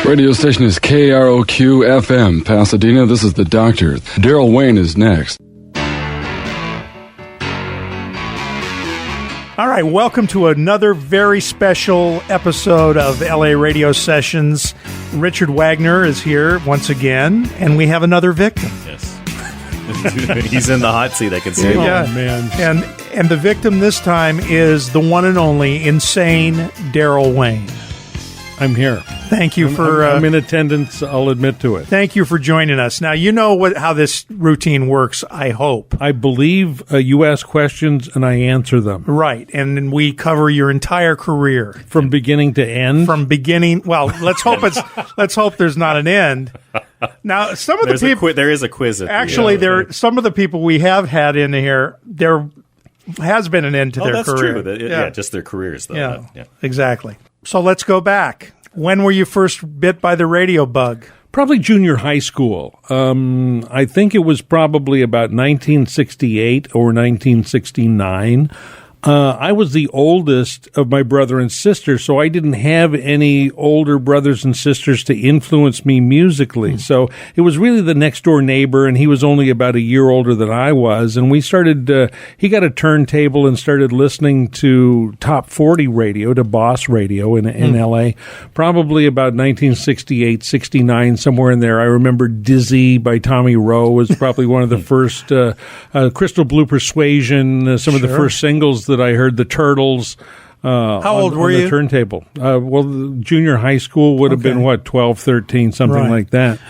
Radio station is KROQ-FM, Pasadena. This is the Doctor. Darrell Wayne is next. All right, welcome to another very special episode of LA Radio Sessions. Richard Wagner is here once again, and we have another victim. Yes. He's in the hot seat, I can see. Yeah, man. And the victim this time is the one and only insane Darrell Wayne. I'm here. Thank you for... I'm in attendance, I'll admit to it. Thank you for joining us. Now, you know how this routine works, I hope. I believe you ask questions and I answer them. Right, and then we cover your entire career. From beginning to end? From beginning... Well, let's hope there's not an end. Now, some of the people... There is a quiz at actually, some of the people we have had in here, there has been an end to their career. That's true. Yeah, just their careers, though. Yeah, exactly. So let's go back. When were you first bit by the radio bug? Probably junior high school. I think it was probably about 1968 or 1969. I was the oldest of my brother and sister, so I didn't have any older brothers and sisters to influence me musically. So it was really the next door neighbor, and he was only about a year older than I was. And we started, he got a turntable and started listening to Top 40 radio, to Boss Radio in L.A., probably about 1968, 69, somewhere in there. I remember Dizzy by Tommy Rowe was probably one of the first, Crystal Blue Persuasion, some of the first singles that I heard, the Turtles. How old were you? The turntable. Well, junior high school would have been, 12, 13, something like that.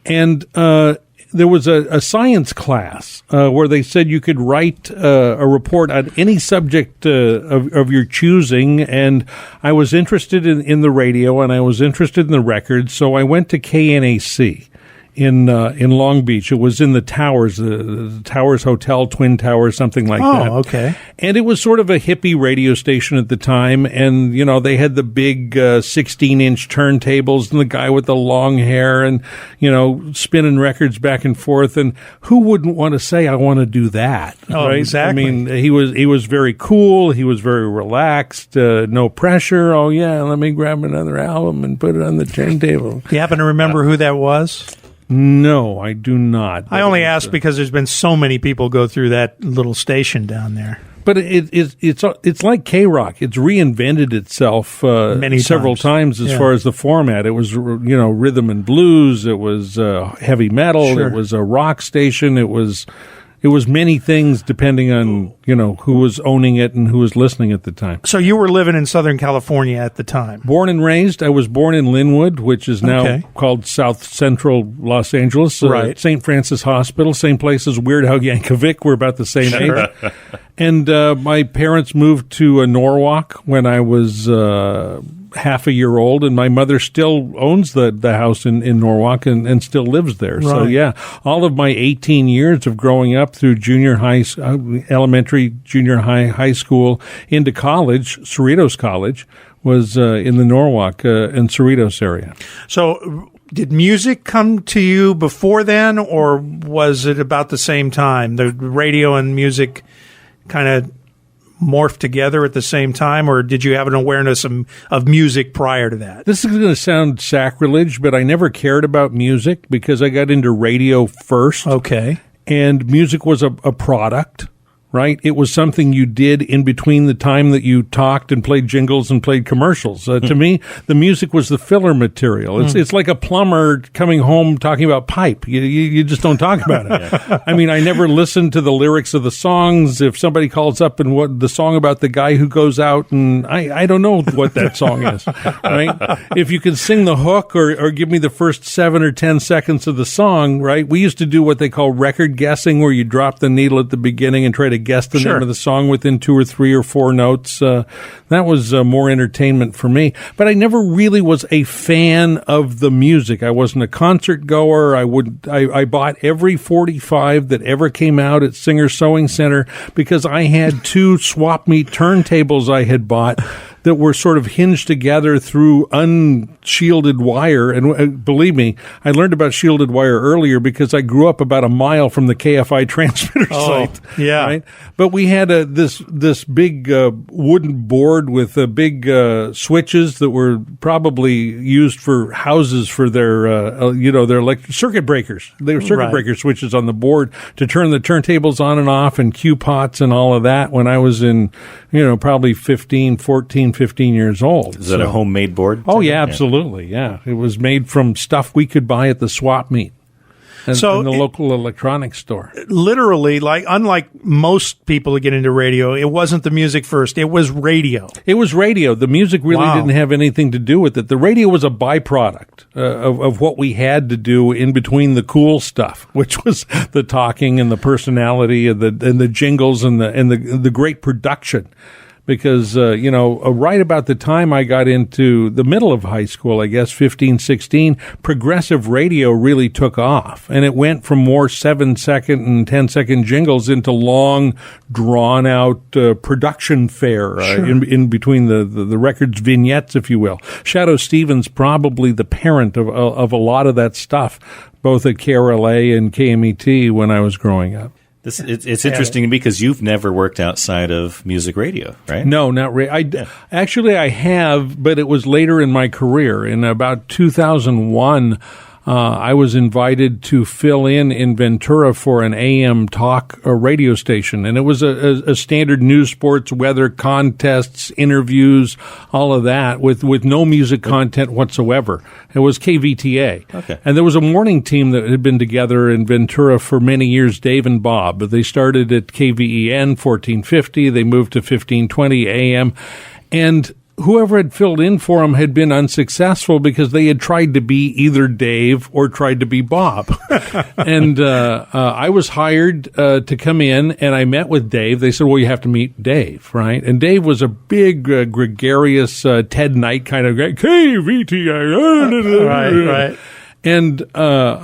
And there was a science class where they said you could write a report on any subject of your choosing, and I was interested in the radio, and I was interested in the records, so I went to KNAC. In Long Beach. It was in the Towers, the Towers Hotel, Twin Towers, something like that. Oh, okay. And it was sort of a hippie radio station at the time, and, you know, they had the big 16-inch turntables and the guy with the long hair and, you know, spinning records back and forth, and who wouldn't want to say, I want to do that? Oh, right? exactly. I mean, he was very cool, he was very relaxed, no pressure. Oh, yeah, let me grab another album and put it on the turntable. Do you happen to remember who that was? No, I do not. I only ask because there's been so many people go through that little station down there. But it's like K-Rock. It's reinvented itself several times as far as the format. It was, you know, rhythm and blues. It was heavy metal. Sure. It was a rock station. It was many things depending on, you know, who was owning it and who was listening at the time. So you were living in Southern California at the time? Born and raised. I was born in Linwood, which is now called South Central Los Angeles. Right. St. Francis Hospital, same place as Weird Al Yankovic. We're about the same age. And my parents moved to Norwalk when I was half a year old, and my mother still owns the house in Norwalk and still lives there. Right. So, yeah, all of my 18 years of growing up through junior high, elementary, junior high school, into college, Cerritos College, was in the Norwalk and Cerritos area. So did music come to you before then, or was it about the same time? The radio and music kind of morphed together at the same time, or did you have an awareness of music prior to that? This is going to sound sacrilege, but I never cared about music because I got into radio first. Okay. And music was a product, right? It was something you did in between the time that you talked and played jingles and played commercials. To me, the music was the filler material. It's like a plumber coming home talking about pipe. You just don't talk about it. I mean, I never listened to the lyrics of the songs. If somebody calls up and what the song about the guy who goes out, and I don't know what that song is, right? If you can sing the hook or give me the first 7 or 10 seconds of the song, right? We used to do what they call record guessing, where you drop the needle at the beginning and try to guess the name of the song within 2 or 3 or 4 notes. That was more entertainment for me. But I never really was a fan of the music. I wasn't a concert goer. I bought every 45 that ever came out at Singer Sewing Center because I had 2 swap meet turntables I had bought that were sort of hinged together through unshielded wire. And believe me, I learned about shielded wire earlier because I grew up about a mile from the KFI transmitter site. Yeah. Right? But we had this big wooden board with big switches that were probably used for houses for their their electric circuit breakers. They were circuit breaker switches on the board to turn the turntables on and off and cue pots and all of that when I was in, probably 14, 15 years old. Is that a homemade board? Oh, yeah, absolutely. Yeah. It was made from stuff we could buy at the swap meet. In the local electronics store. Literally, unlike most people that get into radio, it wasn't the music first. It was radio. It was radio. The music really didn't have anything to do with it. The radio was a byproduct of what we had to do in between the cool stuff, which was the talking and the personality and the jingles and the great production. Because, right about the time I got into the middle of high school, I guess, 15, 16, progressive radio really took off. And it went from more 7-second and 10-second jingles into long, drawn-out production fare in between the record's vignettes, if you will. Shadow Stevens, probably the parent of a lot of that stuff, both at KRLA and KMET when I was growing up. It's interesting because you've never worked outside of music radio, right? No, not really. Actually, I have, but it was later in my career. In about 2001, I was invited to fill in Ventura for an AM talk radio station, and it was a standard news, sports, weather, contests, interviews, all of that with no music content whatsoever. It was KVTA. Okay. And there was a morning team that had been together in Ventura for many years, Dave and Bob. They started at KVEN 1450. They moved to 1520 AM. And whoever had filled in for him had been unsuccessful because they had tried to be either Dave or tried to be Bob. And I was hired to come in, and I met with Dave. They said, well, you have to meet Dave, right? And Dave was a big, gregarious Ted Knight kind of guy. KVTA. Right. And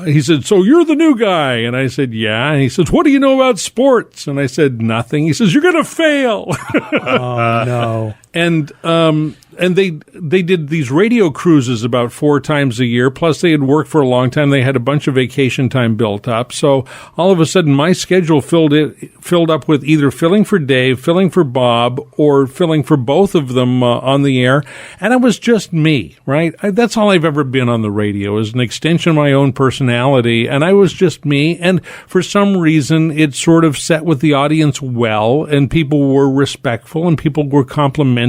he said, so you're the new guy? And I said, yeah. And he says, what do you know about sports? And I said, nothing. He says, you're going to fail. Oh, no. And they did these radio cruises about 4 times a year. Plus, they had worked for a long time. They had a bunch of vacation time built up. So all of a sudden, my schedule filled up with either filling for Dave, filling for Bob, or filling for both of them on the air. And it was just me, right? That's all I've ever been on the radio, is an extension of my own personality. And I was just me. And for some reason, it sort of set with the audience well, and people were respectful, and people were complimentary.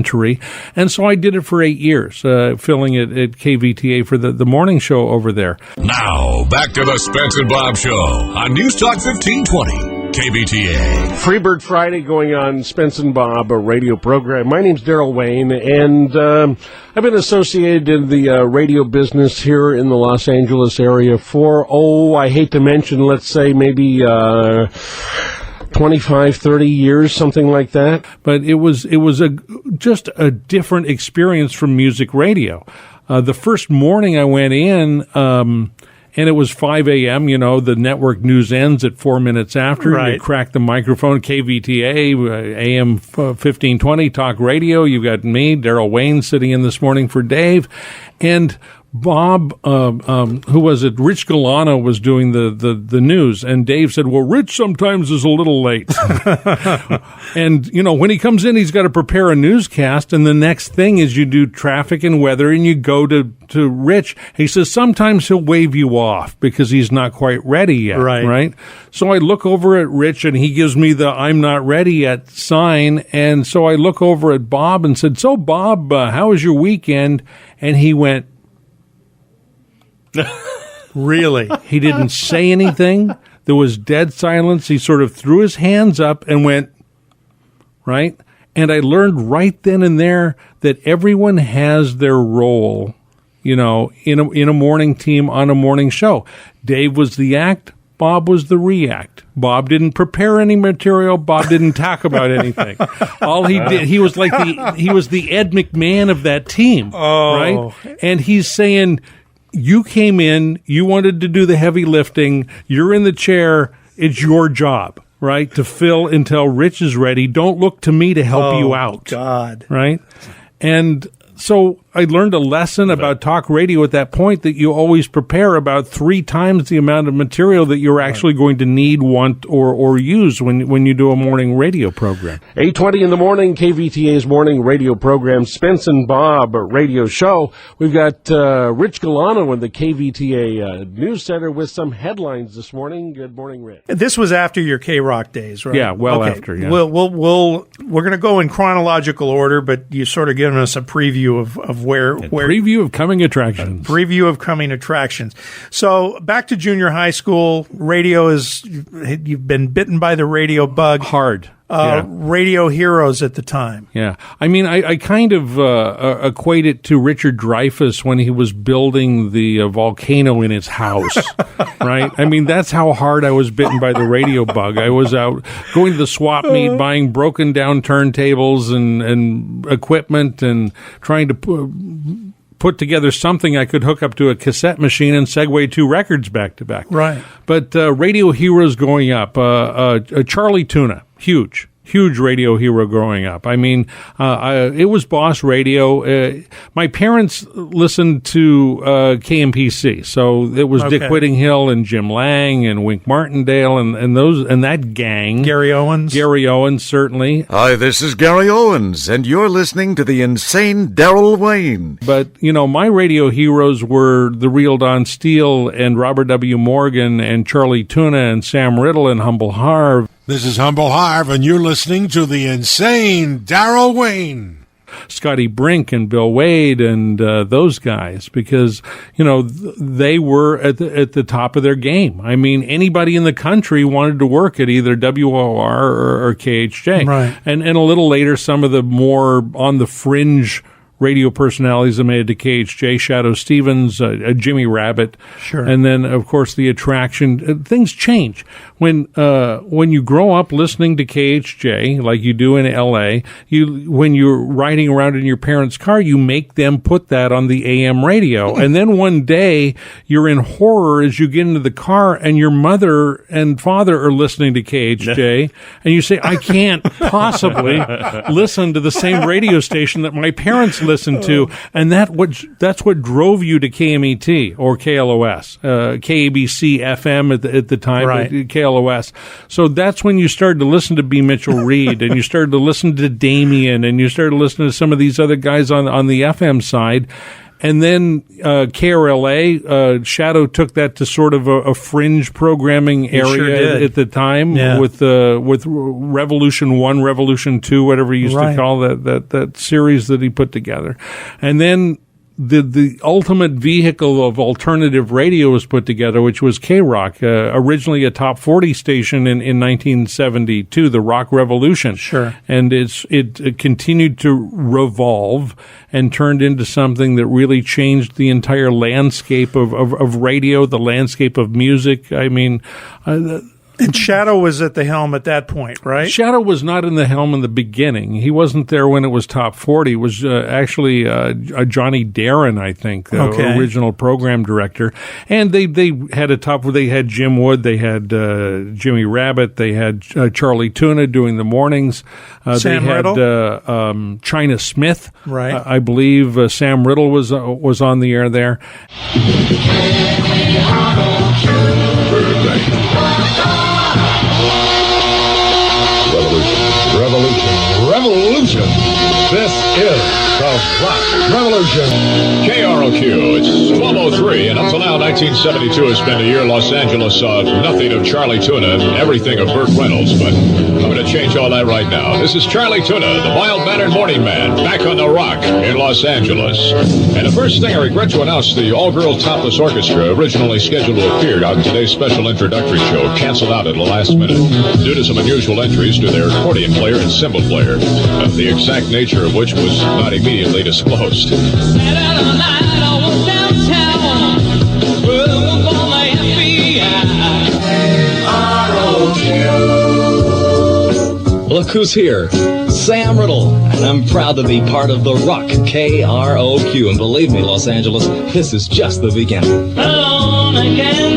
And so I did it for 8 years, filling it at KVTA for the morning show over there. Now, back to the Spence and Bob Show on News Talk 1520, KVTA. Freebird Friday going on Spence and Bob, a radio program. My name's Darrell Wayne, and I've been associated in the radio business here in the Los Angeles area for, I hate to mention, let's say maybe 25, 30 years, something like that. But it was just a different experience from music radio. The first morning I went in, and it was 5 a.m., the network news ends at 4 minutes after. Right. You crack the microphone, KVTA, AM 1520, talk radio. You've got me, Darrell Wayne, sitting in this morning for Dave. And Bob, who was it? Rich Galano was doing the news, and Dave said, well, Rich sometimes is a little late. And, when he comes in, he's got to prepare a newscast, and the next thing is you do traffic and weather, and you go to Rich. He says sometimes he'll wave you off because he's not quite ready yet, right? So I look over at Rich, and he gives me the I'm not ready yet sign, and so I look over at Bob and said, so, Bob, how was your weekend? And he went, really? He didn't say anything. There was dead silence. He sort of threw his hands up and went, right? And I learned right then and there that everyone has their role, in a morning team on a morning show. Dave was the act. Bob was the react. Bob didn't prepare any material. Bob didn't talk about anything. All he did, he was the Ed McMahon of that team, right? And he's saying, you came in, you wanted to do the heavy lifting, you're in the chair, it's your job, right, to fill until Rich is ready. Don't look to me to help you out. God. Right? And so I learned a lesson about talk radio at that point, that you always prepare about 3 times the amount of material that you're actually going to need, want, or use when you do a morning radio program. 8:20 in the morning, KVTA's morning radio program, Spence and Bob radio show. We've got Rich Galano in the KVTA News Center with some headlines this morning. Good morning, Rich. This was after your K-Rock days, right? Yeah, after, yeah. We're going to go in chronological order, but you sort of given us a preview of where preview of coming attractions. Preview of coming attractions. So back to junior high school, you've been bitten by the radio bug. Hard. Radio heroes at the time. Yeah. I mean, I kind of equate it to Richard Dreyfuss when he was building the volcano in his house, right? I mean, that's how hard I was bitten by the radio bug. I was out going to the swap meet, buying broken down turntables and equipment and trying to put together something I could hook up to a cassette machine and segue 2 records back to back. Right. But radio heroes growing up, Charlie Tuna, huge radio hero growing up. I mean, it was Boss Radio. My parents listened to KMPC, so it was Dick Whittinghill and Jim Lang and Wink Martindale and that gang. Gary Owens, certainly. Hi, this is Gary Owens, and you're listening to the insane Darrell Wayne. But, my radio heroes were the real Don Steele and Robert W. Morgan and Charlie Tuna and Sam Riddle and Humble Harv. This is Humble Harv, and you're listening to the insane Darrell Wayne. Scotty Brink and Bill Wade and those guys, because, they were at the top of their game. I mean, anybody in the country wanted to work at either WOR or KHJ. Right. And a little later, some of the more on the fringe radio personalities that made it to KHJ, Shadow Stevens, Jimmy Rabbit. Sure. And then, of course, the attraction. Things change. When you grow up listening to KHJ, like you do in LA, when you're riding around in your parents' car, you make them put that on the AM radio. And then one day, you're in horror as you get into the car and your mother and father are listening to KHJ. And you say, I can't possibly listen to the same radio station that my parents listened to. And that's what drove you to KMET or KLOS, KABC FM at the time, right. KLOS. So that's when you started to listen to B. Mitchell Reed, and you started to listen to Damien, and you started listening to some of these other guys on the FM side. And then KRLA, Shadow took that to sort of a fringe programming area at the time, with Revolution 1, Revolution 2, whatever he used to call that series that he put together. And then the ultimate vehicle of alternative radio was put together, which was K-Rock, originally a top 40 station in 1972, the Rock Revolution. Sure. And it continued to revolve and turned into something that really changed the entire landscape of radio, the landscape of music. I mean, and Shadow was at the helm at that point, right? Shadow was not in the helm in the beginning. He wasn't there when it was top 40. It was actually Johnny Darren, I think, the original program director. And they had they had Jim Wood, they had Jimmy Rabbit, they had Charlie Tuna doing the mornings. Sam Riddle? They had China Smith, right? I believe Sam Riddle was on the air there. Revolution. This is the Rock Revolution. KROQ. It's 12:03, and up till now, 1972 has been the year Los Angeles saw nothing of Charlie Tuna, everything of Burt Reynolds. But I'm going to change all that right now. This is Charlie Tuna, the mild-mannered morning man, back on the Rock in Los Angeles. And the first thing I regret to announce, the all-girl topless orchestra originally scheduled to appear on today's special introductory show canceled out at the last minute due to some unusual entries to their accordion player and cymbal player, the exact nature of which was not immediately disclosed. Look who's here, Sam Riddle, and I'm proud to be part of the Rock KROQ. And believe me, Los Angeles, this is just the beginning. Alone again.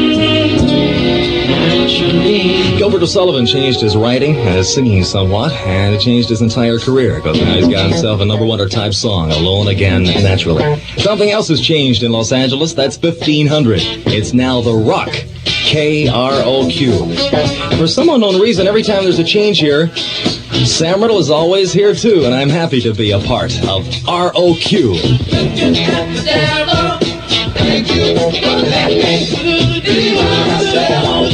Gilbert O'Sullivan changed his writing and his singing somewhat, and it changed his entire career, because now he's got himself a number one type song, Alone Again, naturally. Something else has changed in Los Angeles. That's 1500. It's now The Rock, KROQ. And for some unknown reason, every time there's a change here, Sam Riddle is always here too, and I'm happy to be a part of ROQ. Thank you for letting me be myself.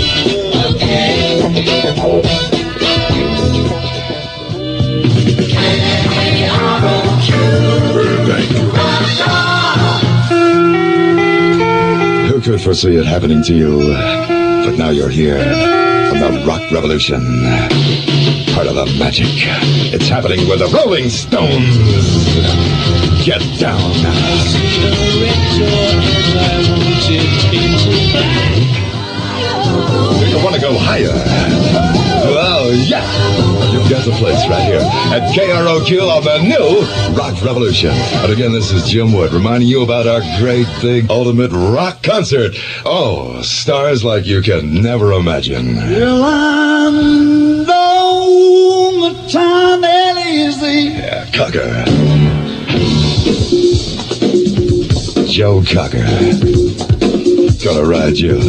Who could foresee it happening to you? But now you're here from the rock revolution. Part of the magic. It's happening with the Rolling Stones. Get down. Do you want to go higher? Well, yeah. You've got the place right here at KROQ on the new Rock Revolution. And again, this is Jim Wood reminding you about our great big ultimate rock concert. Oh, stars like you can never imagine. Well, I know the time and easy. Yeah, Cocker. Joe Cocker. Gonna ride you.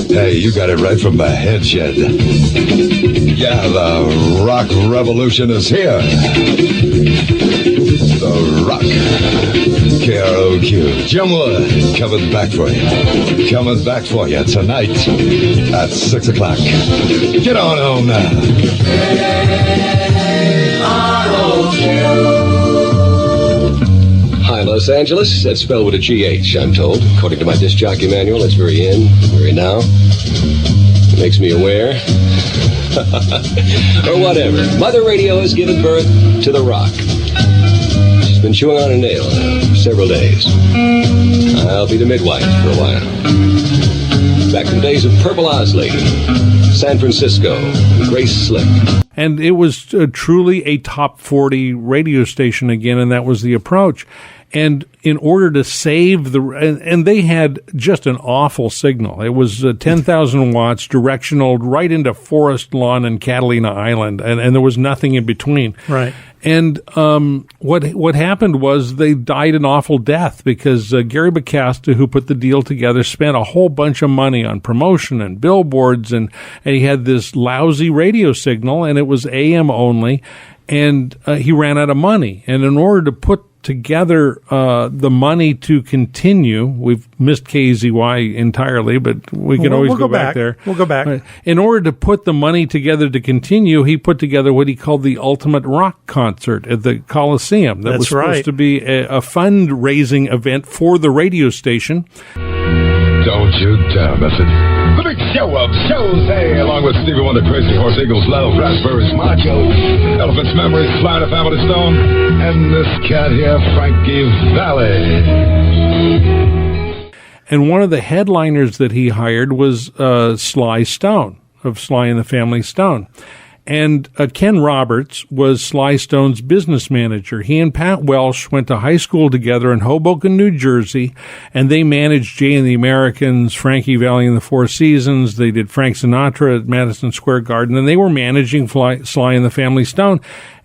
Hey, you got it right from the head shed. Yeah, the rock revolution is here. The Rock. KROQ. Jim Wood coming back for you. Coming back for you tonight at 6 o'clock. Get on home now. Hi, Los Angeles. That's spelled with a G-H, I'm told. According to my disc jockey manual, it's very in, very now. It makes me aware. Or whatever. Mother Radio has given birth to The Rock. She's been chewing on a nail now for several days. I'll be the midwife for a while. Back in the days of Purple Owsley, San Francisco, and Grace Slick. And it was truly a top 40 radio station again, and that was the approach. And in order to save and they had just an awful signal. It was 10,000 watts, directional, right into Forest Lawn and Catalina Island, and there was nothing in between. Right. And what happened was they died an awful death because Gary Bacasta, who put the deal together, spent a whole bunch of money on promotion and billboards, and he had this lousy radio signal, and it was AM only, and he ran out of money. And in order to put together the money to continue, we've missed KZY entirely, but we can always go back there. We'll go back. In order to put the money together to continue, he put together what he called the Ultimate Rock Concert at the Coliseum. That was supposed to be a fundraising event for the radio station. Don't you dare miss it. The big show of shows, hey, along with Stevie Wonder, Crazy Horse, Eagles, Love, Raspberries, Macho, Elephant's Memories, Flying to Family Stone, and this cat here, Frankie Valli. And one of the headliners that he hired was Sly Stone, of Sly and the Family Stone. And Ken Roberts was Sly Stone's business manager. He and Pat Welsh went to high school together in Hoboken, New Jersey, and they managed Jay and the Americans, Frankie Valli and the Four Seasons. They did Frank Sinatra at Madison Square Garden, and they were managing Sly and the Family Stone.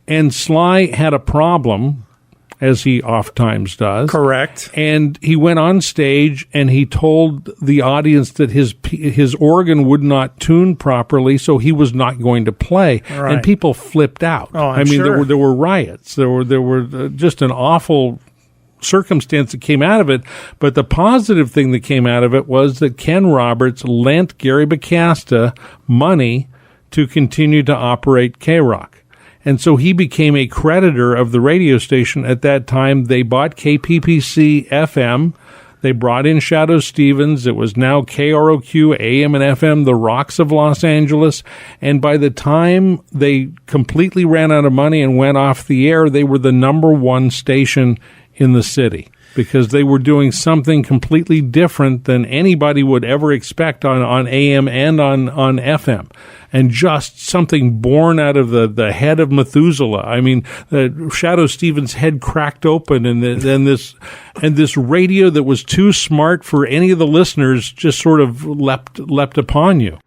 And Sly had a problem, as he oftentimes does. Correct. And he went on stage and he told the audience that his organ would not tune properly, so he was not going to play. Right. And people flipped out. Oh, I'm sure. there were riots. There were just an awful circumstance that came out of it. But the positive thing that came out of it was that Ken Roberts lent Gary Bacasta money to continue to operate K-Rock. And so he became a creditor of the radio station. At that time, they bought KPPC FM. They brought in Shadow Stevens. It was now KROQ, AM and FM, the Rocks of Los Angeles. And by the time they completely ran out of money and went off the air, they were the number one station in the city, because they were doing something completely different than anybody would ever expect on AM and on FM. And just something born out of the head of Methuselah. I mean, Shadow Stevens' head cracked open, and this radio that was too smart for any of the listeners just sort of leapt upon you.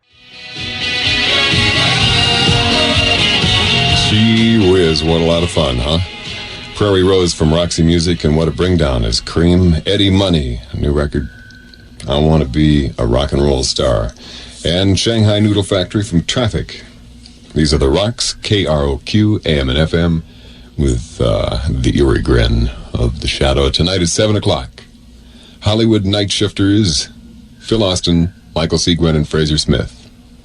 Gee whiz, what a lot of fun, huh? Prairie Rose from Roxy Music, and what a bring down is Cream, Eddie Money, a new record, I Want to Be a Rock and Roll Star, and Shanghai Noodle Factory from Traffic. These are the Rocks, KROQ, AM and FM, with the eerie grin of the shadow. Tonight at 7 o'clock. Hollywood Night Shifters, Phil Austin, Michael Seagren, and Fraser Smith,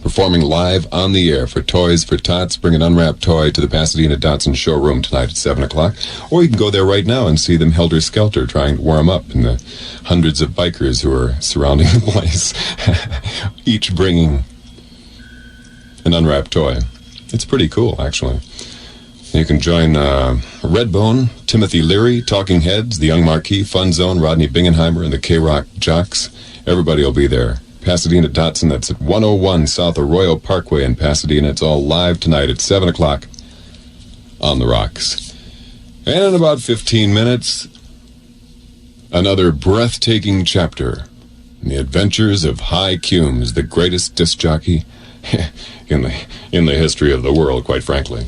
performing live on the air for Toys for Tots. Bring an unwrapped toy to the Pasadena Datsun showroom tonight at 7 o'clock. Or you can go there right now and see them helter-skelter trying to warm up in the hundreds of bikers who are surrounding the place, each bringing an unwrapped toy. It's pretty cool, actually. You can join Redbone, Timothy Leary, Talking Heads, The Young Marquis, Fun Zone, Rodney Bingenheimer, and the K-Rock Jocks. Everybody will be there. Pasadena Datsun, that's at 101 South Arroyo Parkway in Pasadena. It's all live tonight at 7 o'clock on the Rocks. And in about 15 minutes, another breathtaking chapter in the adventures of High Cumes, the greatest disc jockey in the history of the world, quite frankly.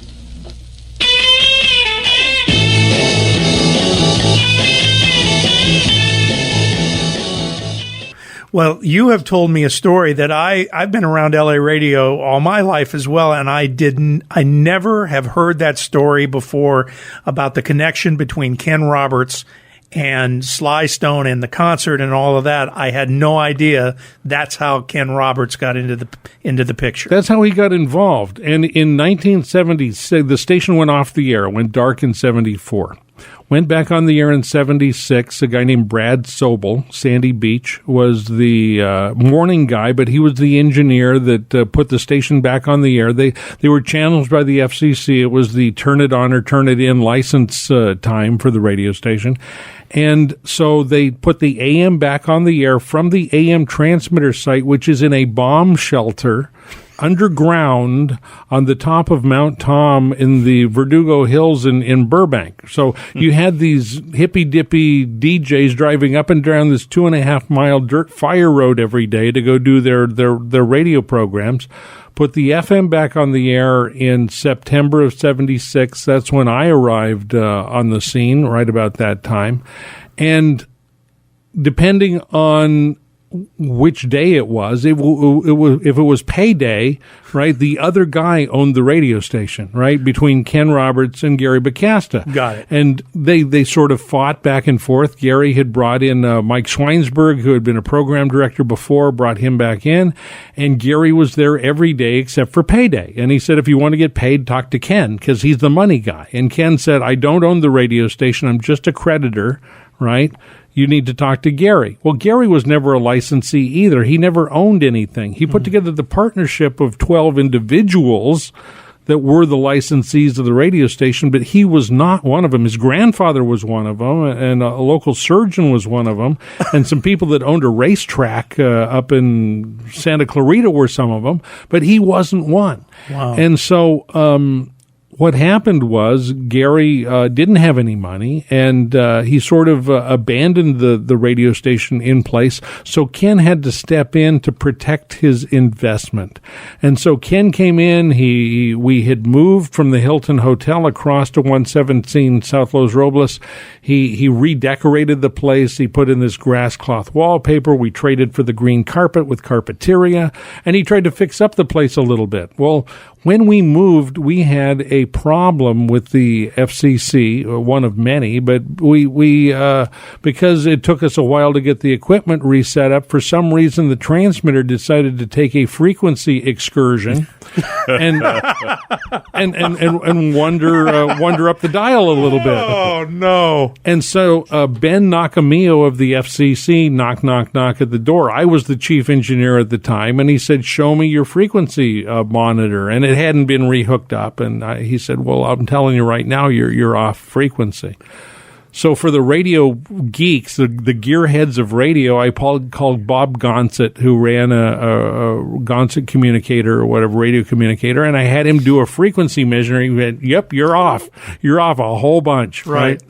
Well, you have told me a story that I've been around LA radio all my life as well, and I never have heard that story before about the connection between Ken Roberts and Sly Stone and the concert and all of that. I had no idea that's how Ken Roberts got into the picture. That's how he got involved. And in 1976, the station went off the air, went dark in 74. Went back on the air in 76. A guy named Brad Sobel, Sandy Beach, was the morning guy, but he was the engineer that put the station back on the air. They were challenged by the FCC. It was the turn it on or turn it in license time for the radio station. And so they put the AM back on the air from the AM transmitter site, which is in a bomb shelter underground on the top of Mount Tom in the Verdugo Hills in Burbank. So you had these hippy-dippy DJs driving up and down this 2.5-mile dirt fire road every day to go do their radio programs. Put the FM back on the air in September of 76. That's when I arrived on the scene, right about that time. And depending on which day it was, if it was payday, right, the other guy owned the radio station, right, between Ken Roberts and Gary Bacasta. Got it. And they sort of fought back and forth. Gary had brought in Mike Schweinsberg, who had been a program director before, brought him back in, and Gary was there every day except for payday. And he said, if you want to get paid, talk to Ken, because he's the money guy. And Ken said, I don't own the radio station, I'm just a creditor, right? You need to talk to Gary. Well, Gary was never a licensee either. He never owned anything. He put together the partnership of 12 individuals that were the licensees of the radio station, but he was not one of them. His grandfather was one of them, and a local surgeon was one of them, and some people that owned a racetrack up in Santa Clarita were some of them, but he wasn't one. Wow. And so what happened was Gary didn't have any money, and he sort of abandoned the radio station in place. So Ken had to step in to protect his investment. And so Ken came in. We had moved from the Hilton Hotel across to 117 South Los Robles. He redecorated the place. He put in this grass cloth wallpaper. We traded for the green carpet with Carpeteria, and he tried to fix up the place a little bit. Well, when we moved, we had a problem with the FCC, one of many, but we because it took us a while to get the equipment reset up, for some reason the transmitter decided to take a frequency excursion and wander up the dial a little bit. Oh no. And so Ben Nakamio of the FCC knock at the door. I was the chief engineer at the time, and he said, show me your frequency monitor. And it hadn't been rehooked up, and he said, well, I'm telling you right now, you're off frequency. So for the radio geeks, the gearheads of radio, I called Bob Gonset, who ran a Gonset communicator or whatever, radio communicator, and I had him do a frequency measuring. He went, yep, you're off a whole bunch, right?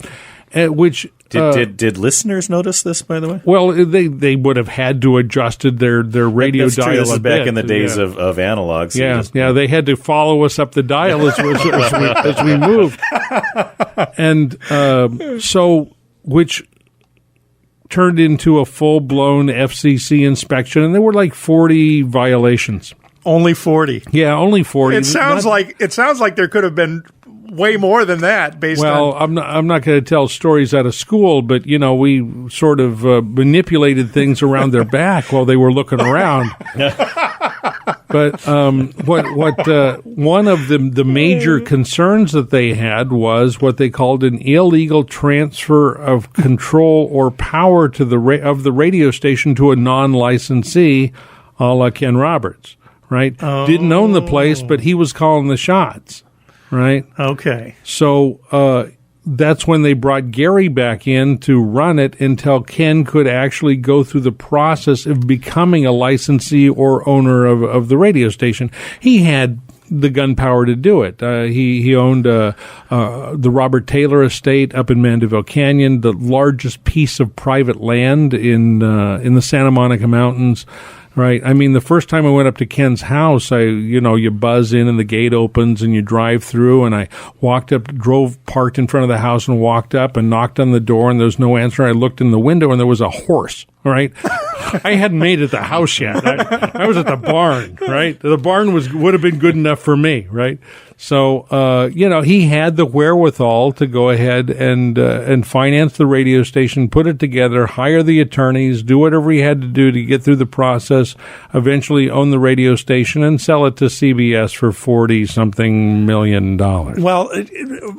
Which Did listeners notice this, by the way? Well, they would have had to adjusted their radio That's dial. True. This is back bit. in the days of analog. So They had to follow us up the dial as we moved, and which turned into a full-blown FCC inspection, and there were like 40 violations. Only 40. Yeah, only 40. It sounds like there could have been way more than that. I'm not going to tell stories out of school, but we sort of manipulated things around their back while they were looking around. But one of the major concerns that they had was what they called an illegal transfer of control or power to the radio station to a non-licensee, a la Ken Roberts. Right? Oh. Didn't own the place, but he was calling the shots. Right? Okay. So that's when they brought Gary back in to run it until Ken could actually go through the process of becoming a licensee or owner of the radio station. He had the gunpowder to do it. He owned the Robert Taylor estate up in Mandeville Canyon, the largest piece of private land in the Santa Monica Mountains. Right. I mean, the first time I went up to Ken's house, you buzz in and the gate opens and you drive through, and I parked in front of the house and walked up and knocked on the door, and there was no answer. I looked in the window and there was a horse. Right. I hadn't made it the house yet. I was at the barn. Right. The barn would have been good enough for me. Right. So, he had the wherewithal to go ahead and finance the radio station, put it together, hire the attorneys, do whatever he had to do to get through the process, eventually own the radio station and sell it to CBS for $40-something million. Well,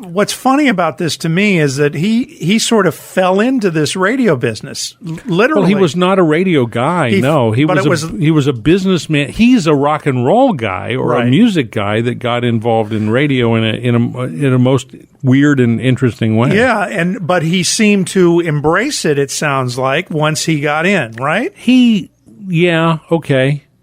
what's funny about this to me is that he sort of fell into this radio business, literally. Well, he was not a radio guy. He was a businessman. He's a rock and roll guy or a music guy that got involved in radio in a most weird and interesting way. Yeah, but he seemed to embrace it. It sounds like once he got in, right?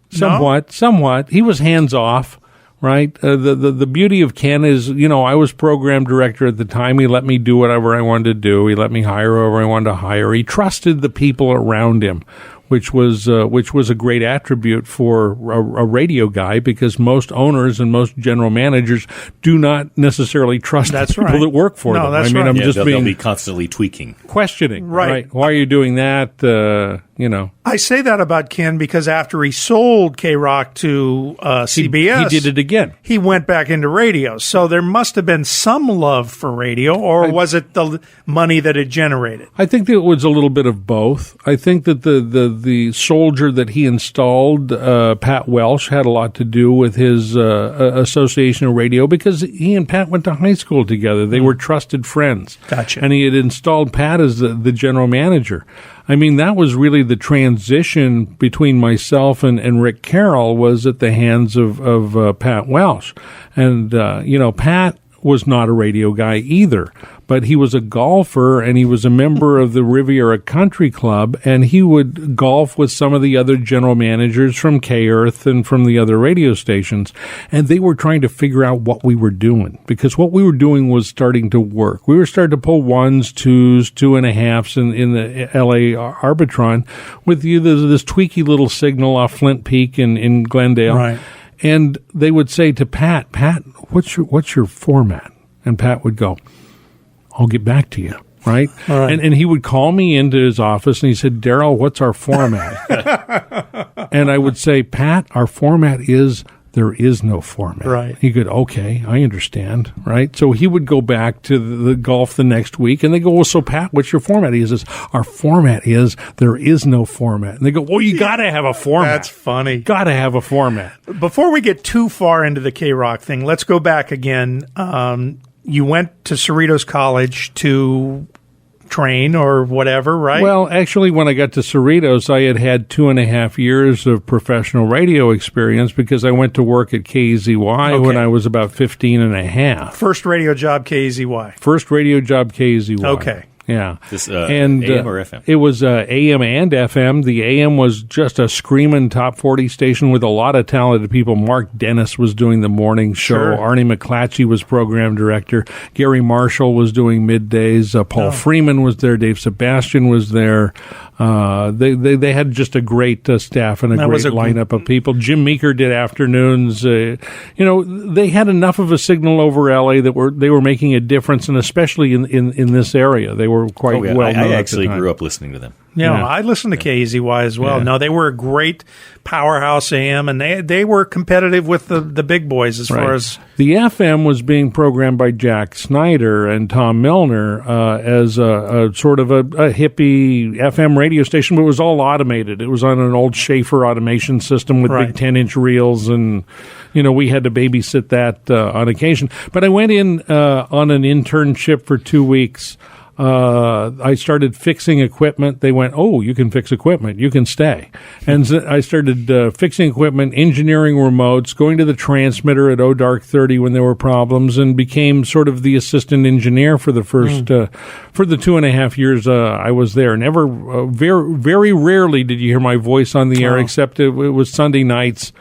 Somewhat. He was hands off. Right. The beauty of Ken is, I was program director at the time. He let me do whatever I wanted to do. He let me hire whoever I wanted to hire. He trusted the people around him, which was a great attribute for a radio guy, because most owners and most general managers do not necessarily trust the people that work for them. That's right. They'll be constantly tweaking, questioning. Right. Why are you doing that? I say that about Ken because after he sold K-Rock to CBS, he did it again. He went back into radio. So there must have been some love for radio, or was it the money that it generated? I think that it was a little bit of both. I think that the soldier that he installed, Pat Welsh, had a lot to do with his association of radio, because he and Pat went to high school together. They were trusted friends. Gotcha. And he had installed Pat as the general manager. I mean, that was really the transition between myself and Rick Carroll, was at the hands of Pat Welsh. And, Pat was not a radio guy either, but he was a golfer, and he was a member of the Riviera Country Club, and he would golf with some of the other general managers from K-Earth and from the other radio stations, and they were trying to figure out what we were doing, because what we were doing was starting to work. We were starting to pull 1s, 2s, 2.5s in the LA Arbitron with this tweaky little signal off Flint Peak in Glendale. Right. And they would say to Pat, what's your format? And Pat would go, I'll get back to you. Right? All right. And he would call me into his office and he said, Darrell, what's our format? And I would say, Pat, our format is, there is no format. Right. He could, okay, I understand. Right? So he would go back to the golf the next week, and they go, well, so Pat, what's your format? He says, our format is, there is no format. And they go, well, you got to have a format. That's funny. Got to have a format. Before we get too far into the K-Rock thing, let's go back again. You went to Cerritos College to train or whatever, right? Well, actually, when I got to Cerritos, I had 2.5 years of professional radio experience, because I went to work at KZY when I was about 15 and a half. First radio job, KZY. First radio job, KZY. Okay. Yeah. This and AM or FM? It was AM and FM. The AM was just a screaming top 40 station with a lot of talented people. Mark Dennis was doing the morning show. Sure. Arnie McClatchy was program director. Gary Marshall was doing middays. Paul Freeman was there. Dave Sebastian was there. They had just a great staff and a great lineup of people. Jim Meeker did afternoons. They had enough of a signal over LA that they were making a difference, and especially in this area, they were quite well known. I actually grew up listening to them. Yeah, I listened to KZY as well. Yeah. No, they were a great powerhouse AM, and they were competitive with the big boys as far as... The FM was being programmed by Jack Snyder and Tom Milner as a sort of a hippie FM radio station, but it was all automated. It was on an old Schaefer automation system with big 10-inch reels, and we had to babysit that on occasion. But I went in on an internship for 2 weeks. I started fixing equipment. They went, "Oh, you can fix equipment. You can stay." And so I started fixing equipment, engineering remotes, going to the transmitter at Dark 30 when there were problems, and became sort of the assistant engineer for the first for the 2.5 years I was there. Never, very, very rarely did you hear my voice on the air, except it was Sunday nights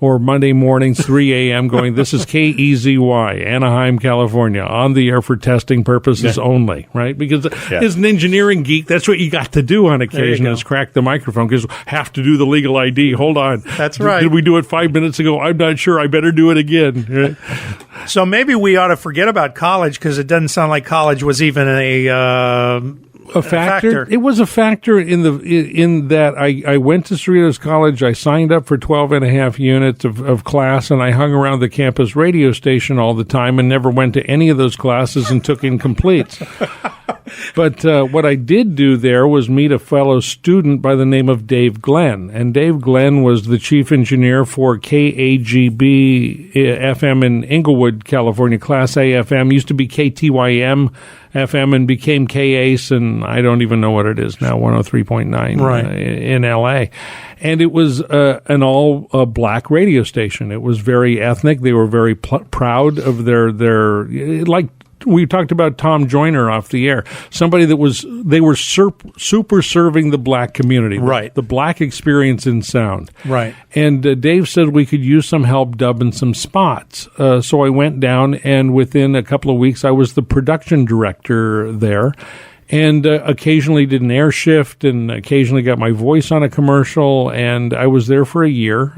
or Monday mornings, 3 a.m., going, "This is KEZY, Anaheim, California, on the air for testing purposes only," right? Because as an engineering geek, that's what you got to do on occasion, is crack the microphone, because have to do the legal ID. Hold on. That's right. Did we do it 5 minutes ago? I'm not sure. I better do it again. Right? So maybe we ought to forget about college, because it doesn't sound like college was even a factor. It was a factor in that I went to Cerritos College. I signed up for 12.5 units of class, and I hung around the campus radio station all the time and never went to any of those classes and took incompletes. But what I did do there was meet a fellow student by the name of Dave Glenn. And Dave Glenn was the chief engineer for KAGB FM in Inglewood, California, Class A FM. Used to be KTYM FM and became KACE, and I don't even know what it is now, 103.9 in LA. And it was an all black radio station. It was very ethnic. They were very proud of their like, we talked about Tom Joyner off the air, somebody that they were super serving the black community, the black experience in sound. Right. And Dave said we could use some help dubbing some spots. So I went down, and within a couple of weeks, I was the production director there. And occasionally did an air shift, and occasionally got my voice on a commercial, and I was there for a year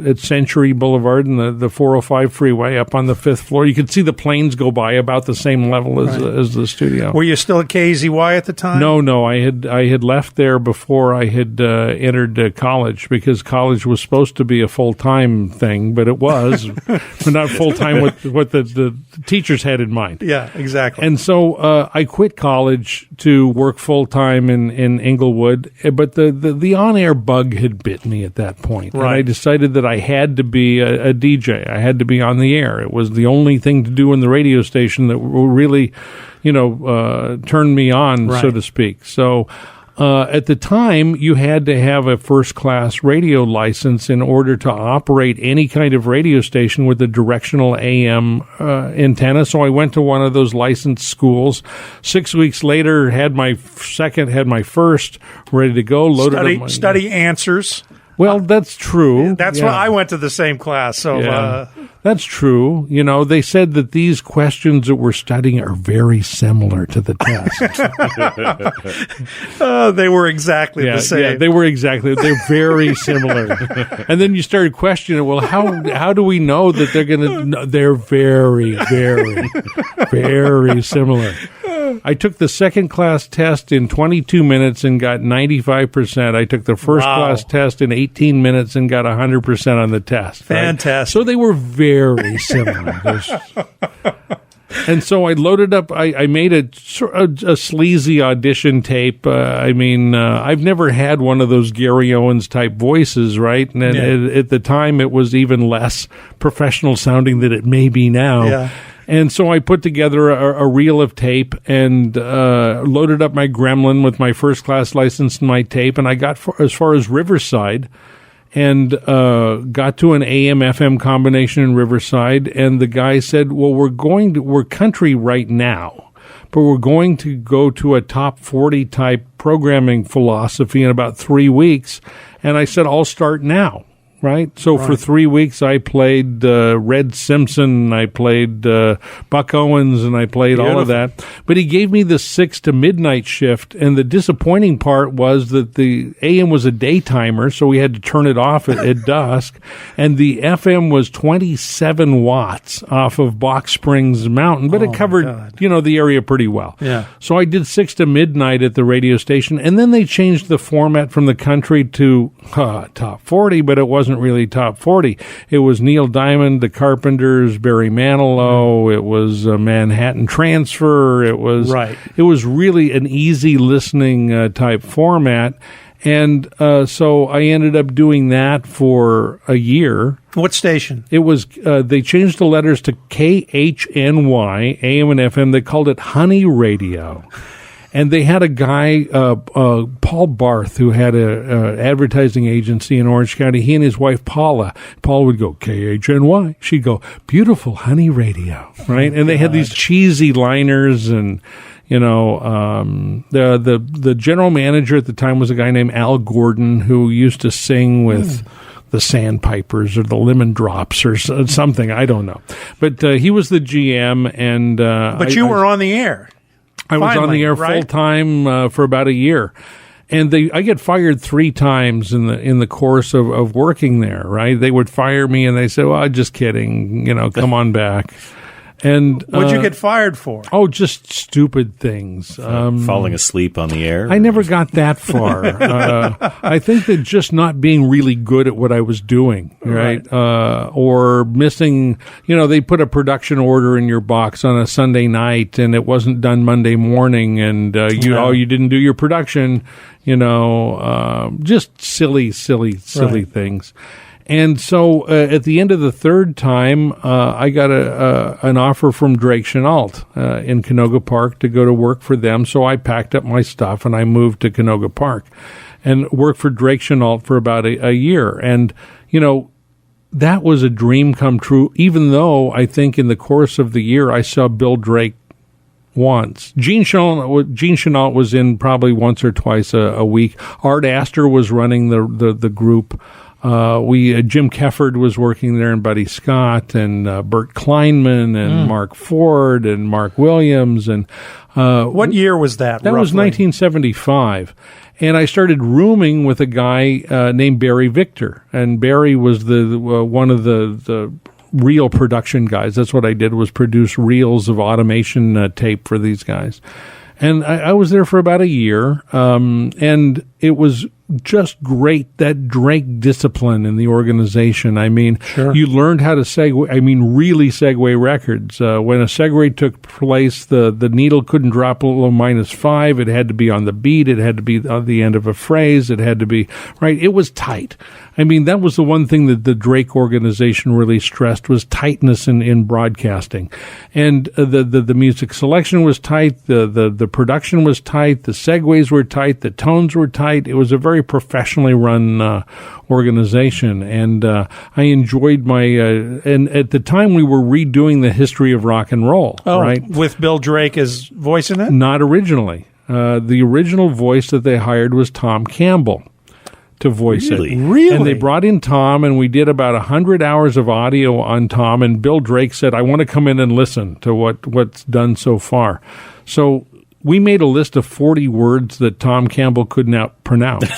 at Century Boulevard and the 405 freeway up on the 5th floor. You could see the planes go by about the same level as the studio. Were you still at KZY at the time? No. I had left there before I had entered college, because college was supposed to be a full-time thing, but it was but not full-time what the teachers had in mind. Yeah, exactly. And so I quit college to work full-time in Inglewood, but the on-air bug had bit me at that point. Right. And I decided that I had to be a DJ. I had to be on the air. It was the only thing to do in the radio station that really, turned me on, so to speak. So at the time, you had to have a first-class radio license in order to operate any kind of radio station with a directional AM antenna. So I went to one of those licensed schools. 6 weeks later, had my first, ready to go. Study answers. Well, that's true. That's why I went to the same class. So that's true. They said that these questions that we're studying are very similar to the test. They were exactly the same. Yeah, they're very similar. And then you started questioning, well, how do we know that they're very, very, very similar? I took the second class test in 22 minutes and got 95%. I took the first class test in 18 minutes and got 100% on the test. Fantastic. Right? So they were very similar. And so I loaded up, I made a sleazy audition tape. I've never had one of those Gary Owens type voices, right? And at the time, it was even less professional sounding than it may be now. Yeah. And so I put together a reel of tape and loaded up my Gremlin with my first class license and my tape, and I got as far as Riverside and got to an AM/FM combination in Riverside, and the guy said, well, we're country right now, but we're going to go to a top 40 type programming philosophy in about 3 weeks. And I said, I'll start now. Right? So for 3 weeks, I played Red Simpson, I played Buck Owens, and I played all of that. But he gave me the 6 to midnight shift, and the disappointing part was that the AM was a daytimer, so we had to turn it off at dusk, and the FM was 27 watts off of Box Springs Mountain, but it covered, the area pretty well. Yeah. So I did 6 to midnight at the radio station, and then they changed the format from the country to top 40, but it wasn't really top 40. It was Neil Diamond, the Carpenters, Barry Manilow. It was Manhattan Transfer. It was really an easy listening type format. And so I ended up doing that for a year. What station? It was, they changed the letters to KHNY, AM and FM. They called it Honey Radio. And they had a guy, Paul Barth, who had a advertising agency in Orange County. He and his wife, Paula. Paul would go, KHNY. She'd go, beautiful honey radio, right? And they had these cheesy liners and, the general manager at the time was a guy named Al Gordon who used to sing with the Sandpipers or the Lemon Drops or something. I don't know. But he was the GM. And but you were on the air. I was on the air full time for about a year, and I get fired 3 times in the course of working there. Right? They would fire me, and they say, "Well, just kidding. Come on back." And what'd you get fired for? Oh, just stupid things. Falling asleep on the air? I never got that far. I think that just not being really good at what I was doing, right? Or missing, they put a production order in your box on a Sunday night and it wasn't done Monday morning and you didn't do your production, just silly things. And so at the end of the 3rd time, I got an offer from Drake Chenault in Canoga Park to go to work for them. So I packed up my stuff and I moved to Canoga Park and worked for Drake Chenault for about a year. And, that was a dream come true, even though I think in the course of the year I saw Bill Drake once. Gene Chenault was in probably once or twice a week. Art Astor was running the group. Jim Kefford was working there, and Buddy Scott, and Bert Kleinman, and Mark Ford, and Mark Williams, and what year was that? That was 1975, and I started rooming with a guy named Barry Victor, and Barry was the one of the reel production guys. That's what I did, was produce reels of automation tape for these guys. And I was there for about a year, and it was just great, that Drake discipline in the organization. I mean, you learned how to segue, really segue records. When a segue took place, the needle couldn't drop below -5. It had to be on the beat. It had to be on the end of a phrase. It had to be, right? It was tight. I mean, that was the one thing that the Drake organization really stressed, was tightness in broadcasting. And the music selection was tight, the production was tight, the segues were tight, the tones were tight. It was a very professionally run organization, and I enjoyed and at the time we were redoing the history of rock and roll, right? With Bill Drake as voicing it? Not originally. The original voice that they hired was Tom Campbell to voice it. Really? And they brought in Tom, and we did about 100 hours of audio on Tom, and Bill Drake said, I want to come in and listen to what's done so far. So we made a list of 40 words that Tom Campbell could not pronounce.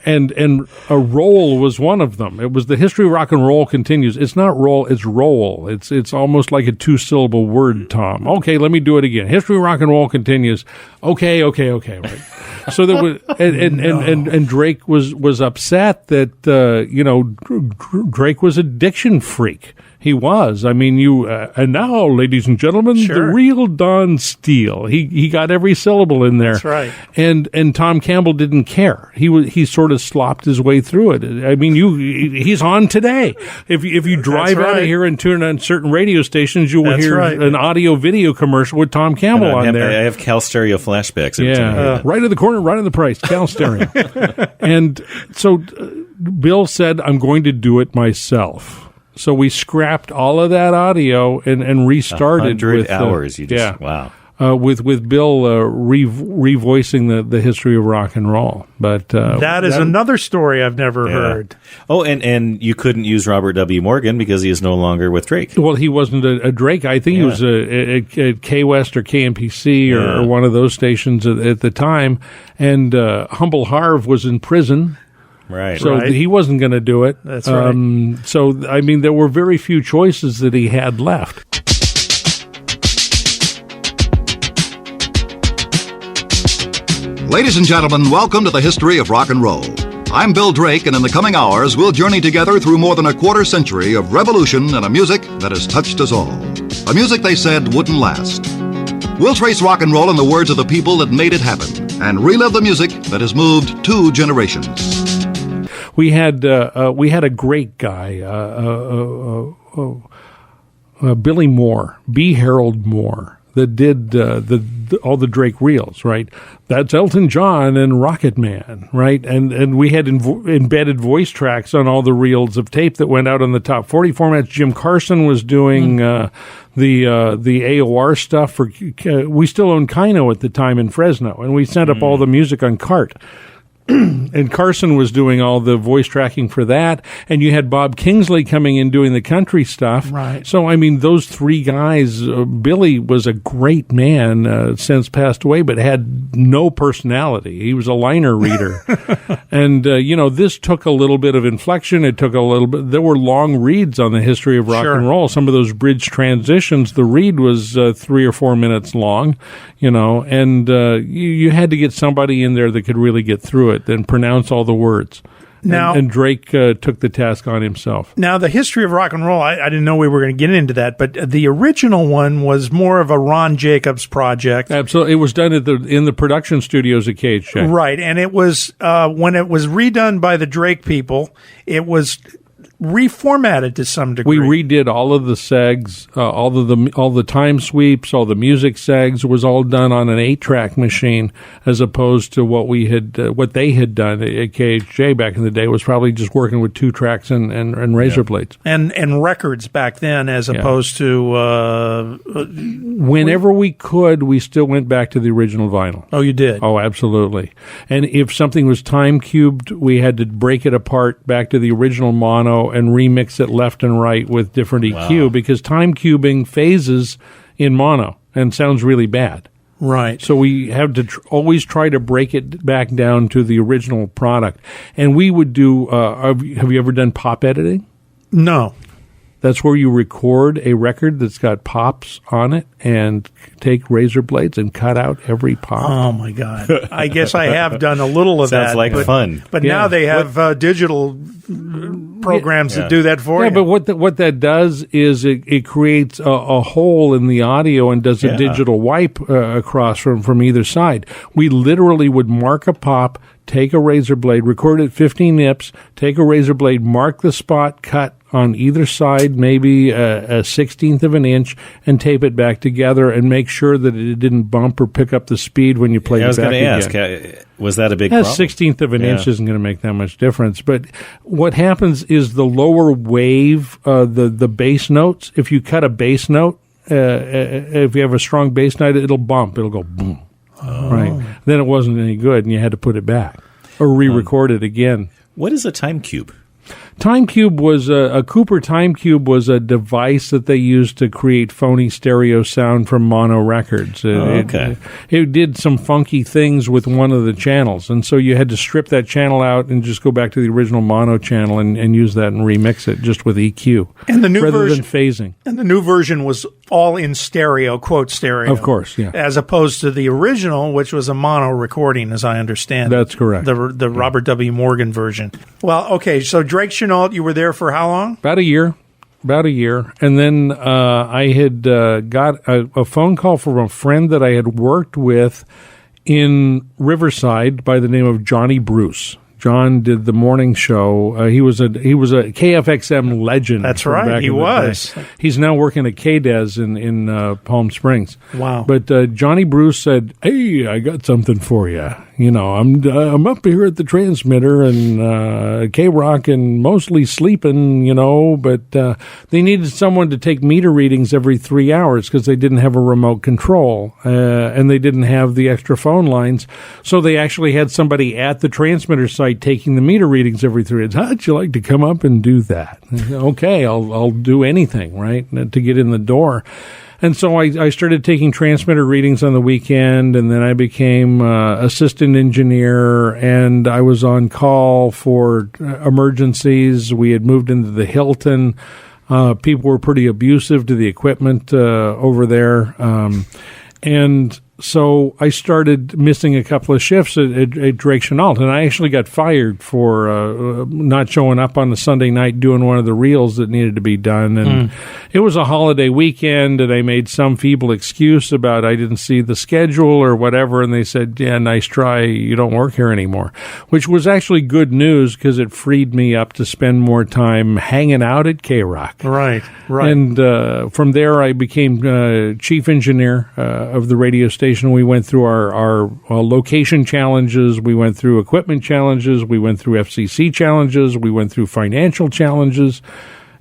And a roll was one of them. It was the history of rock and roll continues. It's not roll, it's roll. It's almost like a 2-syllable word, Tom. Okay, let me do it again. History of rock and roll continues. Okay, right. So there was, and Drake was upset that Drake was a diction freak. He was. I mean, and now, ladies and gentlemen, the real Don Steele. He got every syllable in there. That's right. And Tom Campbell didn't care. He sort of slopped his way through it. I mean, he's on today. If you drive out of here and tune on certain radio stations, you will hear an audio video commercial with Tom Campbell on there. I have Cal Stereo flashbacks. Every time. Right in the corner, right in the price, Cal Stereo. And so Bill said, I'm going to do it myself. So we scrapped all of that audio and restarted 100 with hours. Wow. With Bill revoicing the history of rock and roll. But that is another story I've never heard. Oh, and you couldn't use Robert W. Morgan because he is no longer with Drake. Well, he wasn't a Drake. I think he was at K-West or KMPC or one of those stations at the time. And Humble Harv was in prison. Right. So he wasn't going to do it. That's right. So, I mean, there were very few choices that he had left. Ladies and gentlemen, welcome to the history of rock and roll. I'm Bill Drake, and in the coming hours, we'll journey together through more than a quarter century of revolution and a music that has touched us all. A music they said wouldn't last. We'll trace rock and roll in the words of the people that made it happen and relive the music that has moved 2 generations. We had a great guy, Billy Moore, B. Harold Moore, that did all the Drake reels, right? That's Elton John and Rocket Man, right? And we had embedded voice tracks on all the reels of tape that went out on the top 40 formats. Jim Carson was doing the AOR stuff for. We still owned Kino at the time in Fresno, and we sent up all the music on CART. And Carson was doing all the voice tracking for that, and you had Bob Kingsley coming in doing the country stuff. Right. So, I mean, those 3 guys, Billy was a great man, since passed away, but had no personality. He was a liner reader. And, this took a little bit of inflection. It took a little bit. There were long reads on the history of rock and roll. Some of those bridge transitions, the read was 3 or 4 minutes long, and you had to get somebody in there that could really get through it and pronounce all the words. Now, and Drake took the task on himself. Now, the history of rock and roll, I didn't know we were going to get into that, but the original one was more of a Ron Jacobs project. Absolutely. It was done in the production studios at KHJ. Right, and it was, when it was redone by the Drake people, it was reformatted to some degree. We redid all of the segs, all the time sweeps, all the music segs was all done on an 8-track machine, as opposed to what they had done at KHJ back in the day was probably just working with 2 tracks and razor blades and records back then, as opposed to whenever we could, we still went back to the original vinyl. Oh, you did? Oh, absolutely. And if something was time cubed, we had to break it apart back to the original mono and remix it left and right with different EQ, because time cubing phases in mono and sounds really bad. Right. So we have to always try to break it back down to the original product. And we would do, have you ever done pop editing? No. That's where you record a record that's got pops on it and take razor blades and cut out every pop. Oh, my God. I guess I have done a little of that. Sounds like fun. But now they have digital programs that do that for you. Yeah, but what that does is it creates a hole in the audio and does a digital wipe across from either side. We literally would mark a pop, take a razor blade, record it 15 nips, take a razor blade, mark the spot, cut on either side, maybe a 16th of an inch, and tape it back together and make sure that it didn't bump or pick up the speed when you play it back again. I was going to ask, was that a big problem? 16th of an inch isn't going to make that much difference. But what happens is the lower wave, the bass notes, if you cut a bass note, if you have a strong bass note, it'll bump. It'll go boom. Oh. Right. Then it wasn't any good, and you had to put it back or re-record it again. What is a time cube? Time Cube was a Cooper Time Cube was a device that they used to create phony stereo sound from mono records. It did some funky things with one of the channels, and so you had to strip that channel out and just go back to the original mono channel and use that and remix it just with EQ, and the new rather version, than phasing. And the new version was all in stereo, quote stereo, of course, yeah, as opposed to the original, which was a mono recording, as I understand. That's correct. The Robert W. Morgan version. Well, okay, so Drake Chenault, you were there for how long? About a year. And then I had got a phone call from a friend that I had worked with in Riverside by the name of Johnny Bruce. John did the morning show. He was a KFXM legend. That's right, he was. He's now working at KDES in Palm Springs. Wow. But Johnny Bruce said, "Hey, I got something for you." I'm up here at the transmitter and K-Rock and mostly sleeping, but they needed someone to take meter readings every 3 hours because they didn't have a remote control and they didn't have the extra phone lines. So they actually had somebody at the transmitter site taking the meter readings every 3 hours. How'd you like to come up and do that? Okay, I'll do anything, right, to get in the door. And so I started taking transmitter readings on the weekend, and then I became assistant engineer, and I was on call for emergencies. We had moved into the Hilton. People were pretty abusive to the equipment over there. And so I started missing a couple of shifts at Drake Chenault, and I actually got fired for not showing up on the Sunday night doing one of the reels that needed to be done. And it was a holiday weekend, and I made some feeble excuse about I didn't see the schedule or whatever, and they said, yeah, nice try, you don't work here anymore, which was actually good news because it freed me up to spend more time hanging out at K-Rock. Right. And from there, I became chief engineer of the radio station. We went through our location challenges. We went through equipment challenges. We went through FCC challenges. We went through financial challenges.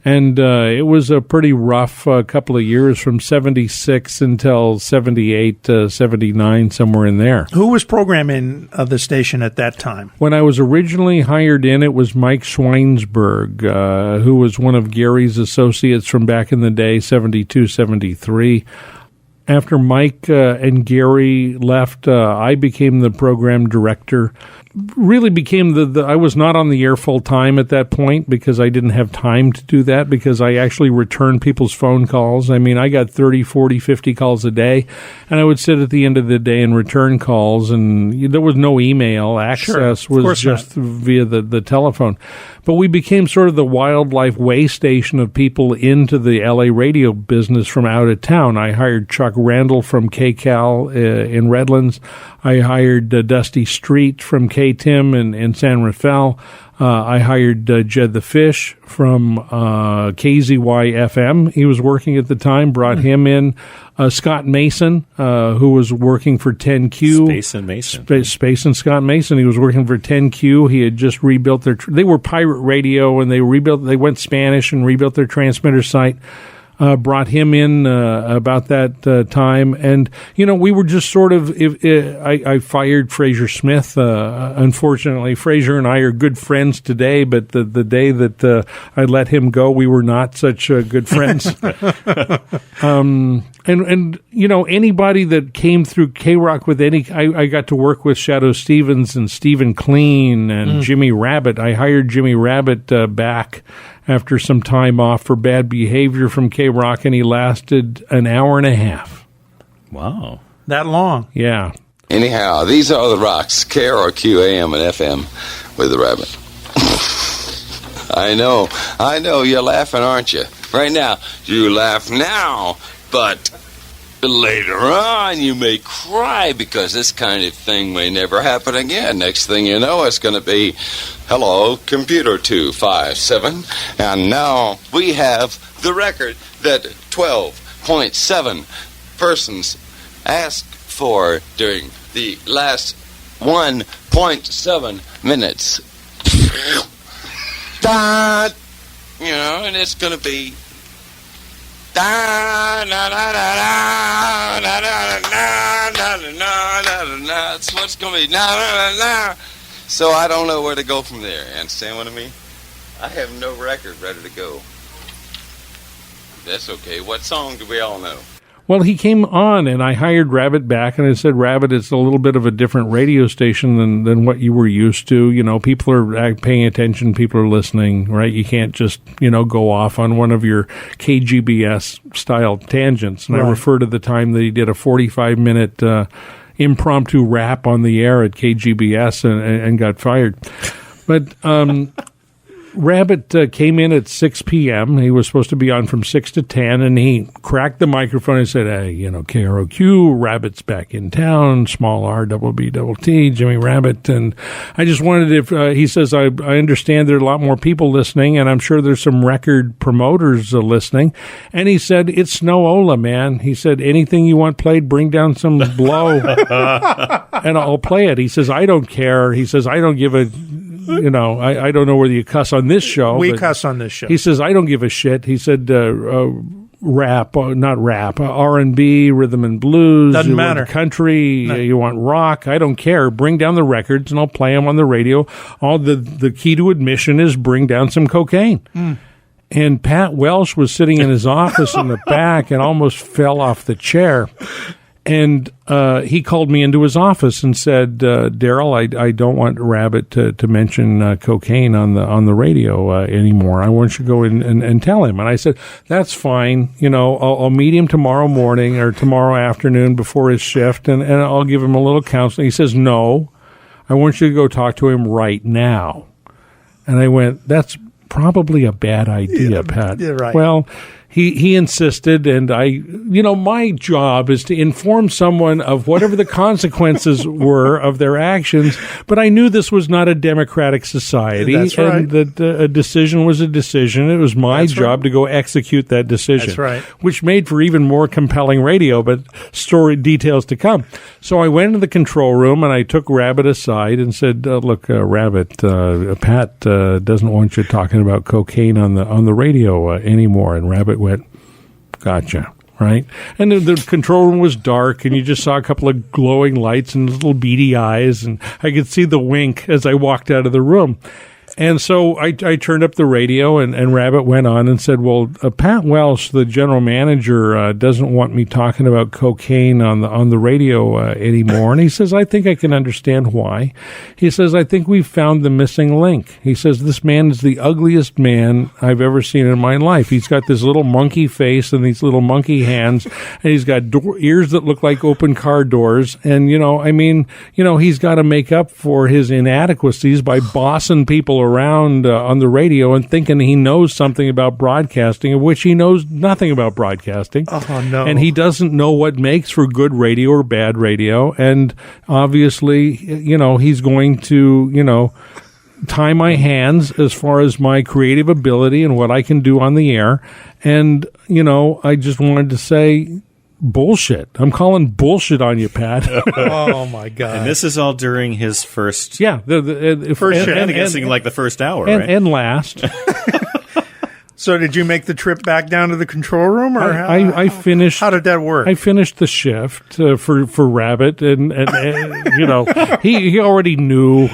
And it was a pretty rough couple of years from 76 until 78, 79, somewhere in there. Who was programming the station at that time? When I was originally hired in, it was Mike Schweinsberg, who was one of Gary's associates from back in the day, 72, 73. After Mike and Gary left, I became the program director. Really became I was not on the air full time at that point because I didn't have time to do that because I actually returned people's phone calls. I mean, I got 30, 40, 50 calls a day, and I would sit at the end of the day and return calls, and there was no email access, was just via the telephone. But we became sort of the wildlife way station of people into the LA radio business from out of town. I hired Chuck Randall from KCAL in Redlands. I hired Dusty Street from K-Tim in San Rafael. I hired Jed the Fish from KZY-FM. He was working at the time, brought him in. Scott Mason, who was working for 10Q. Space and Scott Mason. He was working for 10Q. He had just rebuilt they were pirate radio, and they went Spanish and rebuilt their transmitter site. Brought him in about that time. And, we were just sort of, I fired Fraser Smith. Unfortunately, Fraser and I are good friends today, but the day that I let him go, we were not such good friends. And anybody that came through K-Rock with I got to work with Shadow Stevens and Stephen Clean and Jimmy Rabbit. I hired Jimmy Rabbit back after some time off for bad behavior from K-Rock, and he lasted an hour and a half. Wow. That long? Yeah. Anyhow, these are the rocks, KROQ AM and FM with the Rabbit. I know, you're laughing, aren't you? Right now, you laugh now, but later on you may cry because this kind of thing may never happen again. Next thing you know, it's going to be, hello, computer 257, and now we have the record that 12.7 persons asked for during the last 1.7 minutes. And it's going to be that's what's going to be. So I don't know where to go from there. Understand what I mean? I have no record ready to go. That's okay. What song do we all know? Well, he came on, and I hired Rabbit back, and I said, Rabbit, it's a little bit of a different radio station than what you were used to. People are paying attention, people are listening, right? You can't just, go off on one of your KGBS-style tangents. And I refer to the time that he did a 45-minute impromptu rap on the air at KGBS and got fired. But Rabbit came in at 6 p.m. He was supposed to be on from 6 to 10, and he cracked the microphone and said, hey, KROQ, Rabbit's back in town, small R, double B, double T, Jimmy Rabbit. And I just wondered if, he says, I understand there are a lot more people listening, and I'm sure there's some record promoters listening. And he said, it's Snowola, man. He said, anything you want played, bring down some blow, and I'll play it. He says, I don't care. He says, I don't give a... I don't know whether you cuss on this show. We cuss on this show. He says, I don't give a shit. He said, rap, not rap, R&B, rhythm and blues. Doesn't matter. Want country, you want rock. I don't care. Bring down the records and I'll play them on the radio. All the key to admission is bring down some cocaine. And Pat Welsh was sitting in his office in the back and almost fell off the chair. And he called me into his office and said, Darrell, I don't want Rabbit to mention cocaine on the radio anymore. I want you to go in and tell him. And I said, that's fine. I'll meet him tomorrow morning or tomorrow afternoon before his shift, and I'll give him a little counseling. He says, no, I want you to go talk to him right now. And I went, that's probably a bad idea, Pat. Yeah, right. Well, he insisted, and my job is to inform someone of whatever the consequences were of their actions, but I knew this was not a democratic society. That's right. And that a decision was a decision. It was my job to go execute that decision. That's right. Which made for even more compelling radio, but story details to come. So I went into the control room, and I took Rabbit aside and said, look, Rabbit, Pat doesn't want you talking about cocaine on the radio anymore. And Rabbit went, gotcha, right? And the control room was dark, and you just saw a couple of glowing lights and little beady eyes, and I could see the wink as I walked out of the room. And so I turned up the radio, and Rabbit went on and said, well, Pat Welsh, the general manager, doesn't want me talking about cocaine on the radio anymore. And he says, I think I can understand why. He says, I think we've found the missing link. He says, this man is the ugliest man I've ever seen in my life. He's got this little monkey face and these little monkey hands, and he's got ears that look like open car doors. And, he's got to make up for his inadequacies by bossing people around on the radio and thinking he knows something about broadcasting, of which he knows nothing about broadcasting. Oh, no. And he doesn't know what makes for good radio or bad radio. And obviously, he's going to, tie my hands as far as my creative ability and what I can do on the air. And, I just wanted to say, bullshit. I'm calling bullshit on you, Pat. Oh, my God. And this is all during his first... Yeah. The first shift. I'm guessing like the first hour, right? And last. So did you make the trip back down to the control room, or I finished? How did that work? I finished the shift for Rabbit, and he already knew.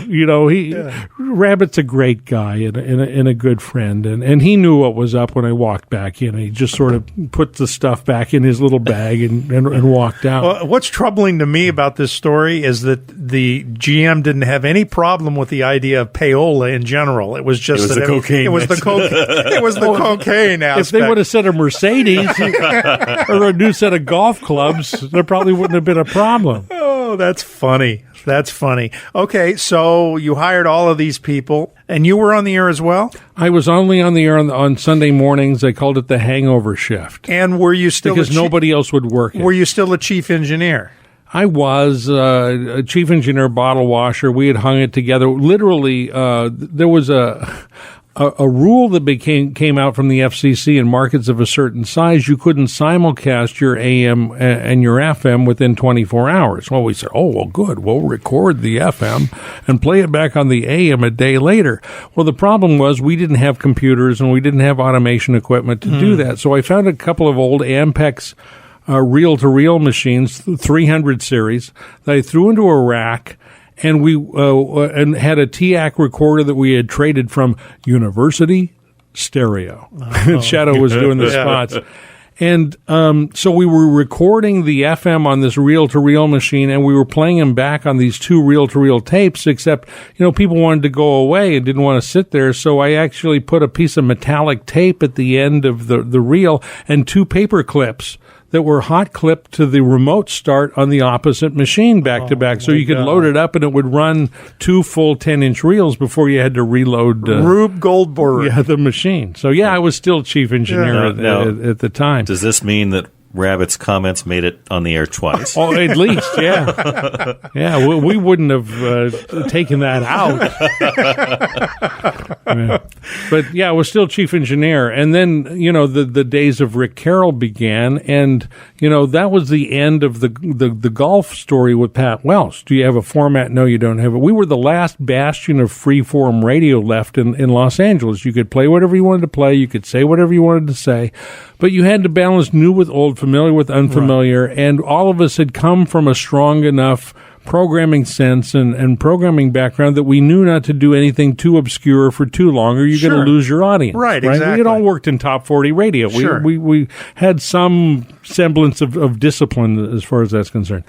Rabbit's a great guy and a good friend, and he knew what was up when I walked back in. He just sort of put the stuff back in his little bag and walked out. Well, what's troubling to me about this story is that the GM didn't have any problem with the idea of payola in general. It was just the cocaine. It was the cocaine. It was the cocaine aspect. If they would have said a Mercedes or a new set of golf clubs, there probably wouldn't have been a problem. Oh, that's funny. That's funny. Okay, so you hired all of these people, and you were on the air as well? I was only on the air on Sunday mornings. They called it the hangover shift. And were you still... Because nobody else would work it. Were you still a chief engineer? I was a chief engineer, bottle washer. We had hung it together. Literally, there was a rule that came out from the FCC in markets of a certain size. You couldn't simulcast your AM and your FM within 24 hours. Well, we said, oh, well, good. We'll record the FM and play it back on the AM a day later. Well, the problem was we didn't have computers and we didn't have automation equipment to do that. So I found a couple of old Ampex reel-to-reel machines, 300 series, that I threw into a rack. And we and had a TAC recorder that we had traded from University Stereo. Oh. Shadow was doing the spots. And so we were recording the FM on this reel-to-reel machine, and we were playing them back on these two reel-to-reel tapes, except, people wanted to go away and didn't want to sit there. So I actually put a piece of metallic tape at the end of the reel and two paper clips that were hot clipped to the remote start on the opposite machine back to back. So you could load it up and it would run 2 full 10-inch reels before you had to reload. Rube Goldberg. Yeah, the machine. So, I was still chief engineer at the time. Does this mean that Rabbit's comments made it on the air twice? Oh, at least, yeah. Yeah, we wouldn't have taken that out. Yeah. But, I was still chief engineer. And then, the days of Rick Carroll began, and, that was the end of the golf story with Pat Welsh. Do you have a format? No, you don't have it. We were the last bastion of free-form radio left in Los Angeles. You could play whatever you wanted to play. You could say whatever you wanted to say. But you had to balance new with old, familiar with unfamiliar, and all of us had come from a strong enough programming sense and programming background that we knew not to do anything too obscure for too long, or you're going to lose your audience. Right, exactly. We had all worked in top 40 radio. We had some semblance of discipline as far as that's concerned.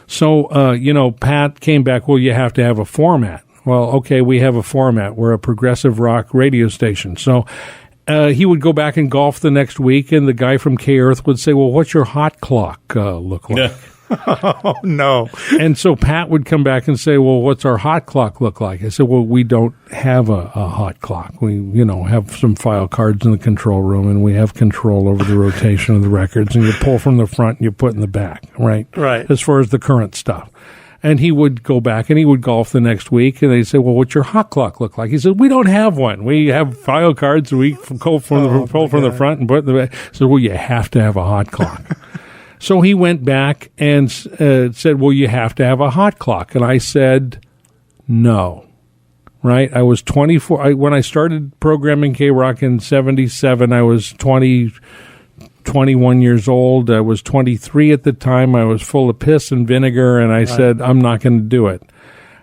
So, Pat came back, well, you have to have a format. Well, okay, we have a format. We're a progressive rock radio station. So, he would go back and golf the next week, and the guy from K-Earth would say, well, what's your hot clock look like? Oh, no. And so Pat would come back and say, well, what's our hot clock look like? I said, well, we don't have a hot clock. We, have some file cards in the control room, and we have control over the rotation of the records, and you pull from the front and you put in the back, right? Right. As far as the current stuff. And he would go back and he would golf the next week, and they'd say, well, what's your hot clock look like? He said, we don't have one. We have file cards. We pull from the front and put in the back. So, well, you have to have a hot clock. So he went back and said, well, you have to have a hot clock. And I said, no. Right? I was 24. When I started programming K-Rock in 77, I was 21 years old. I was 23 at the time. I was full of piss and vinegar, and I said, I'm not going to do it.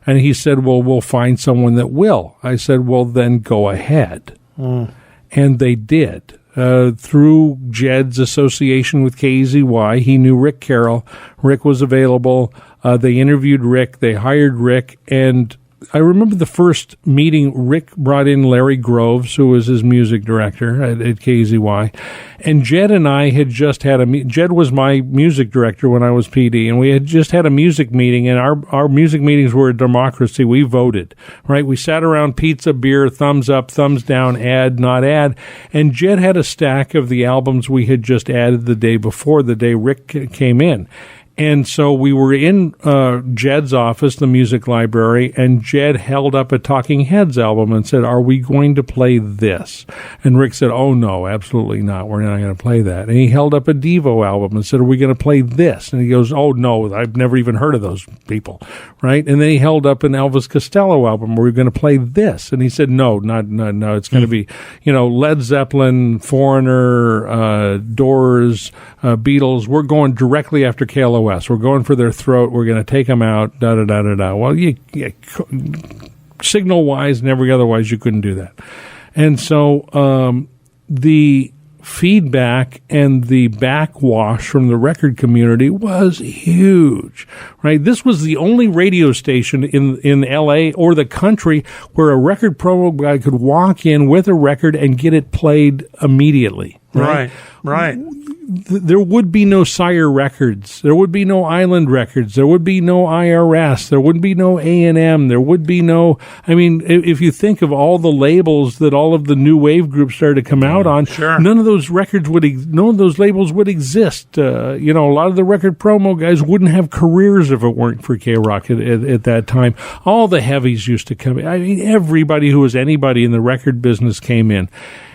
And he said, well, we'll find someone that will. I said, well, then go ahead. And they did. Through Jed's association with KZY, he knew Rick Carroll. Rick was available. They interviewed Rick. They hired Rick, and I remember the first meeting, Rick brought in Larry Groves, who was his music director at KZY, and Jed and I had just had Jed was my music director when I was PD, and we had just had a music meeting, and our music meetings were a democracy. We voted, right? We sat around, pizza, beer, thumbs up, thumbs down, add, not add, and Jed had a stack of the albums we had just added the day before, the day Rick came in. And so we were in Jed's office, the music library, and Jed held up a Talking Heads album and said, are we going to play this? And Rick said, oh, no, absolutely not. We're not going to play that. And he held up a Devo album and said, are we going to play this? And he goes, oh, no, I've never even heard of those people, right? And then he held up an Elvis Costello album. Are we going to play this? And he said, no. It's going to be, Led Zeppelin, Foreigner, Doors, Beatles. We're going directly after KLOS. We're going for their throat. We're going to take them out. Da-da-da-da-da. Well, signal-wise and every otherwise, you couldn't do that. And so the feedback and the backwash from the record community was huge, right? This was the only radio station in L.A. or the country where a record promo guy could walk in with a record and get it played immediately. Right. There would be no Sire Records. There would be no Island Records. There would be no IRS. There wouldn't be no A&M. There would be no, if you think of all the labels that all of the new wave groups started to come out on, none of those none of those labels would exist. A lot of the record promo guys wouldn't have careers if it weren't for K-Rock at that time. All the heavies used to come in. Everybody who was anybody in the record business came in.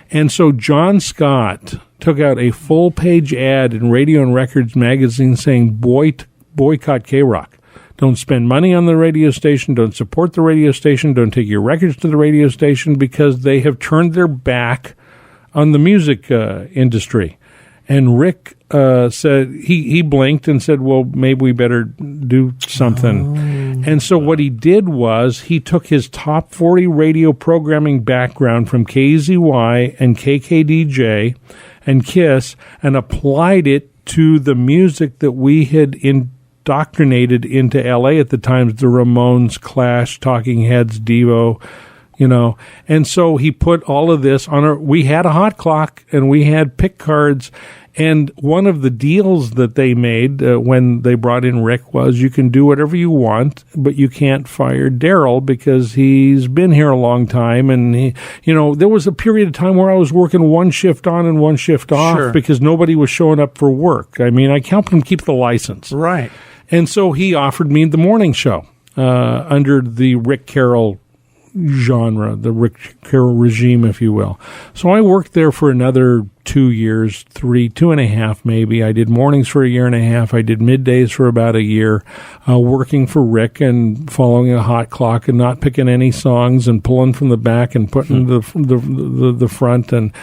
And so John Scott took out a full-page ad in Radio and Records magazine saying, boycott K-Rock. Don't spend money on the radio station. Don't support the radio station. Don't take your records to the radio station because they have turned their back on the music industry. And Rick said, he blinked and said, well, maybe we better do something. And so what he did was he took his top 40 radio programming background from KZY and KKDJ and KISS and applied it to the music that we had indoctrinated into L.A. at the time, the Ramones, Clash, Talking Heads, Devo, you know. And so he put all of this on we had a hot clock and we had pick cards. And one of the deals that they made when they brought in Rick was you can do whatever you want, but you can't fire Darrell because he's been here a long time. And, there was a period of time where I was working one shift on and one shift off because nobody was showing up for work. I mean, I helped him keep the license. Right. And so he offered me the morning show under the Rick Carroll genre, the Rick Carroll regime, if you will. So I worked there for another 2 years, 2.5 maybe. I did mornings for a year and a half. I did middays for about a year, working for Rick and following a hot clock and not picking any songs and pulling from the back and putting the front and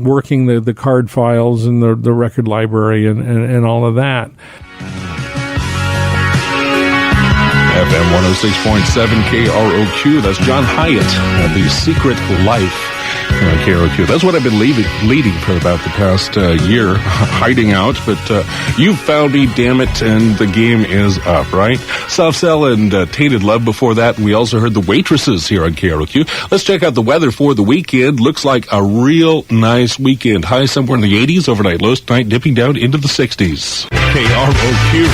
working the card files and the record library and all of that. FM 106.7 KROQ. That's John Hyatt of The Secret Life on KROQ. That's what I've been leading for about the past year, hiding out. But you found me, damn it, and the game is up, right? Soft Cell and Tainted Love before that. And we also heard The Waitresses here on KROQ. Let's check out the weather for the weekend. Looks like a real nice weekend. High somewhere in the 80s, overnight lows tonight dipping down into the 60s. KROQ.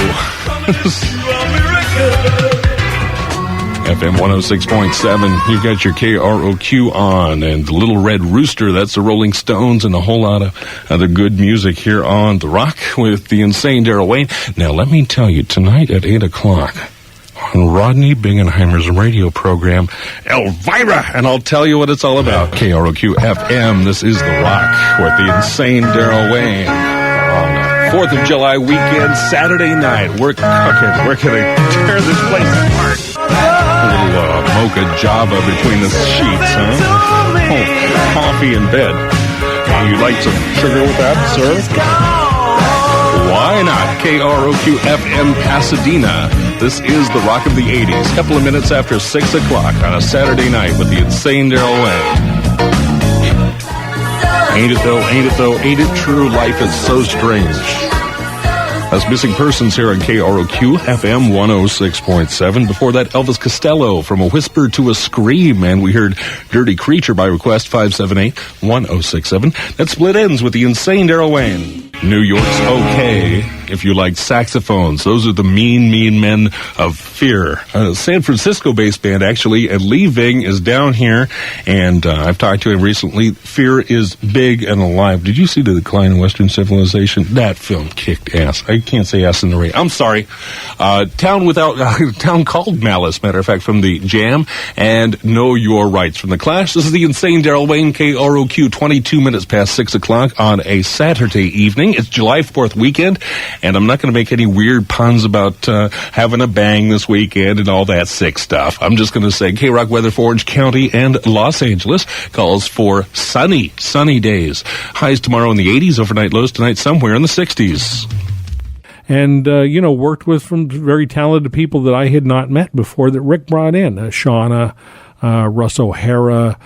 FM 106.7, you've got your KROQ on, and the Little Red Rooster, that's the Rolling Stones, and a whole lot of other good music here on The Rock with the insane Darrell Wayne. Now, let me tell you, tonight at 8 o'clock on Rodney Bingenheimer's radio program, Elvira, and I'll tell you what it's all about. KROQ FM, this is The Rock with the insane Darrell Wayne. On 4th of July weekend, Saturday night, we're cooking. We're going to tear this place apart. A little mocha java between the sheets, huh? Oh, coffee in bed. You like some sugar with that, sir? Why not? KROQ FM Pasadena. This is the Rock of the 80s. Couple of minutes after 6 o'clock on a Saturday night with the insane Darrell Wayne. Ain't it though, ain't it though, ain't it true? Life is so strange. That's Missing Persons here on KROQ FM 106.7. Before that, Elvis Costello, From a Whisper to a Scream. And we heard Dirty Creature by request 578-1067. That split ends with the insane Darrell Wayne. New York's okay if you like saxophones. Those are the mean, mean men of Fear. San Francisco-based band, actually, and Lee Ving is down here, and I've talked to him recently. Fear is big and alive. Did you see The Decline in Western Civilization? That film kicked ass. I can't say ass in the rain. I'm sorry. Town Called Malice, matter of fact, from the Jam, and Know Your Rights from the Clash. This is the insane Darrell Wayne, KROQ, 22 minutes past 6 o'clock on a Saturday evening. It's July 4th weekend, and I'm not going to make any weird puns about having a bang this weekend and all that sick stuff. I'm just going to say K-Rock weather for Orange County and Los Angeles calls for sunny days. Highs tomorrow in the 80s, overnight lows tonight somewhere in the 60s. And, worked with some very talented people that I had not met before that Rick brought in. Shauna, Russ O'Hara,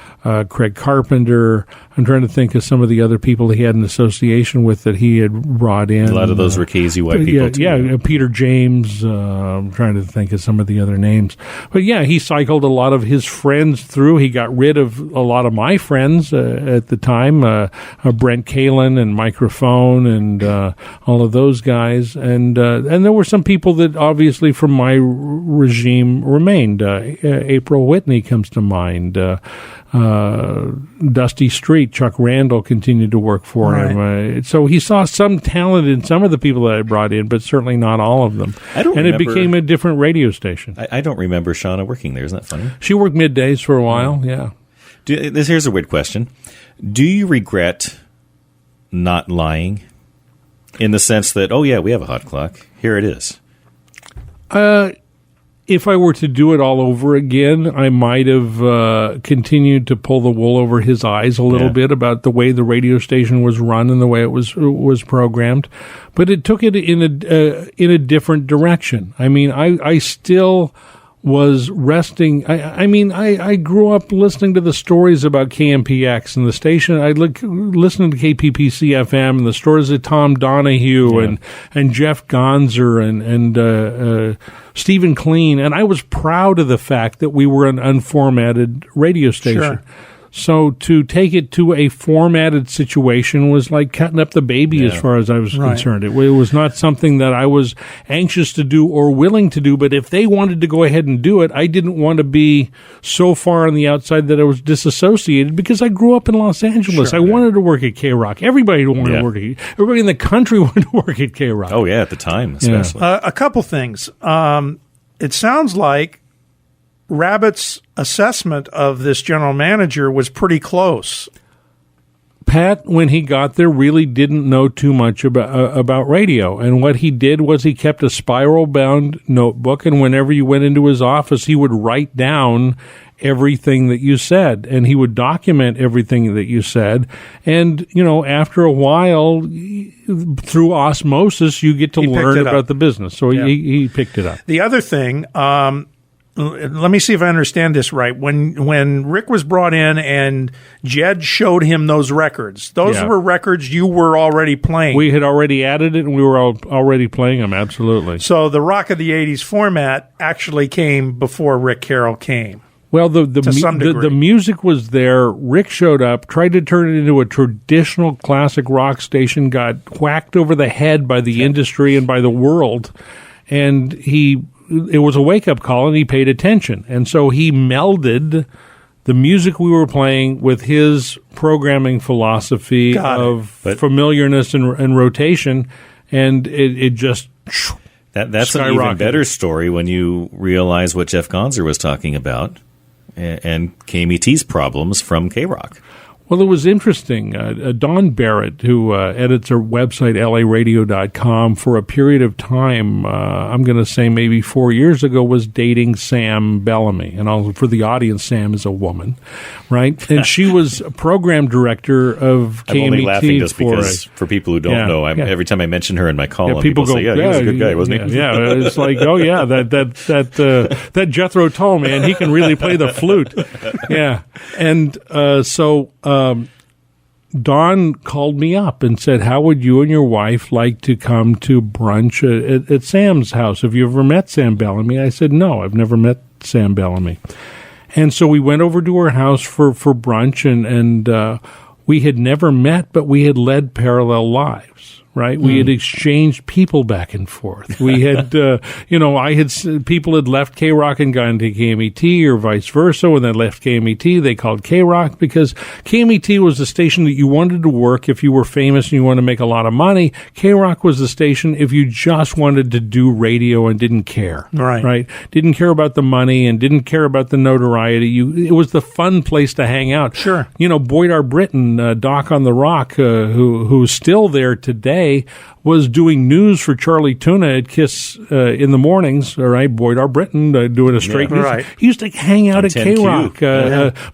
Craig Carpenter. I'm trying to think of some of the other people he had an association with that he had brought in. A lot of those were crazy white people, too. Yeah, Peter James. I'm trying to think of some of the other names. But, yeah, he cycled a lot of his friends through. He got rid of a lot of my friends at the time, Brent Kalin and Microphone and all of those guys. And there were some people that obviously from my regime remained. April Whitney comes to mind. Dusty Street, Chuck Randall continued to work for him. So he saw some talent in some of the people that I brought in, but certainly not all of them. It became a different radio station. I don't remember Shauna working there. Isn't that funny? She worked middays for a while, yeah. Here's a weird question. Do you regret not lying in the sense that, oh, yeah, we have a hot clock. Here it is. If I were to do it all over again, I might have continued to pull the wool over his eyes a little bit about the way the radio station was run and the way it was programmed. But it took it in a different direction. I mean, I still was resting. I grew up listening to the stories about KMPX and the station. I listening to KPPC FM and the stories of Tom Donahue and Jeff Gonzer and Stephen Kleen. And I was proud of the fact that we were an unformatted radio station. Sure. So to take it to a formatted situation was like cutting up the baby as far as I was concerned. It was not something that I was anxious to do or willing to do, but if they wanted to go ahead and do it, I didn't want to be so far on the outside that I was disassociated because I grew up in Los Angeles. I wanted to work at K-Rock. Everybody wanted to work at everybody in the country wanted to work at K-Rock. Oh, yeah, at the time especially. A couple things. It sounds like Rabbit's assessment of this general manager was pretty close. Pat, when he got there, really didn't know too much about radio. And what he did was he kept a spiral-bound notebook, and whenever you went into his office, he would write down everything that you said, and he would document everything that you said. And, after a while, through osmosis, you get to learn about the business. So he picked it up. The other thing, let me see if I understand this right. When Rick was brought in and Jed showed him those records, those were records you were already playing. We had already added it, and we were already playing them, absolutely. So the Rock of the 80s format actually came before Rick Carroll came. Well, the music was there. Rick showed up, tried to turn it into a traditional classic rock station, got whacked over the head by the industry and by the world, and it was a wake-up call, and he paid attention. And so he melded the music we were playing with his programming philosophy of familiarness and rotation, and it just That's an even better story when you realize what Jeff Gonzer was talking about and KMET's problems from K-Rock. Well, it was interesting. Don Barrett, who edits our website, laradio.com, for a period of time, I'm going to say maybe 4 years ago, was dating Sam Bellamy. And for the audience, Sam is a woman, right? And she was a program director of KMET. I'm only laughing just because, for people who don't know, every time I mention her in my column, people say, he was a good guy, wasn't he? Yeah, it's like, that Jethro Tull, man, he can really play the flute. Yeah. And so Don called me up and said, how would you and your wife like to come to brunch at Sam's house? Have you ever met Sam Bellamy? I said, no, I've never met Sam Bellamy. And so we went over to her house for brunch, and we had never met, but we had led parallel lives. Right, we had exchanged people back and forth. We had, people had left K-Rock and gone to KMET, or vice versa. When they left KMET, they called K-Rock because KMET was the station that you wanted to work if you were famous and you wanted to make a lot of money. K-Rock was the station if you just wanted to do radio and didn't care. Right, didn't care about the money and didn't care about the notoriety. It was the fun place to hang out. Sure, Boyd R. Britton, Doc on the Rock, who's still there today, was doing news for Charlie Tuna at KISS in the mornings, all right? Boyd R. Britton doing a straight news. Right. He used to hang out at K-Rock.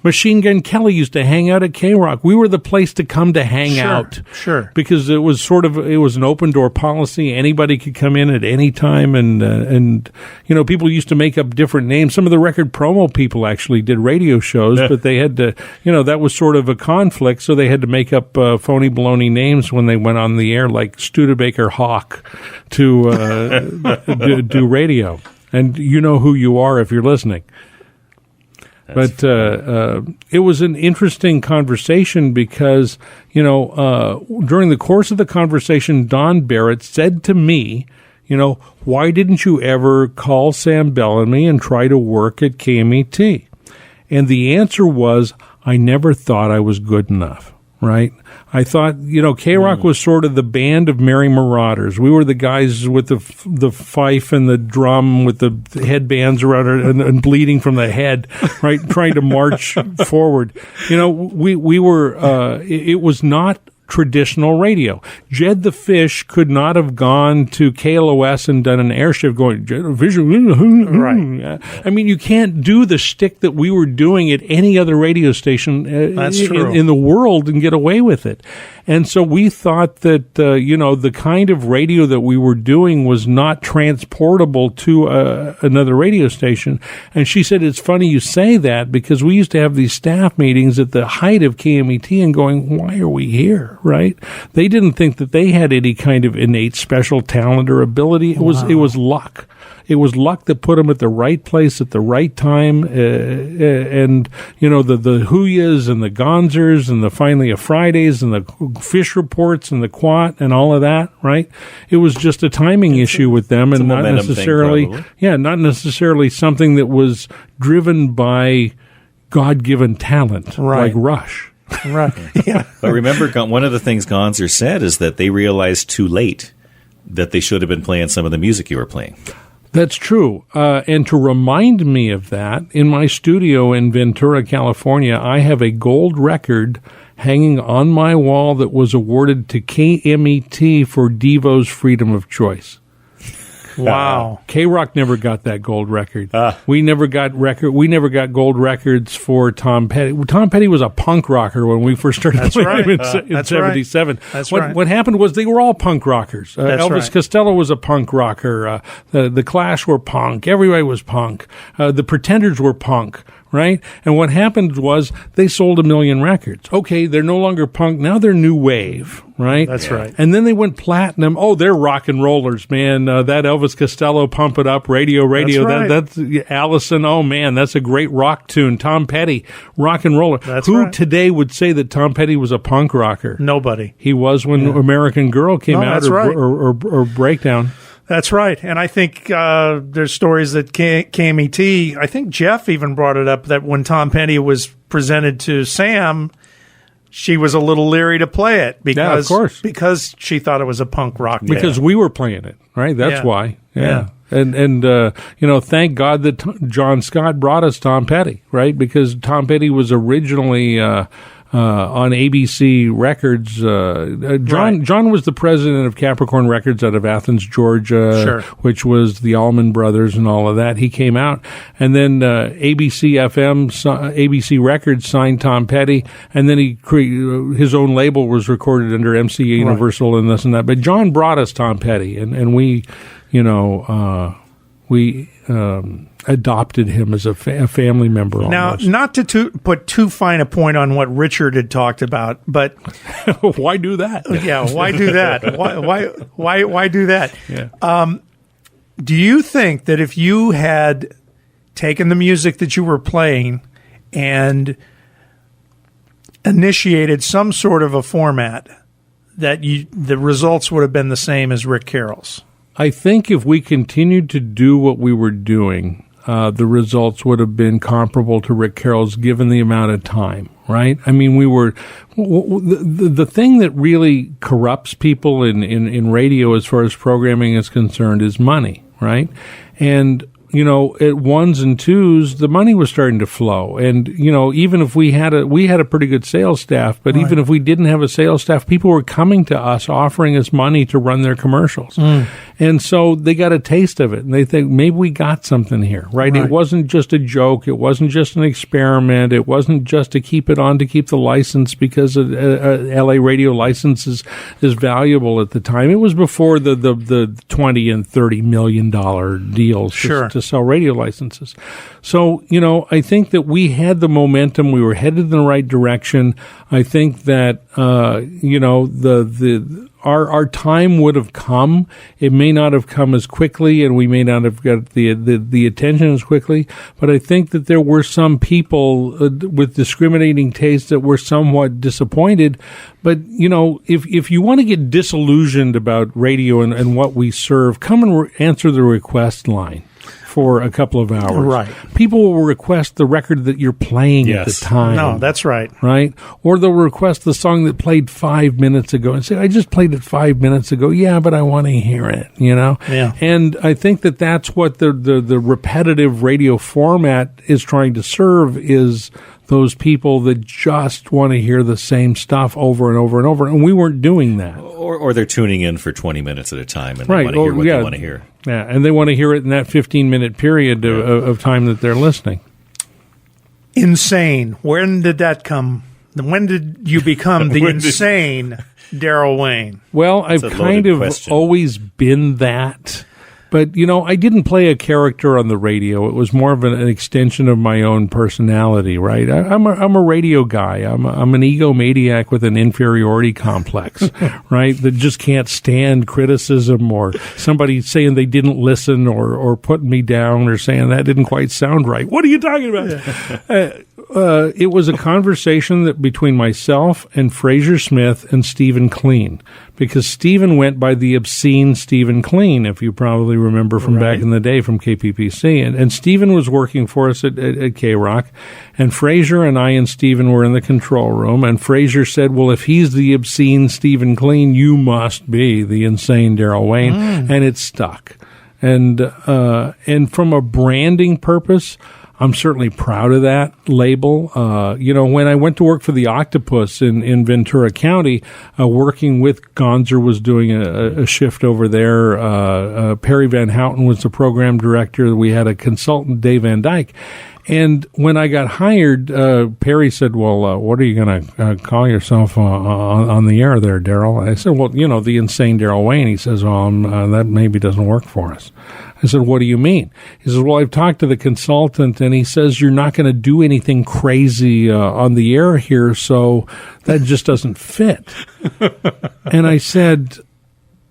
Machine Gun Kelly used to hang out at K-Rock. We were the place to come to hang out. Sure. Because it was it was an open door policy. Anybody could come in at any time, and people used to make up different names. Some of the record promo people actually did radio shows, but they had to, that was sort of a conflict, so they had to make up phony baloney names when they went on the air, like Studebaker Hawk, to do radio. And you know who you are if you're listening. But it was an interesting conversation because, during the course of the conversation, Don Barrett said to me, why didn't you ever call Sam Bellamy and try to work at KMET? And the answer was, I never thought I was good enough. Right? I thought, K-Rock was sort of the band of merry marauders. We were the guys with the fife and the drum with the headbands around and bleeding from the head, right? Trying to march forward. We were, it was not traditional radio. Jed the Fish could not have gone to KLOS and done an air shift going, Jed the Fish, right. I mean, you can't do the shtick that we were doing at any other radio station in the world and get away with it. And so we thought that, the kind of radio that we were doing was not transportable to another radio station. And she said, it's funny you say that, because we used to have these staff meetings at the height of KMET and going, why are we here, right? They didn't think that they had any kind of innate special talent or ability. It was luck. It was luck that put them at the right place at the right time, and the Huyas and the Gonzers and the Finally a Fridays and the Fish Reports and the Quat and all of that, right? It was just a timing issue with them, and not necessarily, not necessarily something that was driven by God-given talent, like Rush. Right. Yeah. But remember, one of the things Gonzer said is that they realized too late that they should have been playing some of the music you were playing. That's true. And to remind me of that, in my studio in Ventura, California, I have a gold record hanging on my wall that was awarded to KMET for Devo's Freedom of Choice. Wow. K-Rock never got that gold record. We never got gold records for Tom Petty. Tom Petty was a punk rocker when we first started playing him in 77. What happened was they were all punk rockers. Elvis Costello was a punk rocker. The Clash were punk. Everybody was punk. The Pretenders were punk. Right? And what happened was they sold 1 million records. Okay, they're no longer punk. Now they're new wave, right? That's right. And then they went platinum. Oh, they're rock and rollers, man. That Elvis Costello, Pump It Up, Radio. That's right. That's Allison. Oh, man, that's a great rock tune. Tom Petty, rock and roller. Who today would say that Tom Petty was a punk rocker? Nobody. He was when American Girl came out, or Breakdown. That's right. And I think there's stories that KMET, I think Jeff even brought it up, that when Tom Petty was presented to Sam, she was a little leery to play it because she thought it was a punk rock band. Because we were playing it, right? That's why. Yeah. And thank God that John Scott brought us Tom Petty, right? Because Tom Petty was originally on ABC Records. John was the president of Capricorn Records out of Athens, Georgia, which was the Allman Brothers and all of that. He came out, and then ABC Records signed Tom Petty, and then his own label was recorded under MCA Universal and this and that. But John brought us Tom Petty, and we, adopted him as a family member. Now, not to put too fine a point on what Richard had talked about, but why do that? Yeah, why do that? Why do that? Yeah. Do you think that if you had taken the music that you were playing and initiated some sort of a format, that the results would have been the same as Rick Carroll's? I think if we continued to do what we were doing, the results would have been comparable to Rick Carroll's given the amount of time, right? I mean, the thing that really corrupts people in radio as far as programming is concerned is money, right? And at ones and twos, the money was starting to flow. And, even if we had a pretty good sales staff, but even if we didn't have a sales staff, people were coming to us offering us money to run their commercials. And so they got a taste of it, and they think, maybe we got something here, right? It wasn't just a joke. It wasn't just an experiment. It wasn't just to keep it on to keep the license, because a LA radio license is valuable at the time. It was before the $20 and $30 million deals to sell radio licenses. So, I think that we had the momentum. We were headed in the right direction. I think that, our time would have come. It may not have come as quickly, and we may not have got the attention as quickly, but I think that there were some people with discriminating tastes that were somewhat disappointed. But, if you want to get disillusioned about radio and what we serve, come and answer the request line for a couple of hours. Right. People will request the record that you're playing at the time. No, that's right. Right? Or they'll request the song that played 5 minutes ago and say, I just played it 5 minutes ago. Yeah, but I want to hear it, Yeah. And I think that that's what the repetitive radio format is trying to serve, is those people that just want to hear the same stuff over and over and over, and we weren't doing that. Or they're tuning in for 20 minutes at a time, and Right. they want to hear what they want to hear. Yeah, and they want to hear it in that 15-minute period of time that they're listening. Insane. When did that come? When did you become the insane Darrell Wayne? Well, I've kind of always been that. But, you know, I didn't play a character on the radio. It was more of an extension of my own personality, right? I'm a radio guy. I'm an egomaniac with an inferiority complex, right? That just can't stand criticism or somebody saying they didn't listen or putting me down or saying that didn't quite sound right. What are you talking about? It was a conversation that between myself and Fraser Smith and Stephen Clean, because Stephen went by the obscene Stephen Clean, if you probably remember from back in the day from KPPC. And Stephen was working for us at K-Rock, and Fraser and I and Stephen were in the control room, and Fraser said, well, if he's the obscene Stephen Clean, you must be the insane Darrell Wayne, and it stuck. And from a branding purpose, I'm certainly proud of that label. You know, when I went to work for the Octopus in Ventura County, working with Gonzer was doing a shift over there. Perry Van Houten was the program director. We had a consultant, Dave Van Dyke. And when I got hired, Perry said, well, what are you going to call yourself on the air there, Darrell? I said, well, you know, the insane Darrell Wayne. He says, well, that maybe doesn't work for us. I said, what do you mean? He says, well, I've talked to the consultant, and he says you're not going to do anything crazy on the air here, so that just doesn't fit. And I said,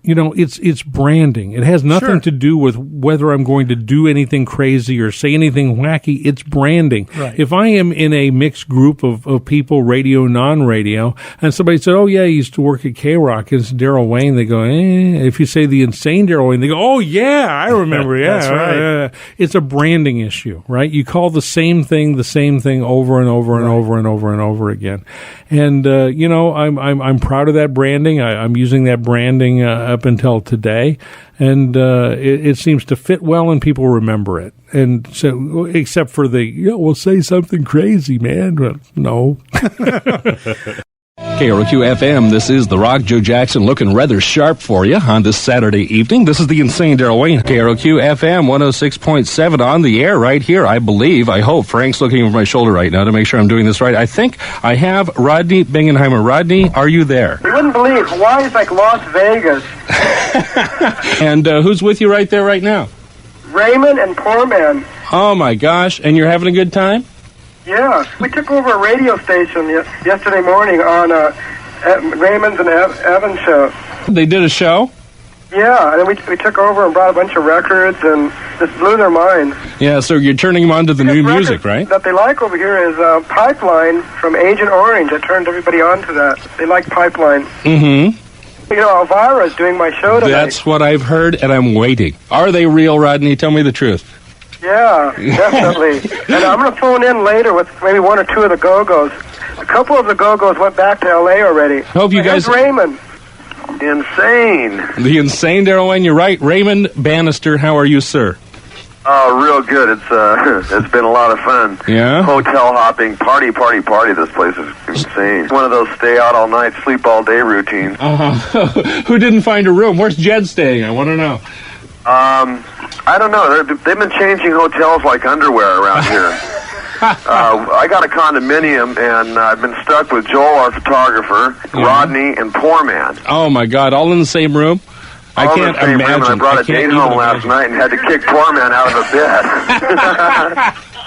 you know, it's branding. It has nothing to do with whether I'm going to do anything crazy or say anything wacky. It's branding. Right. If I am in a mixed group of people, radio, non-radio, and somebody said, oh, yeah, he used to work at K-Rock, it's Darrell Wayne, they go, eh. If you say the insane Darrell Wayne, they go, oh, yeah, I remember, yeah. That's right. It's a branding issue, right? You call the same thing over and over and over and over and over again. And, you know, I'm proud of that branding. I'm using that branding up until today, and it seems to fit well, and people remember it. And so, except for we'll say something crazy, man. Well, no. KROQ-FM, this is The Rock. Joe Jackson looking rather sharp for you on this Saturday evening. This is the insane Darrell Wayne. KROQ-FM 106.7 on the air right here, I believe. I hope. Frank's looking over my shoulder right now to make sure I'm doing this right. I think I have Rodney Bingenheimer. Rodney, are you there? You wouldn't believe Hawaii's like Las Vegas. And who's with you right there right now? Raymond and Poor Man. Oh, my gosh. And you're having a good time? Yeah, we took over a radio station yesterday morning on Raymond's and Evan's show. They did a show? Yeah, and then we took over and brought a bunch of records and just blew their minds. Yeah, so you're turning them on to the new music, right? That they like over here is Pipeline from Agent Orange. I turned everybody on to that. They like Pipeline. Mm-hmm. You know, Elvira's doing my show tonight. That's what I've heard, and I'm waiting. Are they real, Rodney? Tell me the truth. Yeah, definitely. And I'm going to phone in later with maybe one or two of the Go-Go's. A couple of the Go-Go's went back to L.A. already. Hope you guys... Raymond. Insane. The insane Darrell Wayne, you're right. Raymond Bannister, how are you, sir? Oh, real good. It's been a lot of fun. Yeah? Hotel hopping, party. This place is insane. One of those stay out all night, sleep all day routines. Who didn't find a room? Where's Jed staying? I want to know. I don't know. They've been changing hotels like underwear around here. I got a condominium, and I've been stuck with Joel, our photographer, Rodney, and Poor Man. Oh, my God. All in the same room? I can't imagine. Room, and I brought a date home last night and had to kick Poor Man out of the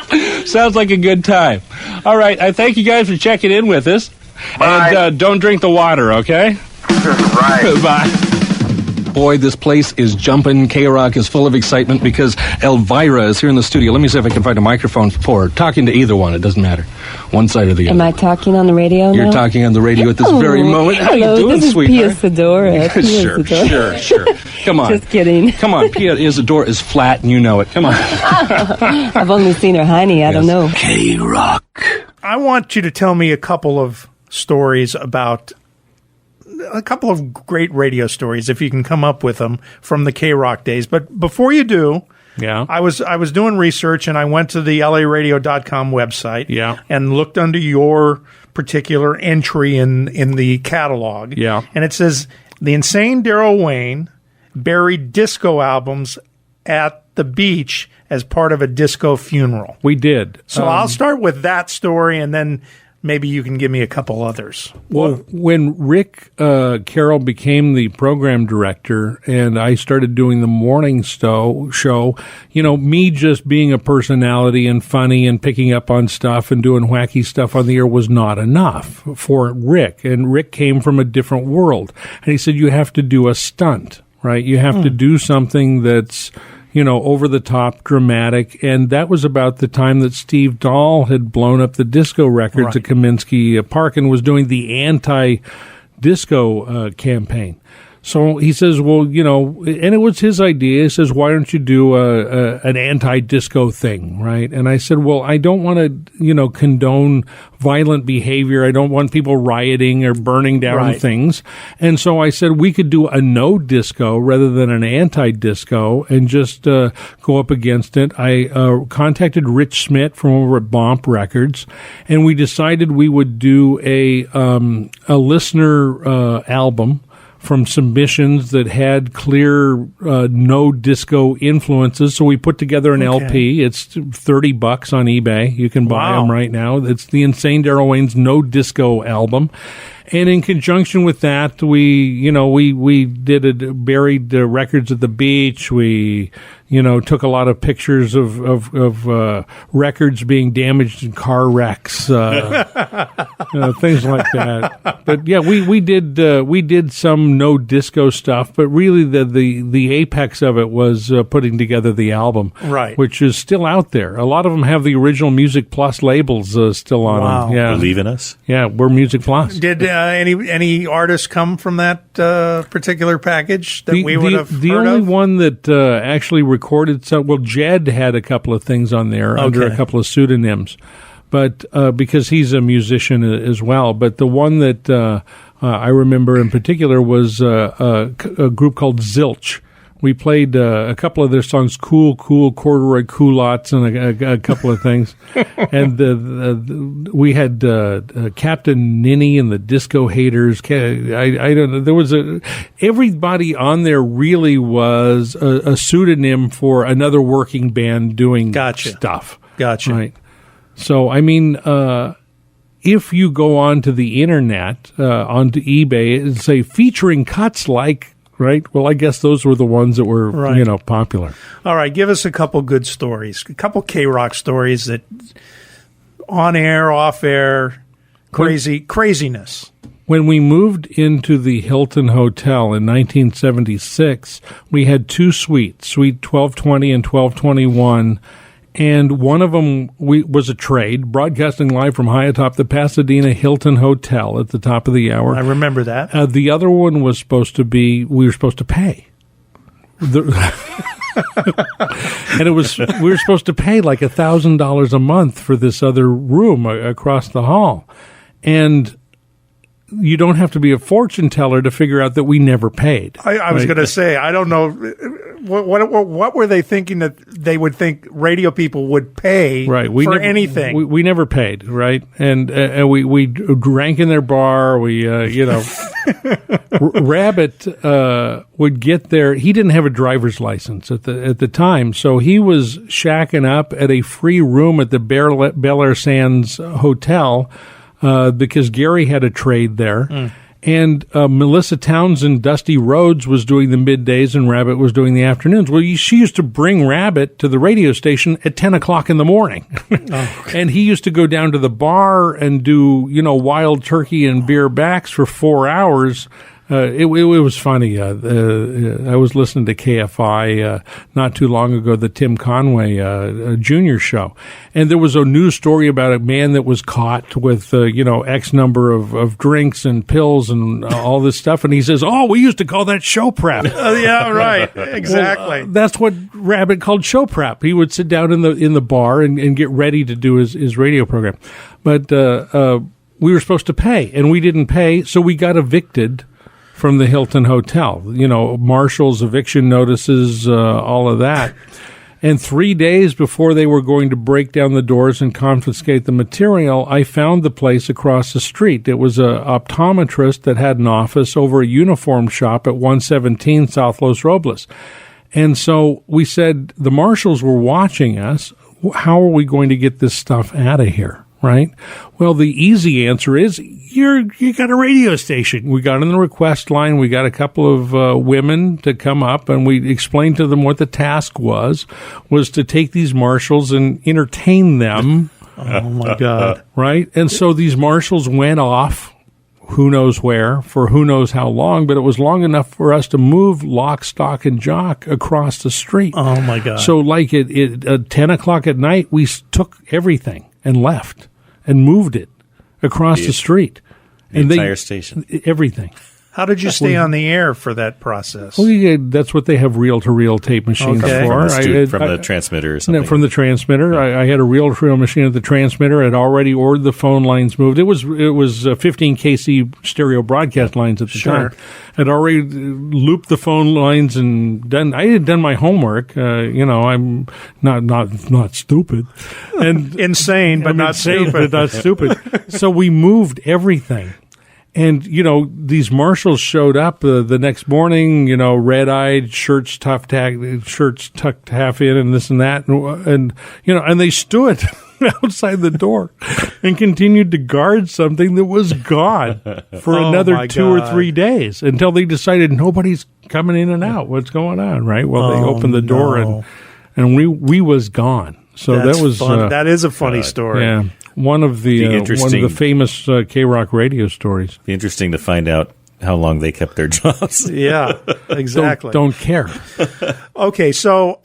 bed. Sounds like a good time. All right. I thank you guys for checking in with us. Bye. And don't drink the water, okay? Right. Bye. Boy, this place is jumping. K-Rock is full of excitement because Elvira is here in the studio. Let me see if I can find a microphone for her. Talking to either one. It doesn't matter. One side or the other. Am I talking on the radio now? You're talking on the radio at this very moment. How hello, you doing, this sweetheart? Is Pia Sedora. Sure. Come on. Just kidding. Come on. Pia Isadora is flat, and you know it. Come on. I've only seen her honey. I don't know. K-Rock. I want you to tell me a couple of stories about... a couple of great radio stories, if you can come up with them, from the K-Rock days. But before you do, Yeah. I was doing research, and I went to the LAradio.com website. Yeah. And looked under your particular entry in the catalog. Yeah. And it says the insane Darrell Wayne buried disco albums at the beach as part of a disco funeral. We did. So I'll start with that story, and then maybe you can give me a couple others. Well, when Rick Carroll became the program director and I started doing the morning show, me just being a personality and funny and picking up on stuff and doing wacky stuff on the air was not enough for Rick. And Rick came from a different world. And he said, you have to do a stunt, right? You have to do something that's over the top, dramatic, and that was about the time that Steve Dahl had blown up the disco records at Kaminsky Park and was doing the anti-disco campaign. So he says, well, and it was his idea. He says, why don't you do an anti-disco thing, right? And I said, well, I don't want to, condone violent behavior. I don't want people rioting or burning down things. And so I said, we could do a no disco rather than an anti-disco and just go up against it. I contacted Rich Smith from over at Bomp Records, and we decided we would do a listener album from submissions that had clear no disco influences. So we put together an LP. It's $30 on eBay. You can buy them right now. It's the Insane Darrell Wayne's No Disco album. And in conjunction with that, we buried the records at the beach. We, took a lot of pictures of records being damaged in car wrecks, things like that. But yeah, we did some no disco stuff, but really the apex of it was putting together the album, right? Which is still out there. A lot of them have the original Music Plus labels still on them. Yeah, Believe in Us. Yeah, we're Music Plus. Did any artists come from that particular package that we would have heard of? The only one that actually recorded some, well, Jed had a couple of things on there under a couple of pseudonyms, but because he's a musician as well. But the one that I remember in particular was a group called Zilch. We played a couple of their songs, Cool, Corduroy Culottes, and a couple of things. And we had Captain Ninny and the Disco Haters. I don't know. There was everybody on there really was a pseudonym for another working band doing stuff. Gotcha. Right. So, I mean, if you go onto the internet, onto eBay, and say featuring cuts like, right? Well, I guess those were the ones that were, popular. All right, give us a couple good stories, a couple K-Rock stories that on air, off air, craziness. When we moved into the Hilton Hotel in 1976, we had two suites, Suite 1220 and 1221. And one of them was a trade, broadcasting live from high atop the Pasadena Hilton Hotel at the top of the hour. I remember that. The other one was supposed to be, we were supposed to pay. And we were supposed to pay like $1,000 a month for this other room across the hall. And you don't have to be a fortune teller to figure out that we never paid. I was going to say, I don't know. What were they thinking that they would think radio people would pay for anything? We never paid, right? And we drank in their bar. We, Rabbit would get there. He didn't have a driver's license at the time, so he was shacking up at a free room at the Bel Air Sands Hotel because Gary had a trade there. And Melissa Townsend, Dusty Rhodes, was doing the middays and Rabbit was doing the afternoons. Well, she used to bring Rabbit to the radio station at 10 o'clock in the morning. And he used to go down to the bar and do, wild turkey and beer backs for 4 hours. It was funny. I was listening to KFI not too long ago, the Tim Conway Jr. show, and there was a news story about a man that was caught with X number of drinks and pills and all this stuff, and he says, "Oh, we used to call that show prep." Yeah, right, exactly. Well, that's what Rabbit called show prep. He would sit down in the bar and get ready to do his radio program, but we were supposed to pay, and we didn't pay, so we got evicted from the Hilton Hotel, marshals, eviction notices, all of that. And 3 days before they were going to break down the doors and confiscate the material, I found the place across the street. It was a optometrist that had an office over a uniform shop at 117 South Los Robles. And so we said, the marshals were watching us. How are we going to get this stuff out of here, right? Well, the easy answer is, you got a radio station. We got on the request line. We got a couple of women to come up, and we explained to them what the task was to take these marshals and entertain them. Oh, my God. Right? And so these marshals went off, who knows where, for who knows how long, but it was long enough for us to move lock, stock, and jock across the street. Oh, my God. So like at 10 o'clock at night, we took everything and left and moved it across the street. The entire station. Everything. How did you stay on the air for that process? Well, that's what they have reel-to-reel tape machines for. From the transmitter or something. From the transmitter. I had a reel-to-reel machine at the transmitter. I'd already ordered the phone lines moved. It was 15 kC stereo broadcast lines at the time. I'd already looped the phone lines and I had done my homework. I'm not stupid. And insane, but not stupid. But not stupid. So we moved everything. And, these marshals showed up the next morning, red-eyed, shirts tucked half in and this and that. And they stood outside the door and continued to guard something that was gone for another 2 or 3 days until they decided nobody's coming in and out. What's going on, right? Well, they opened the door and we was gone. So That's that was fun. That is a funny story. Yeah. One of the famous K-Rock radio stories. Be interesting to find out how long they kept their jobs. Yeah, exactly. Don't care. Okay, so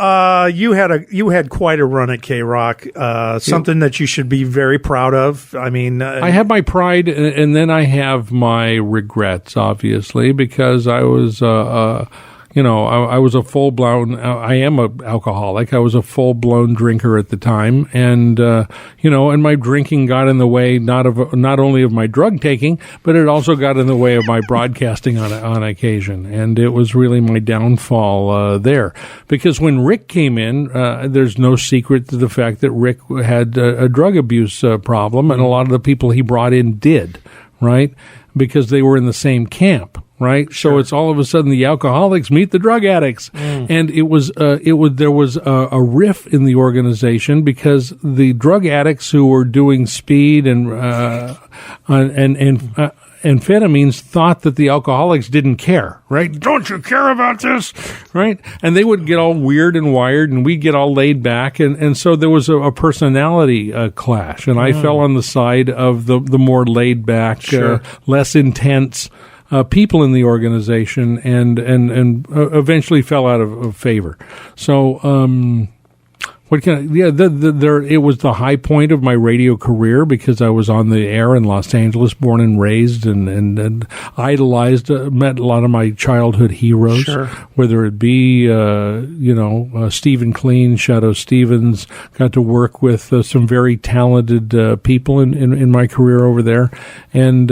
you had quite a run at K-Rock, something that you should be very proud of. I mean, I have my pride, and then I have my regrets, obviously, because I was. I was a full-blown, I am an alcoholic. I was a full-blown drinker at the time. And, and my drinking got in the way not only of my drug taking, but it also got in the way of my broadcasting on occasion. And it was really my downfall there. Because when Rick came in, there's no secret to the fact that Rick had a drug abuse problem, and a lot of the people he brought in did, right? Because they were in the same camp. Right, sure. So it's all of a sudden the alcoholics meet the drug addicts, and there was a riff in the organization because the drug addicts who were doing speed and amphetamines thought that the alcoholics didn't care. Right? Don't you care about this? Right? And they would get all weird and wired, and we'd get all laid back, and so there was a personality clash, and I fell on the side of the more laid back, less intense. People in the organization and eventually fell out of favor. So, it was the high point of my radio career because I was on the air in Los Angeles, born and raised, and idolized, met a lot of my childhood heroes, whether it be, Stephen Kleen, Shadow Stevens, got to work with some very talented people in my career over there. And,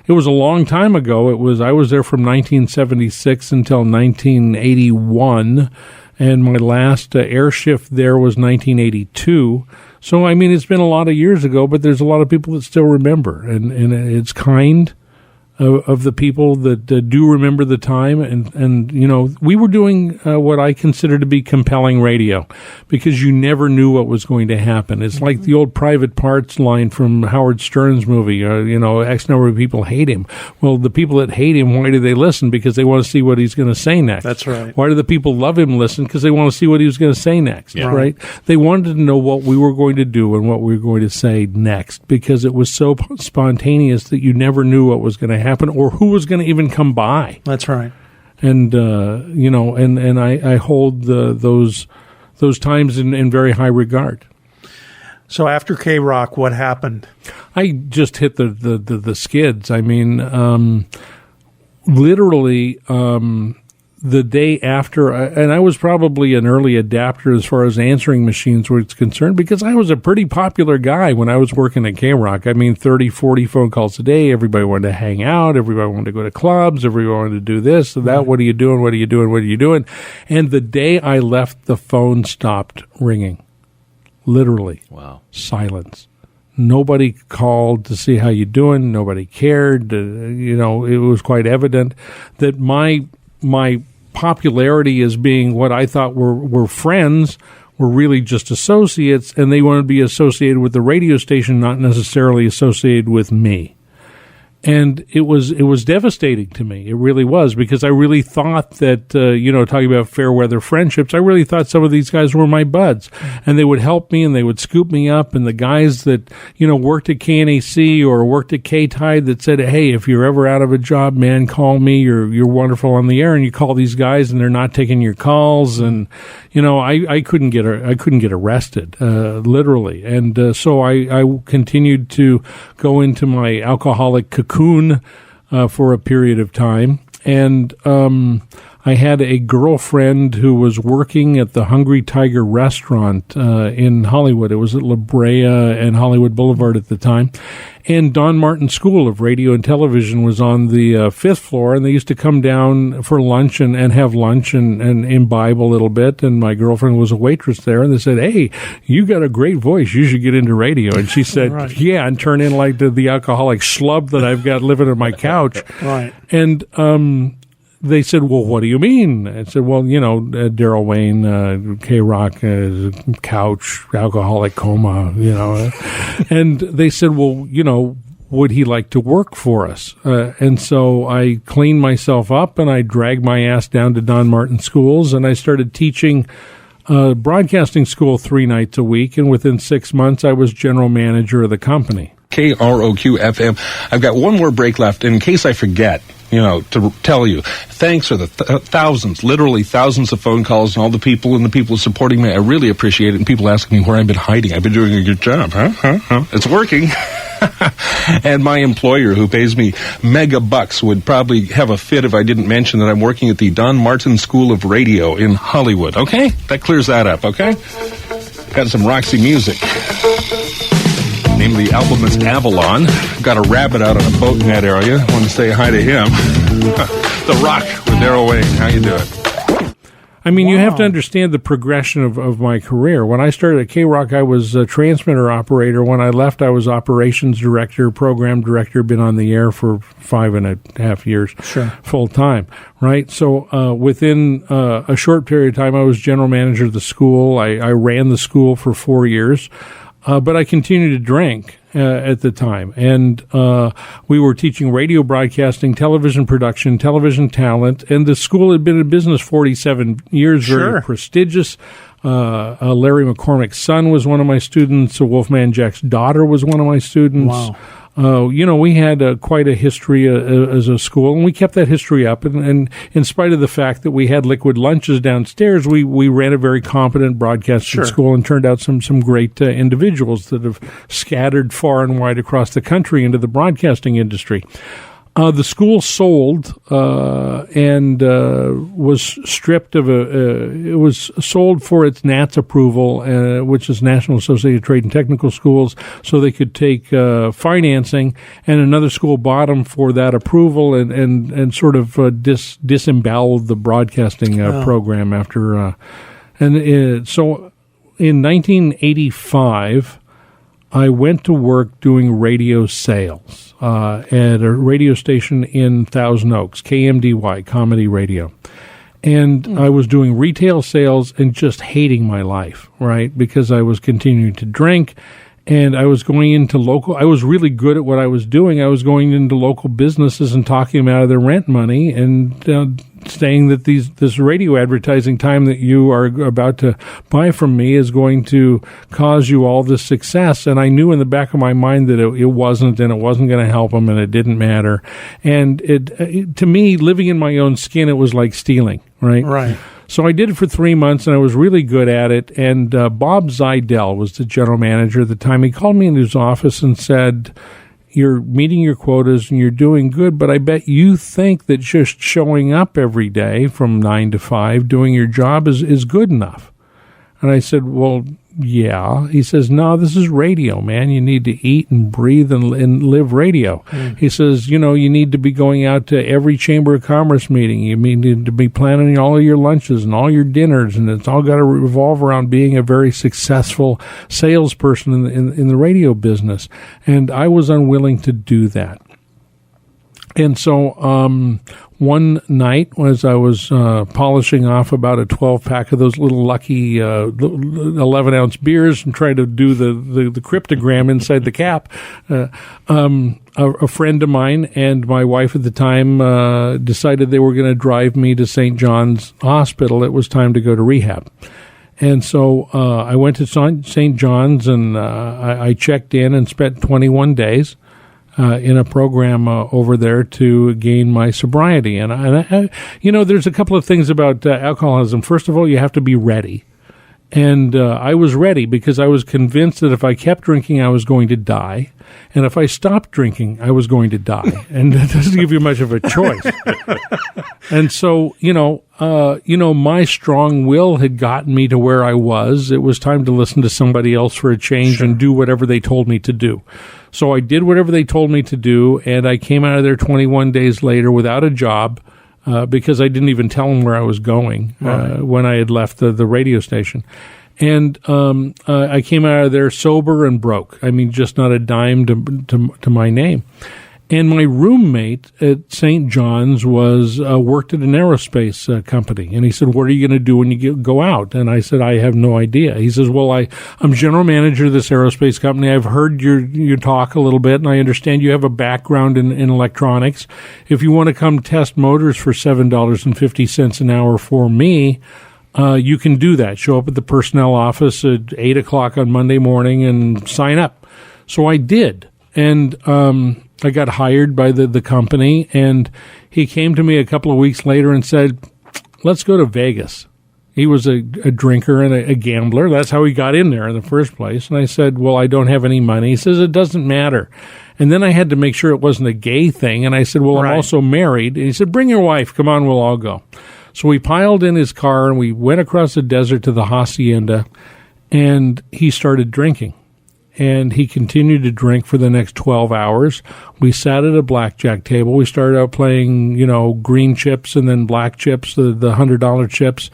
it was a long time ago. I was there from 1976 until 1981, and my last air shift there was 1982. So, I mean, it's been a lot of years ago, but there's a lot of people that still remember, and it's kind of the people that do remember the time. And we were doing what I consider to be compelling radio because you never knew what was going to happen. It's like the old Private Parts line from Howard Stern's movie, X number of people hate him. Well, the people that hate him, why do they listen? Because they want to see what he's going to say next. That's right. Why do the people love him listen? Because they want to see what he was going to say next, right? They wanted to know what we were going to do and what we were going to say next because it was so spontaneous that you never knew what was going to happen or who was going to even come by. That's right. And, I hold those times in very high regard. So after K-Rock, what happened? I just hit the skids. I mean, literally, the day after, and I was probably an early adapter as far as answering machines were concerned, because I was a pretty popular guy when I was working at K-Rock. I mean, 30, 40 phone calls a day. Everybody wanted to hang out. Everybody wanted to go to clubs. Everybody wanted to do this and that. What are you doing? What are you doing? What are you doing? And the day I left, the phone stopped ringing. Literally. Wow. Silence. Nobody called to see how you doing. Nobody cared. It was quite evident that my popularity as being what I thought were friends were really just associates, and they wanted to be associated with the radio station, not necessarily associated with me. And it was devastating to me. It really was, because I really thought that, talking about fair weather friendships, I really thought some of these guys were my buds, and they would help me and they would scoop me up. And the guys that, worked at KNAC or worked at K-Tide that said, hey, if you're ever out of a job, man, call me. You're wonderful on the air. And you call these guys and they're not taking your calls. And, I couldn't get arrested, literally. And so I continued to go into my alcoholic cocoon for a period of time. And I had a girlfriend who was working at the Hungry Tiger restaurant in Hollywood. It was at La Brea and Hollywood Boulevard at the time. And Don Martin School of Radio and Television was on the fifth floor, and they used to come down for lunch and have lunch and imbibe a little bit. And my girlfriend was a waitress there, and they said, hey, you got a great voice. You should get into radio. And she said, right. Yeah, and turn in like the alcoholic schlub that I've got living on my couch. Right. And they said, well, what do you mean? I said, well, Darrell Wayne, K-Rock, couch, alcoholic coma, And they said, well, would he like to work for us? And so I cleaned myself up and I dragged my ass down to Don Martin Schools, and I started teaching broadcasting school 3 nights a week. And within 6 months, I was general manager of the company. KROQ FM. I've got one more break left in case I forget, to tell you. Thanks for the thousands, literally thousands of phone calls and all the people supporting me. I really appreciate it. And people asking me where I've been hiding. I've been doing a good job. Huh? It's working. And my employer, who pays me mega bucks, would probably have a fit if I didn't mention that I'm working at the Don Martin School of Radio in Hollywood. Okay? That clears that up, okay? Got some Roxy music. Name of the album is Avalon. Got a rabbit out on a boat in that area. I want to say hi to him. The Rock with Darrell Wayne. How you doing? I mean, you have to understand the progression of my career. When I started at K-Rock, I was a transmitter operator. When I left, I was operations director, program director, been on the air for 5.5 years, full time, right? So within a short period of time, I was general manager of the school. I ran the school for 4 years. But I continued to drink at the time. And we were teaching radio broadcasting, television production, television talent. And the school had been in business 47 years, very prestigious. Larry McCormick's son was one of my students. Wolfman Jack's daughter was one of my students. Wow. We had quite a history as a school, and we kept that history up. And in spite of the fact that we had liquid lunches downstairs, we ran a very competent broadcasting school and turned out some great individuals that have scattered far and wide across the country into the broadcasting industry. The school sold and was stripped of it was sold for its NATS approval, which is National Associated Trade and Technical Schools, so they could take financing, and another school bought them for that approval and sort of disemboweled the broadcasting program after. So in 1985, I went to work doing radio sales at a radio station in Thousand Oaks, KMDY, Comedy Radio. And I was doing retail sales and just hating my life, right? Because I was continuing to drink, and I was going into I was really good at what I was doing. I was going into local businesses and talking them out of their rent money and saying that this radio advertising time that you are about to buy from me is going to cause you all this success. And I knew in the back of my mind that it wasn't, and it wasn't going to help them, and it didn't matter. And it to me, living in my own skin, it was like stealing, right? Right. So I did it for 3 months, and I was really good at it. And Bob Zidell was the general manager at the time. He called me into his office and said, you're meeting your quotas and you're doing good, but I bet you think that just showing up every day from 9 to 5, doing your job is good enough. And I said, well, yeah. He says, no, this is radio, man. You need to eat and breathe and live radio. He says, you need to be going out to every Chamber of Commerce meeting. You need to be planning all of your lunches and all your dinners, and it's all got to revolve around being a very successful salesperson in the radio business. And I was unwilling to do that. And so one night, as I was polishing off about a 12-pack of those little lucky 11-ounce beers and trying to do the cryptogram inside the cap, a friend of mine and my wife at the time decided they were going to drive me to St. John's Hospital. It was time to go to rehab. And so I went to St. John's, and I checked in and spent 21 days in a program over there to gain my sobriety. And I there's a couple of things about alcoholism. First of all, you have to be ready. And I was ready because I was convinced that if I kept drinking, I was going to die. And if I stopped drinking, I was going to die. And that doesn't give you much of a choice. And so, my strong will had gotten me to where I was. It was time to listen to somebody else for a change and do whatever they told me to do. So I did whatever they told me to do, and I came out of there 21 days later without a job because I didn't even tell them where I was going when I had left the radio station. And I came out of there sober and broke. I mean, just not a dime to my name. And my roommate at St. John's worked at an aerospace company. And he said, what are you going to do when you go out? And I said, I have no idea. He says, well, I'm general manager of this aerospace company. I've heard your talk a little bit, and I understand you have a background in electronics. If you want to come test motors for $7.50 an hour for me, you can do that. Show up at the personnel office at 8 o'clock on Monday morning and sign up. So I did. And I got hired by the company, and he came to me a couple of weeks later and said, let's go to Vegas. He was a drinker and a gambler. That's how he got in there in the first place. And I said, well, I don't have any money. He says, it doesn't matter. And then I had to make sure it wasn't a gay thing. And I said, well, I'm also married. And he said, bring your wife. Come on, we'll all go. So we piled in his car, and we went across the desert to the hacienda, and he started drinking. And he continued to drink for the next 12 hours. We sat at a blackjack table. We started out playing, green chips and then black chips, the $100 chips.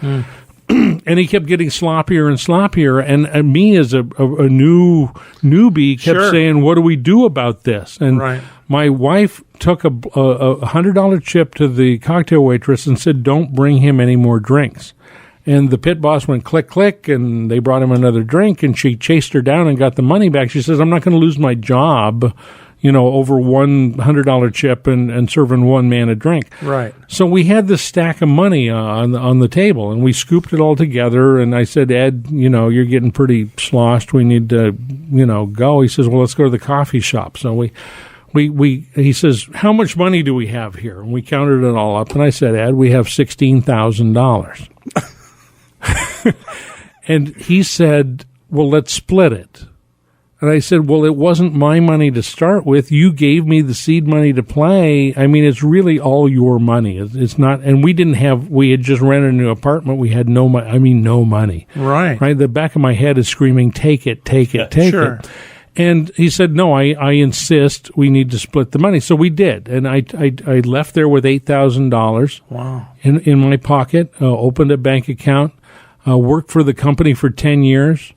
And he kept getting sloppier and sloppier. And me as a new newbie kept saying, what do we do about this? And my wife took a $100 chip to the cocktail waitress and said, don't bring him any more drinks. And the pit boss went click, click, and they brought him another drink, and she chased her down and got the money back. She says, I'm not going to lose my job, over one $100 chip and serving one man a drink. Right. So we had this stack of money on the table, and we scooped it all together, and I said, Ed, you're getting pretty sloshed. We need to, go. He says, well, let's go to the coffee shop. So he says, how much money do we have here? And we counted it all up, and I said, Ed, we have $16,000. And he said, well, let's split it. And I said, well, it wasn't my money to start with. You gave me the seed money to play. I mean, it's really all your money. It's not, and we had just rented a new apartment. We had no money. I mean, no money. Right. The back of my head is screaming, take it, take it, take it. And he said, no, I insist we need to split the money. So we did. And I left there with $8,000 in my pocket, opened a bank account, worked for the company for 10 years,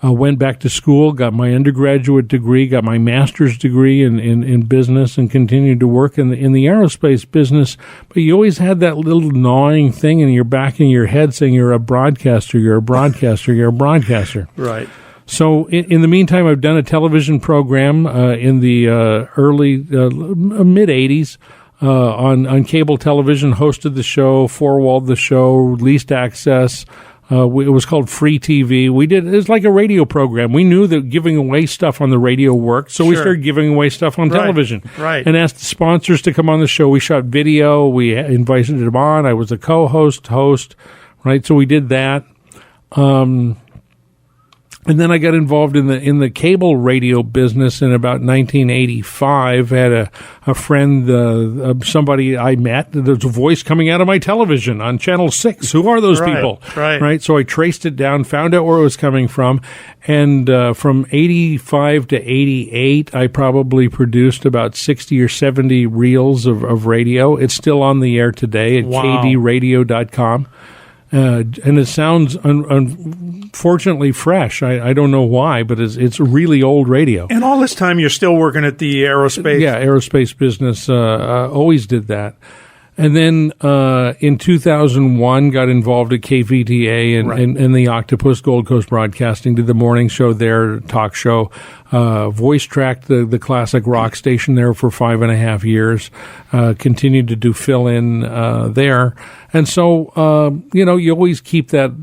went back to school, got my undergraduate degree, got my master's degree in business, and continued to work in the aerospace business. But you always had that little gnawing thing in your back in your head saying, you're a broadcaster, you're a broadcaster, you're a broadcaster. Right. So in the meantime, I've done a television program in the early, mid-'80s on cable television, hosted the show, four-walled the show, leased access. It was called Free TV. It was like a radio program. We knew that giving away stuff on the radio worked, so we started giving away stuff on television. Right. And asked the sponsors to come on the show. We shot video. We invited them on. I was a host, right? So we did that. And then I got involved in the cable radio business in about 1985. Had a friend, somebody I met. There's a voice coming out of my television on Channel 6. Who are those people? Right. So I traced it down, found out where it was coming from, and from 85 to 88, I probably produced about 60 or 70 reels of radio. It's still on the air today at kdradio.com. And it sounds unfortunately fresh. I don't know why, but it's really old radio. And all this time, you're still working at the aerospace. Yeah, aerospace business. Always did that. And then in 2001, got involved at KVTA and the Octopus, Gold Coast Broadcasting, did the morning show there, talk show, voice tracked the classic rock station there for 5.5 years, continued to do fill-in there. And so, you always keep that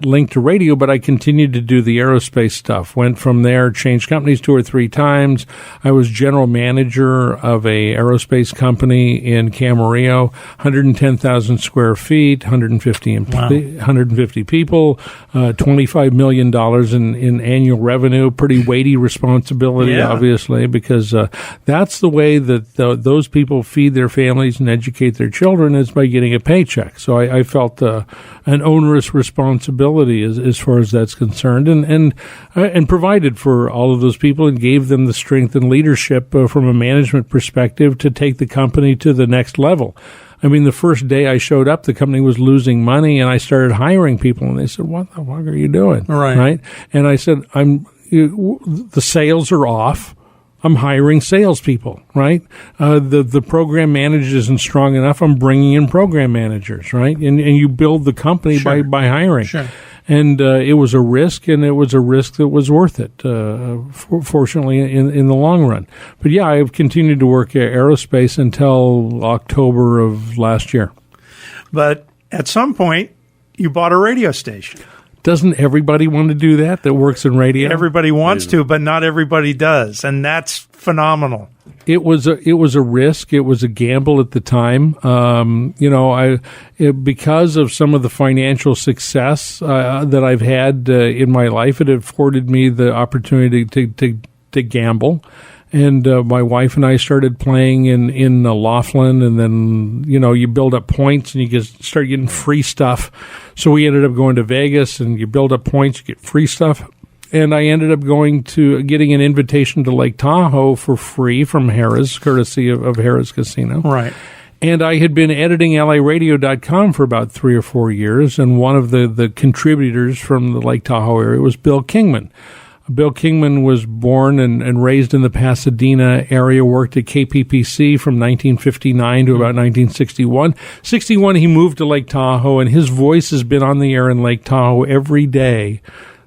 link to radio, but I continued to do the aerospace stuff. Went from there, changed companies 2 or 3 times. I was general manager of a aerospace company in Camarillo, 110,000 square feet, 150 people, $25 million in annual revenue. Pretty weighty responsibility, obviously, because that's the way that those people feed their families and educate their children, is by getting a paycheck. So I felt an onerous responsibility as far as that's concerned, and provided for all of those people and gave them the strength and leadership from a management perspective to take the company to the next level. I mean, the first day I showed up, the company was losing money, and I started hiring people, and they said, "What the fuck are you doing?" Right? And I said, the sales are off. I'm hiring salespeople, right? The program manager isn't strong enough. I'm bringing in program managers, right? And you build the company by hiring. Sure. And it was a risk, and it was a risk that was worth it, fortunately, in the long run. But yeah, I've continued to work at aerospace until October of last year. But at some point, you bought a radio station. Doesn't everybody want to do that works in radio? Everybody wants to, but not everybody does, and that's phenomenal. It was a risk. It was a gamble at the time. Because of some of the financial success that I've had in my life, it afforded me the opportunity to gamble. And my wife and I started playing in Laughlin, and then, you build up points and you start getting free stuff. So we ended up going to Vegas, and you build up points, you get free stuff. And I ended up getting an invitation to Lake Tahoe for free from Harrah's, courtesy of Harrah's Casino. Right. And I had been editing LARadio.com for about 3 or 4 years, and one of the contributors from the Lake Tahoe area was Bill Kingman. Bill Kingman was born and raised in the Pasadena area, worked at KPPC from 1959 to about 1961. 61, he moved to Lake Tahoe, and his voice has been on the air in Lake Tahoe every day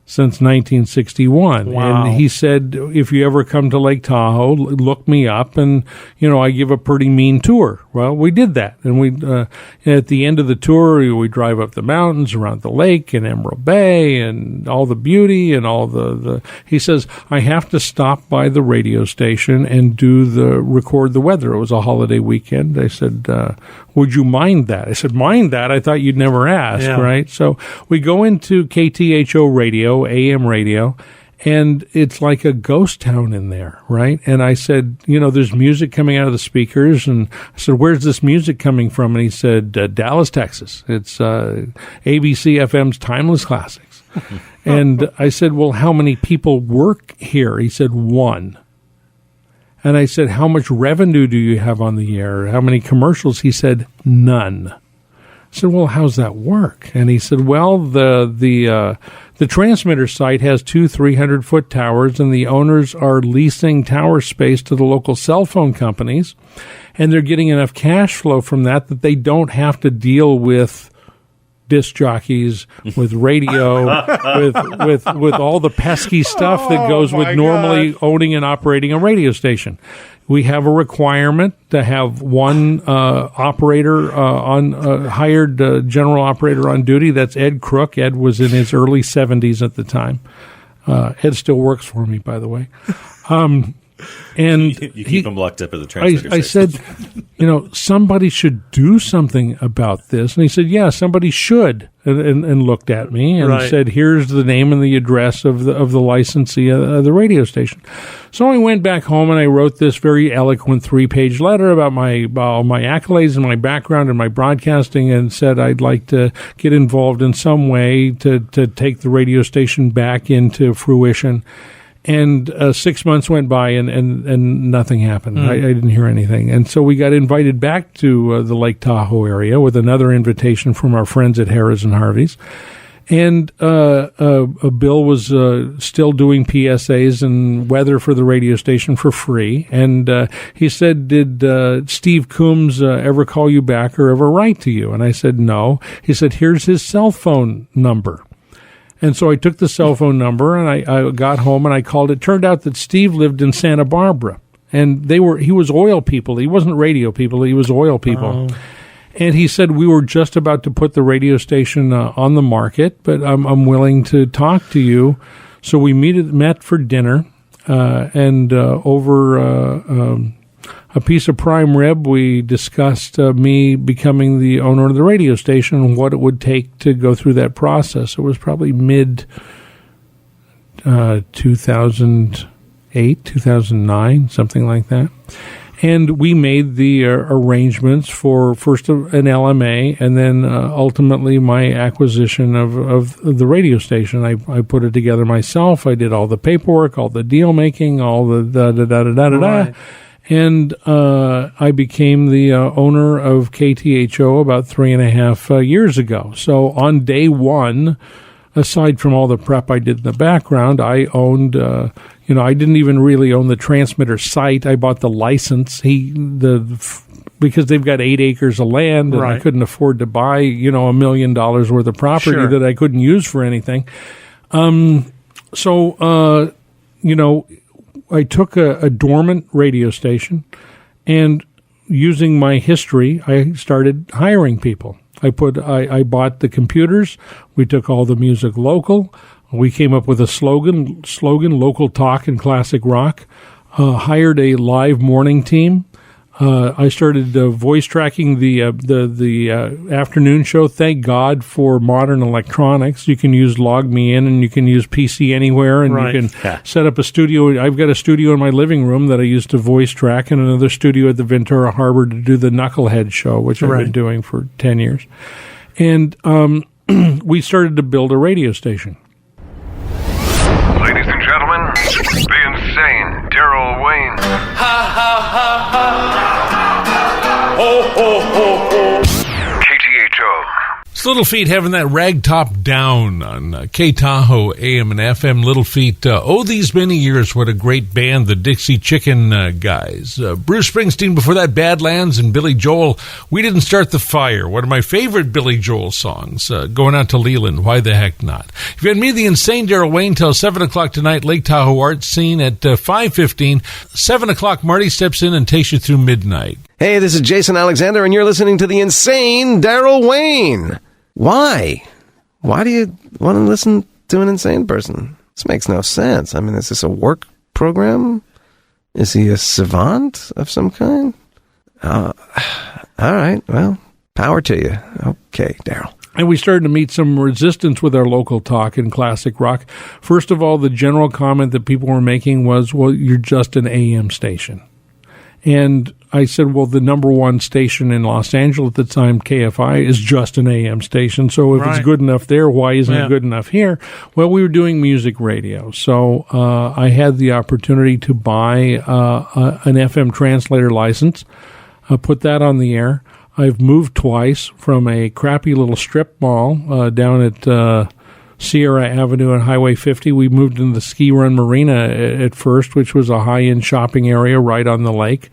since 1961. Wow. And he said, if you ever come to Lake Tahoe, look me up, and, I give a pretty mean tour. Well, we did that. And we, at the end of the tour, we drive up the mountains around the lake and Emerald Bay and all the beauty and all he says, I have to stop by the radio station and record the weather. It was a holiday weekend. I said, would you mind that? I said, mind that? I thought you'd never ask, right? So we go into KTHO radio, AM radio, and it's like a ghost town in there, right? And I said, there's music coming out of the speakers. And I said, where's this music coming from? And he said, Dallas, Texas. It's ABC FM's Timeless Classics. And I said, well, how many people work here? He said, 1. And I said, how much revenue do you have on the air? How many commercials? He said, none. I said, well, how's that work? And he said, well, the transmitter site has 2 300-foot towers, and the owners are leasing tower space to the local cell phone companies, and they're getting enough cash flow from that they don't have to deal with disc jockeys, with radio, with all the pesky stuff that goes with normally owning and operating a radio station. We have a requirement to have one operator hired general operator on duty. That's Ed Crook. Ed was in his early 70s at the time. Ed still works for me, by the way. And you keep him locked up at the transmitter I said, somebody should do something about this. And he said, yeah, somebody should. And looked at me and said, here's the name and the address of the licensee of the radio station. So I went back home and I wrote this very eloquent 3-page letter about my accolades and my background and my broadcasting, and said I'd like to get involved in some way to take the radio station back into fruition. And 6 months went by and nothing happened. I didn't hear anything. And so we got invited back to the Lake Tahoe area with another invitation from our friends at Harris and Harvey's. And Bill was still doing PSAs and weather for the radio station for free. And he said, did Steve Coombs ever call you back or ever write to you? And I said, no. He said, here's his cell phone number. And so I took the cell phone number and I got home and I called it. Turned out that Steve lived in Santa Barbara, and he was oil people. He wasn't radio people. He was oil people. Oh. And he said, we were just about to put the radio station on the market, but I'm willing to talk to you. So we met for dinner, and over a piece of prime rib, we discussed me becoming the owner of the radio station and what it would take to go through that process. It was probably mid 2008, 2009, something like that. And we made the arrangements for first an LMA and then ultimately my acquisition of the radio station. I put it together myself. I did all the paperwork, all the deal making, all the da-da-da-da-da-da. Right. And I became the owner of KTHO about 3.5 years ago. So on day one, aside from all the prep I did in the background, I owned, I didn't even really own the transmitter site. I bought the license. Because they've got 8 acres of land, and I couldn't afford to buy, $1 million worth of property that I couldn't use for anything. I took a dormant radio station, and using my history, I started hiring people. I bought the computers. We took all the music local. We came up with a slogan, local talk and classic rock. Hired a live morning team. I started voice tracking the afternoon show. Thank God for modern electronics. You can use Log Me In, and you can use PC Anywhere, and you can set up a studio. I've got a studio in my living room that I used to voice track, and another studio at the Ventura Harbor to do the Knucklehead show, which I've been doing for 10 years. And we started to build a radio station. Ladies and gentlemen, the insane Darrell Wayne. Ha ha ha ha. Ho ho ho ho. KTHO. It's Little Feat having that rag top down on K-Tahoe AM and FM. Little Feat, these many years, what a great band, the Dixie Chicken guys. Bruce Springsteen before that, Badlands, and Billy Joel, We Didn't Start the Fire. One of my favorite Billy Joel songs, Going Out to Leland, Why the Heck Not. You've got me, the insane Darrell Wayne, till 7 o'clock tonight, Lake Tahoe Arts Scene at 5:15. 7 o'clock, Marty steps in and takes you through midnight. Hey, this is Jason Alexander, and you're listening to the insane Darrell Wayne. Why? Why do you want to listen to an insane person? This makes no sense. I mean, is this a work program? Is he a savant of some kind? All right, well, power to you. Okay, Darrell. And we started to meet some resistance with our local talk and classic rock. First of all, the general comment that people were making was, well, you're just an AM station. And I said, well, the number one station in Los Angeles at the time, KFI, is just an AM station. So if it's good enough there, why isn't it good enough here? Well, we were doing music radio. So I had the opportunity to buy an FM translator license, put that on the air. I've moved twice from a crappy little strip mall down at Sierra Avenue and Highway 50. We moved into the Ski Run Marina at first, which was a high-end shopping area right on the lake.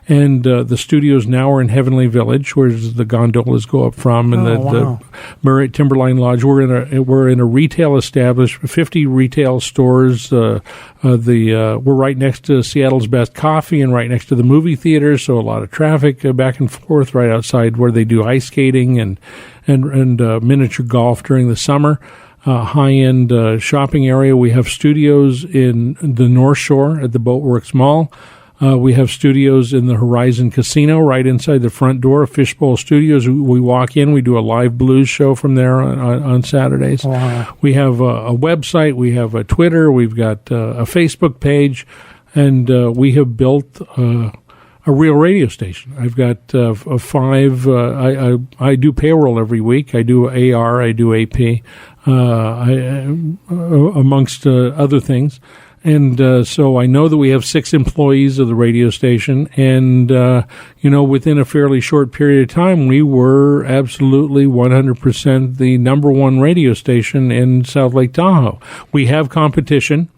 And the studios now are in Heavenly Village, where the gondolas go up from, and the Marriott Timberline Lodge. We're in a retail establishment, 50 retail stores. We're right next to Seattle's Best Coffee and right next to the movie theater, so a lot of traffic back and forth right outside where they do ice skating and miniature golf during the summer. High-end shopping area. We have studios in the North Shore at the Boatworks Mall. We have studios in the Horizon Casino right inside the front door of Fishbowl Studios. We walk in, we do a live blues show from there on Saturdays. Wow. We have a website, we have a Twitter, we've got a Facebook page, and we have built a real radio station. I've got 5. I do payroll every week. I do AR. I do AP, amongst other things. And so I know that we have 6 employees of the radio station. And, within a fairly short period of time, we were absolutely 100% the number 1 radio station in South Lake Tahoe. We have competition.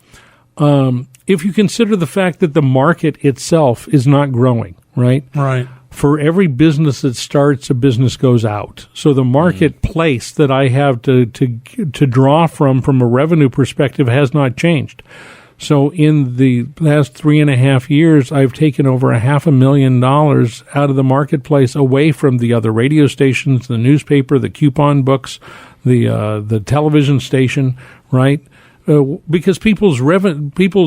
If you consider the fact that the market itself is not growing, right? Right. For every business that starts, a business goes out. So the marketplace that I have to draw from a revenue perspective has not changed. So in the last 3.5 years, I've taken over $500,000 out of the marketplace away from the other radio stations, the newspaper, the coupon books, the television station, right? Because people's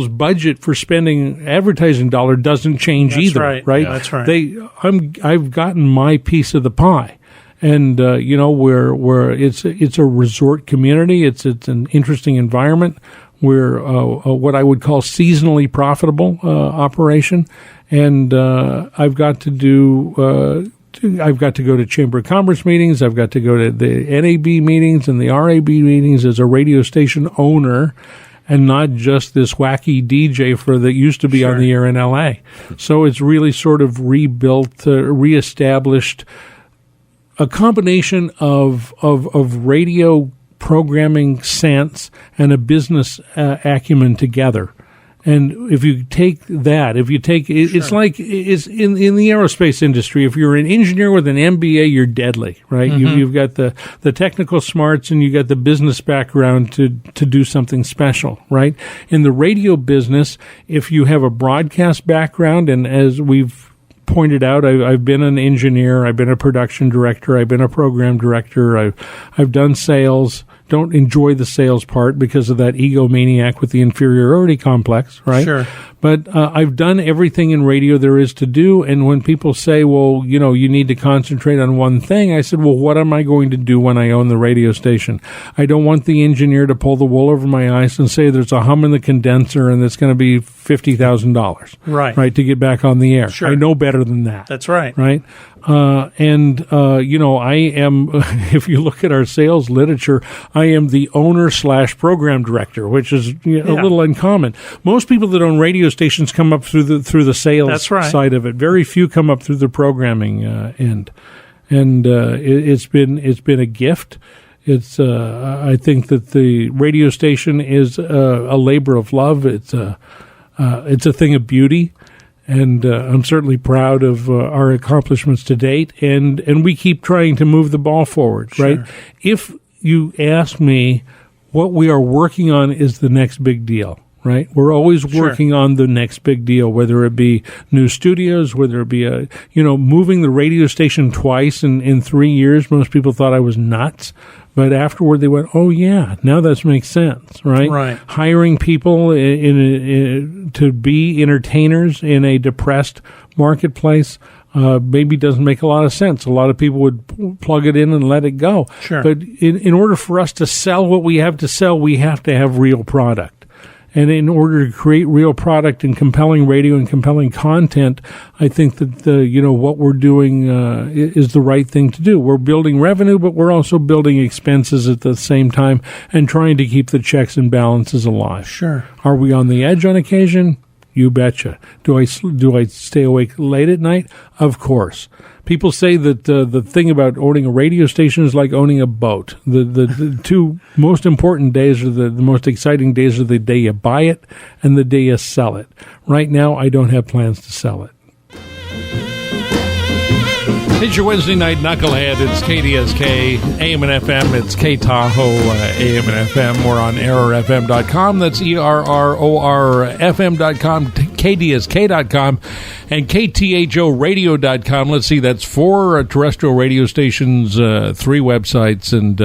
budget for spending advertising dollar doesn't change either, right? Yeah, that's right. I've gotten my piece of the pie, and where it's a resort community. It's an interesting environment. We're what I would call seasonally profitable operation, and I've got to do. I've got to go to Chamber of Commerce meetings. I've got to go to the NAB meetings and the RAB meetings as a radio station owner, and not just this wacky DJ that used to be on the air in L.A. So it's really sort of rebuilt, reestablished a combination of radio programming sense and a business acumen together. And if you take it's like it's in the aerospace industry. If you're an engineer with an MBA, you're deadly, right? Mm-hmm. You've got the technical smarts and you got the business background to do something special, right? In the radio business, if you have a broadcast background, and as we've pointed out, I've been an engineer, I've been a production director, I've been a program director, I've done sales. Don't enjoy the sales part because of that egomaniac with the inferiority complex, right? Sure. But I've done everything in radio there is to do, and when people say, well, you need to concentrate on one thing, I said, well, what am I going to do when I own the radio station? I don't want the engineer to pull the wool over my eyes and say there's a hum in the condenser and it's going to be $50,000, right, to get back on the air. Sure. I know better than that. That's right. Right? I am, if you look at our sales literature, I am the owner/program director, which is a little uncommon. Most people that own radio stations come up through the sales side of it. Very few come up through the programming end, and it's been a gift. It's I think that the radio station is a labor of love. It's a thing of beauty. And I'm certainly proud of our accomplishments to date, and we keep trying to move the ball forward, right? If you ask me, what we are working on is the next big deal, right? We're always working on the next big deal, whether it be new studios, whether it be moving the radio station twice in 3 years. Most people thought I was nuts. But afterward, they went, "Oh yeah, now that makes sense, right?" Right. Hiring people to be entertainers in a depressed marketplace maybe doesn't make a lot of sense. A lot of people would plug it in and let it go. Sure. But in order for us to sell what we have to sell, we have to have real product. And in order to create real product and compelling radio and compelling content, I think that what we're doing is the right thing to do. We're building revenue, but we're also building expenses at the same time and trying to keep the checks and balances alive. Sure. Are we on the edge on occasion? You betcha. Do I stay awake late at night? Of course. People say that the thing about owning a radio station is like owning a boat. The two most important days are the most exciting days are the day you buy it and the day you sell it. Right now, I don't have plans to sell it. It's your Wednesday night knucklehead. It's KDSK, AM and FM. It's K-Tahoe, AM and FM. We're on errorfm.com. That's ERRORFM.com. KDSK.com and KTHOradio.com. Let's see, that's 4 terrestrial radio stations, 3 websites, and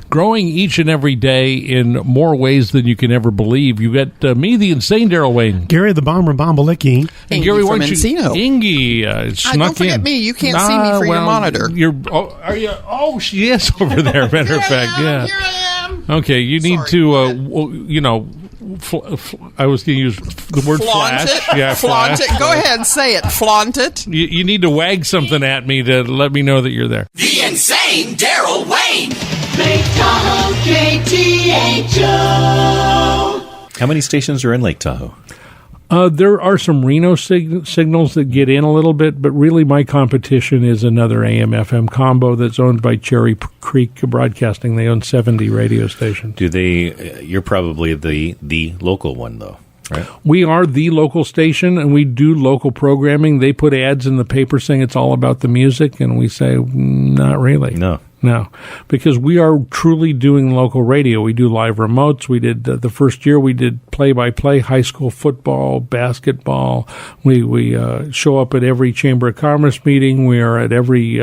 growing each and every day in more ways than you can ever believe. You got me, the insane Darrell Wayne. Gary the Bomber Bombalicki. And Gary, why from don't you... Encino. Ingy snuck don't forget in. me. You can't see me for your monitor. Are you? Oh, she is over there. Matter of fact, yeah. Here I am. Okay, you need to, I was going to use the word Flaunt flash. it. Yeah, Flaunt flash. it. Go ahead, say it. Flaunt it. You need to wag something at me to let me know that you're there. The insane Darrell Wayne. Lake Tahoe, KTHO. How many stations are in Lake Tahoe? There are some Reno signals that get in a little bit, but really my competition is another AM/FM combo that's owned by Cherry Creek Broadcasting. They own 70 radio stations. Do they? You're probably the local one, though, right? We are the local station, and we do local programming. They put ads in the paper saying it's all about the music, and we say, not really. No, because we are truly doing local radio. We do live remotes. We did the first year we did play-by-play high school football, basketball. We show up at every Chamber of Commerce meeting. We are at every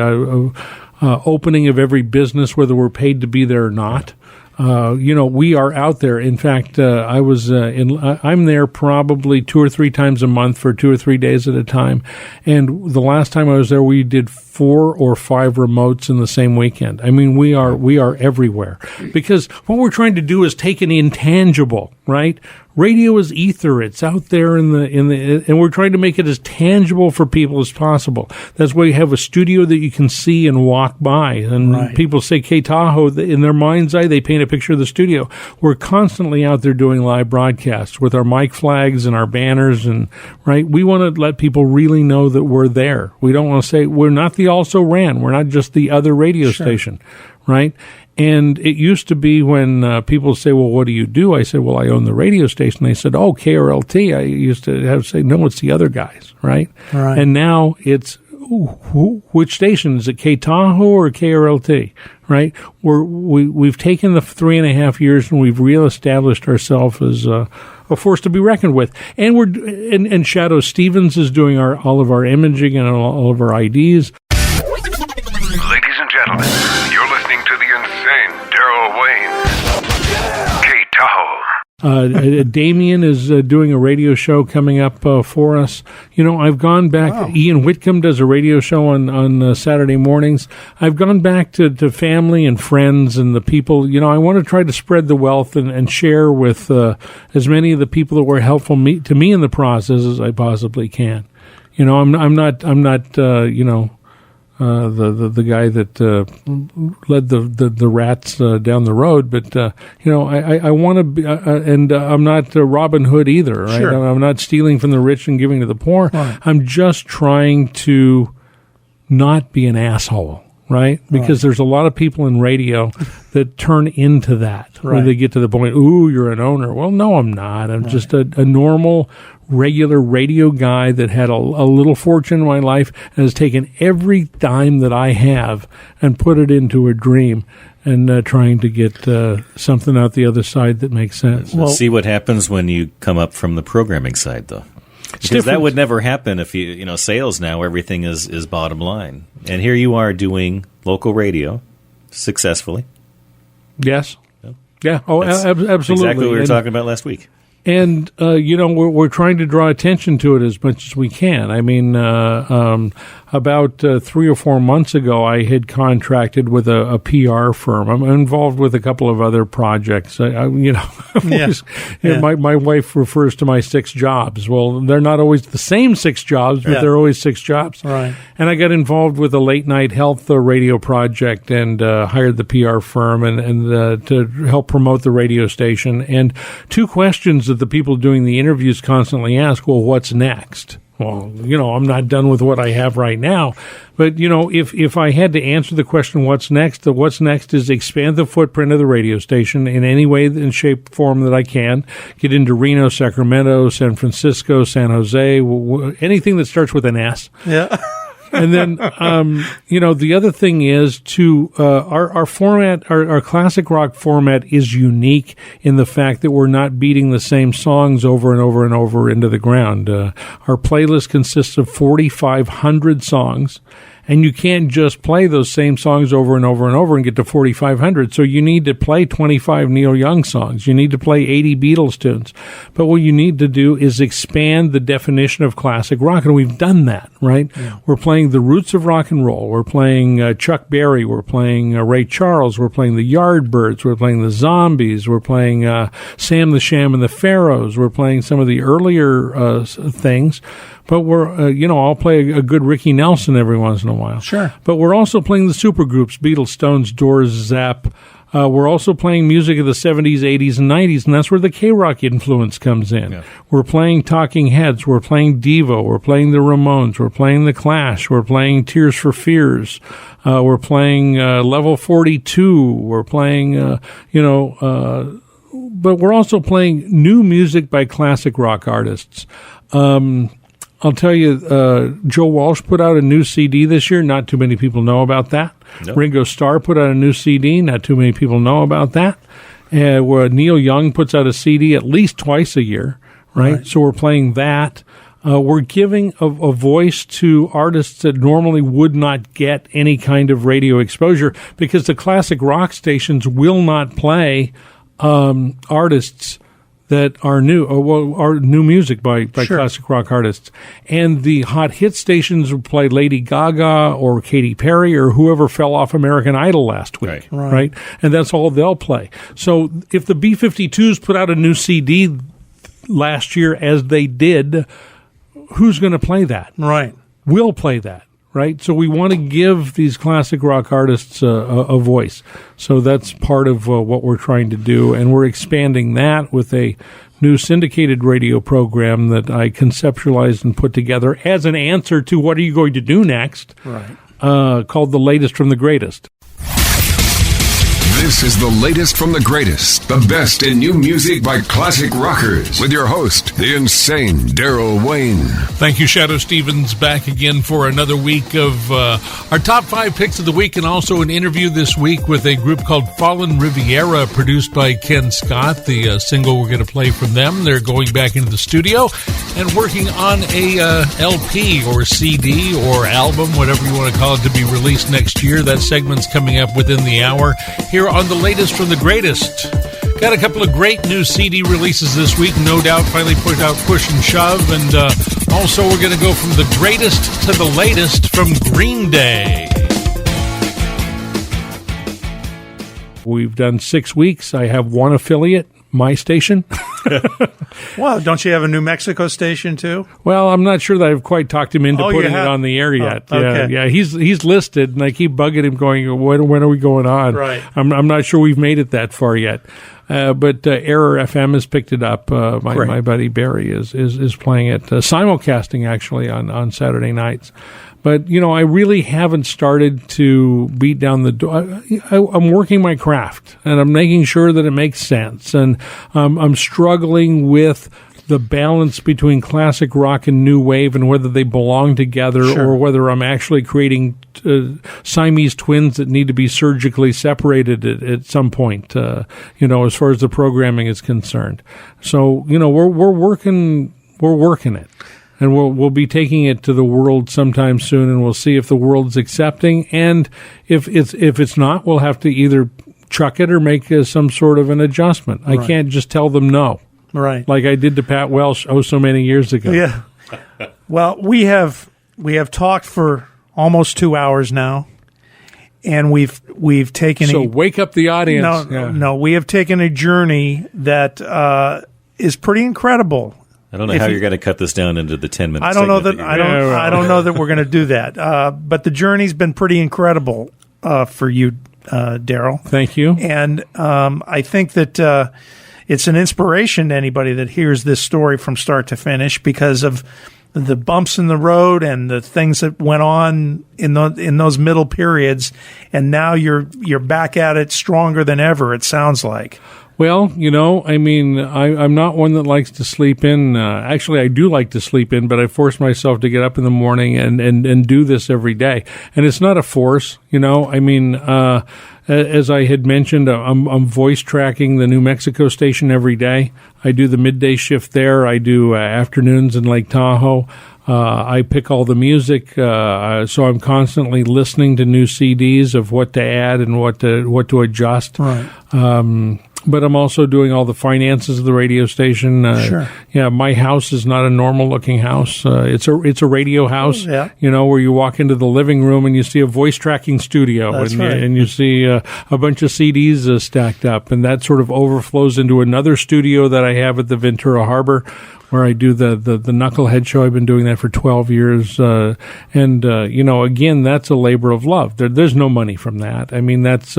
opening of every business, whether we're paid to be there or not. We are out there. In fact, I'm there probably 2 or 3 times a month for 2 or 3 days at a time. And the last time I was there, we did 4 or 5 remotes in the same weekend. I mean, we are everywhere because what we're trying to do is take an intangible, right? Radio is ether. It's out there and we're trying to make it as tangible for people as possible. That's why you have a studio that you can see and walk by. And people say K Tahoe, in their mind's eye, they paint a picture of the studio. We're constantly out there doing live broadcasts with our mic flags and our banners, and right. We want to let people really know that we're there. We don't want to say we're not the Also Ran. We're not just the other radio station, right? And it used to be when people say, well, what do you do? I said, well, I own the radio station. They said, oh, KRLT. I used to have to say, no, it's the other guys, right? And now it's, which station? Is it K Tahoe or KRLT, right? We've taken the 3.5 years and we've reestablished ourselves as a force to be reckoned with. And and Shadow Stevens is doing all of our imaging and all of our IDs. Ladies and gentlemen, you're listening to the insane Darrell Wayne. K Tahoe. Damien is doing a radio show coming up for us. I've gone back. Ian Whitcomb does a radio show on Saturday mornings. I've gone back to family and friends and the people. I want to try to spread the wealth and share with as many of the people that were helpful to me in the process as I possibly can. I'm not the guy that led the rats down the road, but I want to be, and I'm not Robin Hood either, right? Sure. I'm not stealing from the rich and giving to the poor. Right. I'm just trying to not be an asshole, right? Because there's a lot of people in radio that turn into that, where they get to the point, ooh, you're an owner. Well, no, I'm not. I'm just a normal, regular radio guy that had a little fortune in my life and has taken every dime that I have and put it into a dream and trying to get something out the other side that makes sense. Well, see what happens when you come up from the programming side, though. Because that would never happen if sales now, everything is bottom line. And here you are doing local radio successfully. Yes. Yeah. Oh, absolutely. Exactly what we were talking about last week. And, we're trying to draw attention to it as much as we can. I mean, about 3 or 4 months ago, I had contracted with a PR firm. I'm involved with a couple of other projects. My wife refers to my 6 jobs. Well, they're not always the same 6 jobs, but they're always 6 jobs. Right. And I got involved with a late night health radio project and hired the PR firm and to help promote the radio station. And 2 questions that the people doing the interviews constantly ask, well, what's next? Well, I'm not done with what I have right now. But, if I had to answer the question, what's next is expand the footprint of the radio station in any way and shape, form that I can. Get into Reno, Sacramento, San Francisco, San Jose, anything that starts with an S. Yeah. And then, the other thing is our format, our classic rock format is unique in the fact that we're not beating the same songs over and over and over into the ground. Our playlist consists of 4,500 songs. And you can't just play those same songs over and over and over and get to 4,500. So you need to play 25 Neil Young songs. You need to play 80 Beatles tunes. But what you need to do is expand the definition of classic rock. And we've done that, right? Yeah. We're playing the roots of rock and roll. We're playing Chuck Berry. We're playing Ray Charles. We're playing the Yardbirds. We're playing the Zombies. We're playing Sam the Sham and the Pharaohs. We're playing some of the earlier things. But we're, I'll play a good Ricky Nelson every once in a while. Sure. But we're also playing the supergroups, Beatles, Stones, Doors, Zapp. We're also playing music of the 70s, 80s, and 90s, and that's where the K-Rock influence comes in. Yeah. We're playing Talking Heads. We're playing Devo. We're playing the Ramones. We're playing The Clash. We're playing Tears for Fears. We're playing Level 42. We're playing, but we're also playing new music by classic rock artists. I'll tell you, Joe Walsh put out a new CD this year. Not too many people know about that. Nope. Ringo Starr put out a new CD. Not too many people know about that. Where Neil Young puts out a CD at least twice a year, right? So we're playing that. We're giving a voice to artists that normally would not get any kind of radio exposure because the classic rock stations will not play artists that are new, are new music by classic rock artists. And the hot hit stations will play Lady Gaga or Katy Perry or whoever fell off American Idol last week, right? And that's all they'll play. So if the B-52s put out a new CD last year, as they did, who's going to play that? Right. We'll play that. Right, so we want to give these classic rock artists a voice. So that's part of what we're trying to do, and we're expanding that with a new syndicated radio program that I conceptualized and put together as an answer to what are you going to do next, called The Latest from the Greatest. This is the latest from the greatest, the best in new music by classic rockers, with your host, the insane Darrell Wayne. Thank you, Shadow Stevens, back again for another week of our top 5 picks of the week, and also an interview this week with a group called Fallen Riviera, produced by Ken Scott, the single we're going to play from them. They're going back into the studio and working on a LP or CD or album, whatever you want to call it, to be released next year. That segment's coming up within the hour here on the latest from the greatest. Got a couple of great new CD releases this week, no doubt. Finally put out Push and Shove, and also we're going to go from the greatest to the latest from Green Day. We've done 6 weeks. I have one affiliate, my station. Well, don't you have a New Mexico station too? Well, I'm not sure that I've quite talked him into putting it on the air yet. Oh, okay. Yeah, he's listed, and I keep bugging him, going, when are we going on? Right. I'm not sure we've made it that far yet. But Error FM has picked it up. My buddy Barry is playing it, simulcasting actually on Saturday nights. But, I really haven't started to beat down the door. I'm working my craft, and I'm making sure that it makes sense. And I'm struggling with the balance between classic rock and new wave and whether they belong together or whether I'm actually creating Siamese twins that need to be surgically separated at some point, as far as the programming is concerned. So, we're working it. And we'll be taking it to the world sometime soon, and we'll see if the world's accepting. And if it's not, we'll have to either chuck it or make some sort of an adjustment. Right. I can't just tell them no, right? Like I did to Pat Welsh so many years ago. Yeah. Well, we have talked for almost 2 hours now, and we've taken. So wake up the audience. No, we have taken a journey that is pretty incredible. I don't know how you're going to cut this down into the 10-minute. I don't know that. I don't know that we're going to do that. But the journey's been pretty incredible for you, Darrell. Thank you. And I think that it's an inspiration to anybody that hears this story from start to finish because of the bumps in the road and the things that went on in those middle periods. And now you're back at it stronger than ever. It sounds like. Well, I'm not one that likes to sleep in. Actually, I do like to sleep in, but I force myself to get up in the morning and do this every day. And it's not a force, as I had mentioned, I'm voice tracking the New Mexico station every day. I do the midday shift there. I do afternoons in Lake Tahoe. I pick all the music, so I'm constantly listening to new CDs of what to add and what to adjust. Right. But I'm also doing all the finances of the radio station. Sure. Yeah, my house is not a normal-looking house. It's a radio house. Yeah. Where you walk into the living room and you see a voice tracking studio, That's and, right. and you see a bunch of CDs stacked up, and that sort of overflows into another studio that I have at the Ventura Harbor, where I do the Knucklehead show. I've been doing that for 12 years. Again, that's a labor of love. There's no money from that. I mean, that's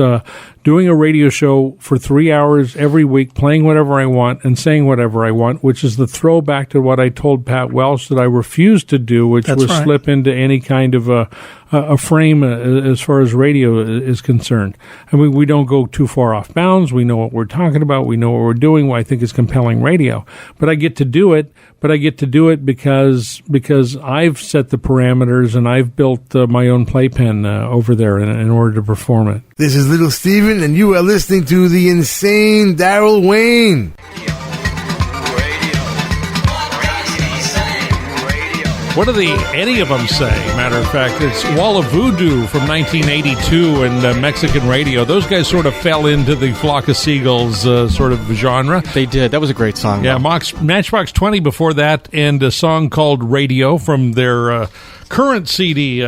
doing a radio show for 3 hours every week, playing whatever I want and saying whatever I want, which is the throwback to what I told Pat Welsh that I refused to do, which That's was right. slip into any kind of a frame as far as radio is concerned. I mean, we don't go too far off bounds. We know what we're talking about. We know what we're doing. What I think is compelling radio. But I get to do it. Because I've set the parameters and I've built my own playpen over there in order to perform it. This is Little Steven, and you are listening to the insane Darrell Wayne. What do any of them say? Matter of fact, it's Wall of Voodoo from 1982 and Mexican radio. Those guys sort of fell into the Flock of Seagulls sort of genre. They did. That was a great song. Yeah, Matchbox 20 before that, and a song called Radio from their current CD,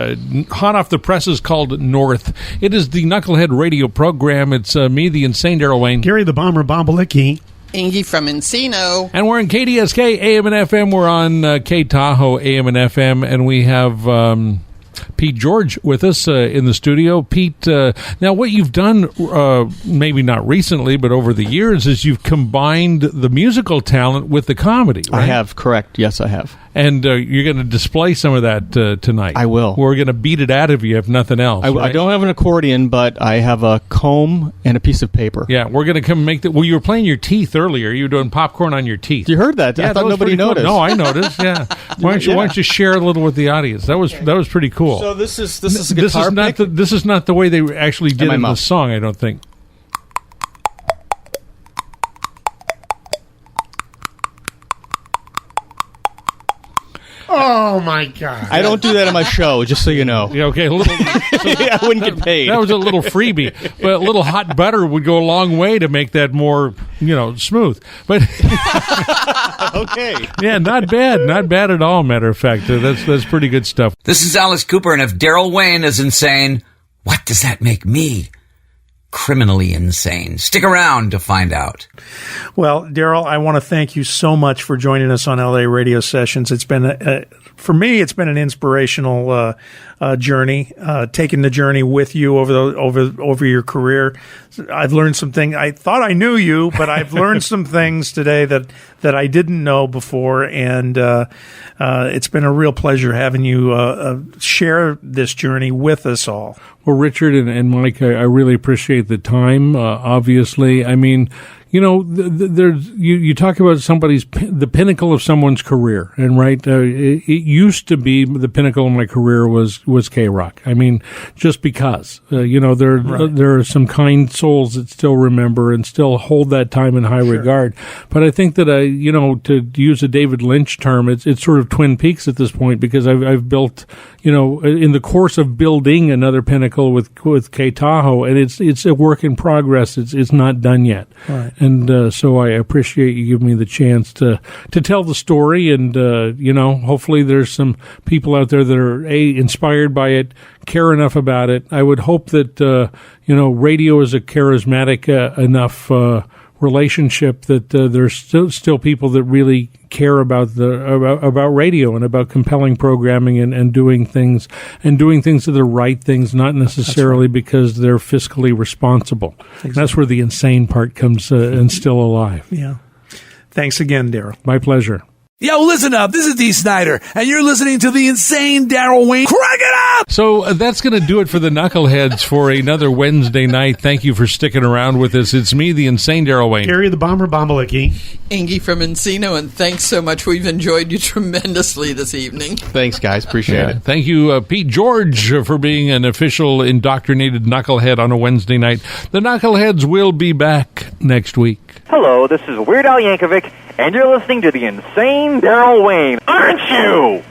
hot off the presses, called North. It is the Knucklehead radio program. It's me, the insane Darrell Wayne. Gary the Bomber Bombalicki. Ingy from Encino. And we're in KDSK AM and FM. We're on K Tahoe AM and FM, and we have Pete George with us in the studio. Pete, now what you've done, maybe not recently, but over the years, is you've combined the musical talent with the comedy, right? I have, correct. Yes, I have. And you're going to display some of that tonight. I will. We're going to beat it out of you, if nothing else. I don't have an accordion, but I have a comb and a piece of paper. Yeah, we're going to come make that. Well, you were playing your teeth earlier. You were doing popcorn on your teeth. You heard that? Yeah, I thought nobody noticed. Cool. No, I noticed. Yeah. Why don't you share a little with the audience? That was pretty cool. So this is a guitar pick? This is not the way they actually did it in the song, I don't think. Oh, my God. I don't do that on my show, just so you know. Yeah, okay. I wouldn't get paid. That was a little freebie. But a little hot butter would go a long way to make that more, smooth. But okay. Yeah, not bad. Not bad at all, matter of fact. That's pretty good stuff. This is Alice Cooper, and if Darrell Wayne is insane, what does that make me? Criminally insane. Stick around to find out. Well, Darrell, I want to thank you so much for joining us on LA Radio Sessions. It's been, for me, it's been an inspirational journey, taking the journey with you over your career. I've learned some things. I thought I knew you, but I've learned some things today that I didn't know before, and it's been a real pleasure having you share this journey with us all. Well, Richard and Mike, I really appreciate the time. Obviously, I mean, there's you talk about the pinnacle of someone's career, and right, it used to be the pinnacle of my career was K-Rock. I mean, just because there are some kind souls that still remember and still hold that time in high regard. But I think that to use a David Lynch term, it's sort of Twin Peaks at this point, because I've built, in the course of building another pinnacle with K Tahoe, and it's a work in progress. It's not done yet. Right. And so I appreciate you giving me the chance to tell the story, and hopefully there's some people out there that are inspired by it, care enough about it. I would hope that radio is a charismatic enough relationship that there's still people that really care about radio and about compelling programming and doing things that are the right things, not necessarily because they're fiscally responsible. Exactly. That's where the insane part comes and still alive. Yeah. Thanks again, Darrell. My pleasure. Yo, listen up. This is Dee Snider, and you're listening to the insane Darrell Wayne. Crank it up! So that's going to do it for the Knuckleheads for another Wednesday night. Thank you for sticking around with us. It's me, the insane Darrell Wayne. Gary the Bomber Bombalicki. Ingy from Encino, and thanks so much. We've enjoyed you tremendously this evening. Thanks, guys. Appreciate it. Thank you, Pete George, for being an official indoctrinated Knucklehead on a Wednesday night. The Knuckleheads will be back next week. Hello, this is Weird Al Yankovic, and you're listening to the insane Darrell Wayne, aren't you?